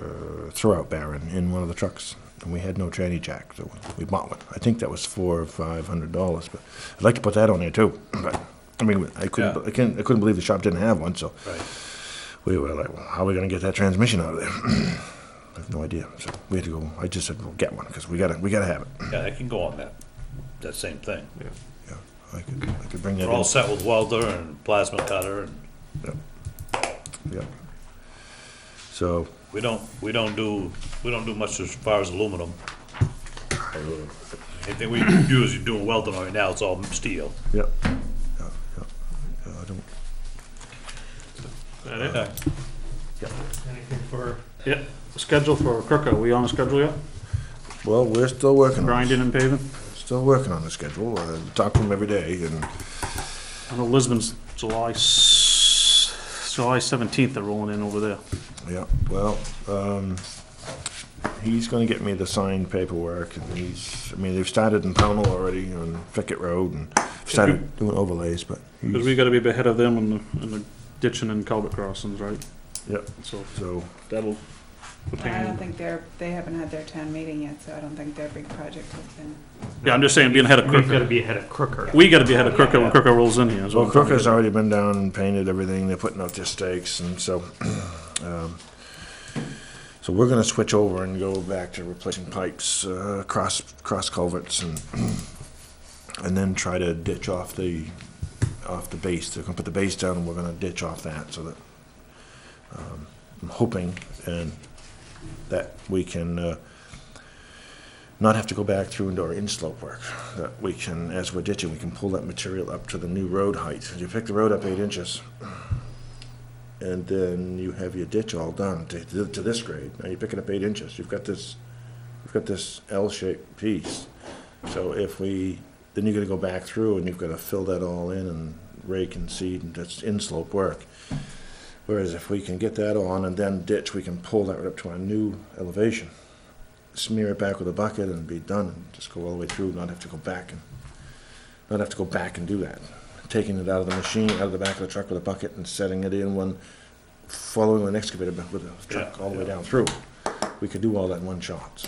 throwout barron in one of the trucks. And we had no tranny jack, so we bought one. I think that was $400 or $500, but I'd like to put that on there too. But, I mean, I couldn't believe the shop didn't have one, so Right. we were like, well, how are we gonna get that transmission out of there? I have no idea, so we had to go, I just said, well, get one, because we gotta have it. Yeah, that can go on that same thing. Yeah, I could bring that We're all in. set with welder and plasma cutter, and Yeah. So, we don't do much as far as aluminum. Anything we do is you're doing welding right now, it's all steel. yeah, I don't, Is that it? Yeah. Anything for, Yeah, schedule for Crooker, are we on the schedule yet? well, we're still working on it. Grinding and paving? Still working on the schedule. Talk to them every day, and I know Lisbon's July 17th, they're rolling in over there. yeah, well, he's gonna get me the signed paperwork, and they've started in Pownell already on Fickett Road, and started doing overlays, but Because we gotta be ahead of them in the ditching and culvert crossings, right? Yep. So that'll I don't think they haven't had their town meeting yet, so I don't think their big project has been. Yeah, I'm just saying, being ahead of we've got to Crooker. be ahead of Crooker. We gotta be ahead of Crooker when Crooker rolls in here. is what Well, I'm trying to Crooker's get at. already been down and painted everything. They're putting out their stakes, and so So we're gonna switch over and go back to replacing pipes, cross culverts and then try to ditch off the base. They're gonna put the base down and we're gonna ditch off that so that, I'm hoping and that we can, not have to go back through into our in-slope work. That we can, as we're ditching, we can pull that material up to the new road height. You pick the road up 8 inches, and then you have your ditch all done to this grade. Now you pick it up 8 inches. You've got this L-shaped piece. So then you're gonna go back through and you've got to fill that all in and rake and seed, and that's in-slope work. Whereas if we can get that on and then ditch, we can pull that right up to our new elevation, smear it back with a bucket and be done, and just go all the way through, not have to go back and do that. Taking it out of the machine, out of the back of the truck with a bucket and setting it in one, following an excavator with a truck all the way down through. We could do all that in one shot.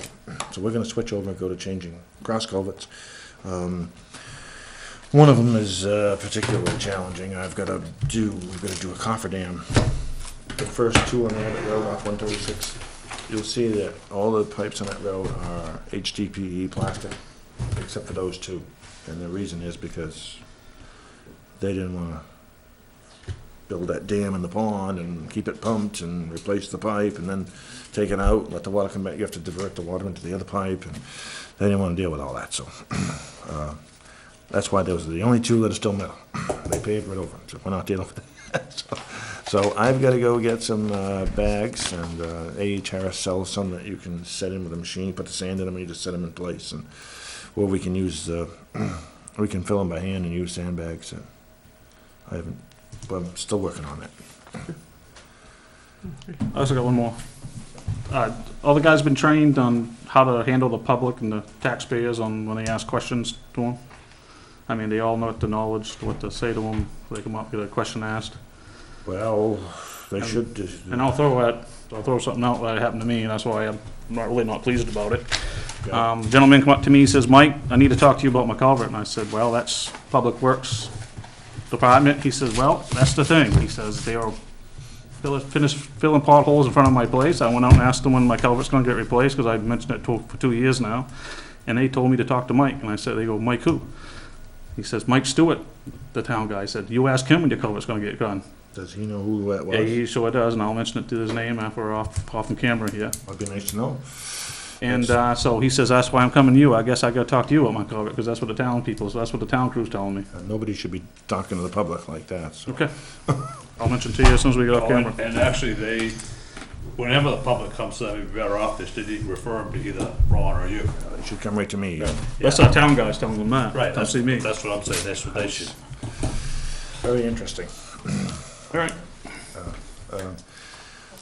So we're gonna switch over and go to changing cross culverts. One of them is particularly challenging. We've got to do a cofferdam. The first two on the road off 136, you'll see that all the pipes on that road are HDPE plastic, except for those two. And the reason is because they didn't want to build that dam in the pond and keep it pumped and replace the pipe and then take it out, let the water come back. You have to divert the water into the other pipe, and they didn't want to deal with all that. So that's why those are the only two that are still metal. They paved right over them, so we're not dealing with that. So I've got to go get some bags, and A.H. Harris sells some that you can set in with a machine. You put the sand in them and you just set them in place. And or we can use we can fill them by hand and use sandbags. But I'm still working on that. I also got one more. All the guys been trained on how to handle the public and the taxpayers on when they ask questions to them? I mean, they all know the knowledge, what to say to them, they come up, get a question asked. Well, they should just. And I'll throw something out that happened to me, and that's why I'm not pleased about it. Gentleman come up to me, he says, "Mike, I need to talk to you about my culvert." And I said, "Well, that's Public Works Department." He says, "Well, that's the thing." He says, "They are finished filling potholes in front of my place." I went out and asked them when my culvert's gonna get replaced, because I've mentioned it for 2 years now. And they told me to talk to Mike, and I said, they go, "Mike who?" He says, "Mike Stewart," the town guy. I said, "You ask him when your culvert's gonna get done." Does he know who that was? Yeah, he sure does, and I'll mention it to his name after we're off on camera here. That'd be nice to know. And so he says, "That's why I'm coming to you. I guess I gotta talk to you about my culvert, because that's what the town crew's telling me." Nobody should be talking to the public like that, so. Okay. I'll mention to you as soon as we get off camera. And actually, whenever the public comes to them, you'd be better off just to refer them to either Ron or you. It should come right to me. That's our town guys telling them that. Right, Don't see me. that's what I'm saying, that's what they should. Very interesting. All right.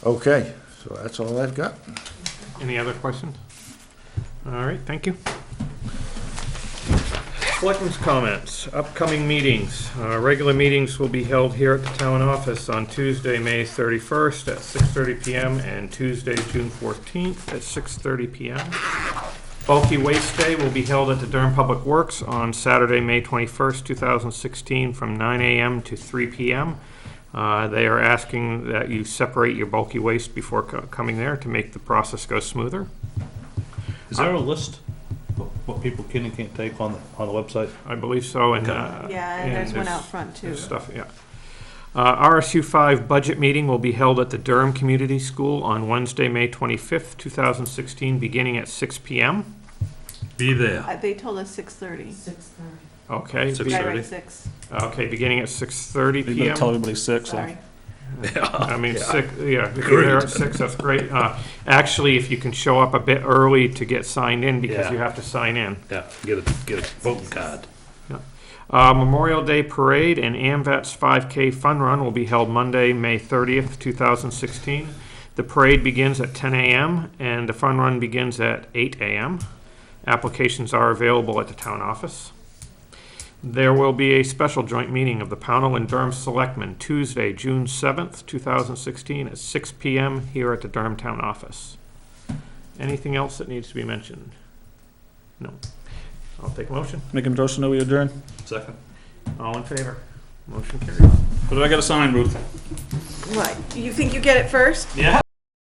Okay, so that's all I've got. Any other questions? All right, thank you. Selectmen's comments, upcoming meetings. Regular meetings will be held here at the town office on Tuesday, May 31st at 6:30 PM and Tuesday, June 14th at 6:30 PM. Bulky Waste Day will be held at the Durham Public Works on Saturday, May 21st, 2016 from 9 AM to 3 PM. They are asking that you separate your bulky waste before coming there to make the process go smoother. Is there a list of what people can and can't take on the website? I believe so, and Yeah, and there's one out front too. there's stuff, yeah. RSU 5 budget meeting will be held at the Durham Community School on Wednesday, May 25th, 2016, beginning at 6 PM. Be there. They told us 6:30. 6:30. Okay. Six Right, thirty. right, 6. Okay, beginning at 6:30 You better PM. tell everybody 6. So. Sorry. I mean, if you're there at 6, that's great. Actually, if you can show up a bit early to get signed in, because Yeah. you have to sign in. Yeah, get a voting card. Memorial Day Parade and AMVET's 5K Fun Run will be held Monday, May 30th, 2016. The parade begins at 10 a.m. and the fun run begins at 8 a.m. Applications are available at the town office. There will be a special joint meeting of the Pownell and Durham Selectmen Tuesday, June 7th, 2016 at 6 p.m. here at the Durham Town Office. Anything else that needs to be mentioned? No. I'll take a motion. Make a motion that we adjourn. Second. All in favor? Motion carries. What do I got to sign, Ruth? What, you think you get it first? Yeah.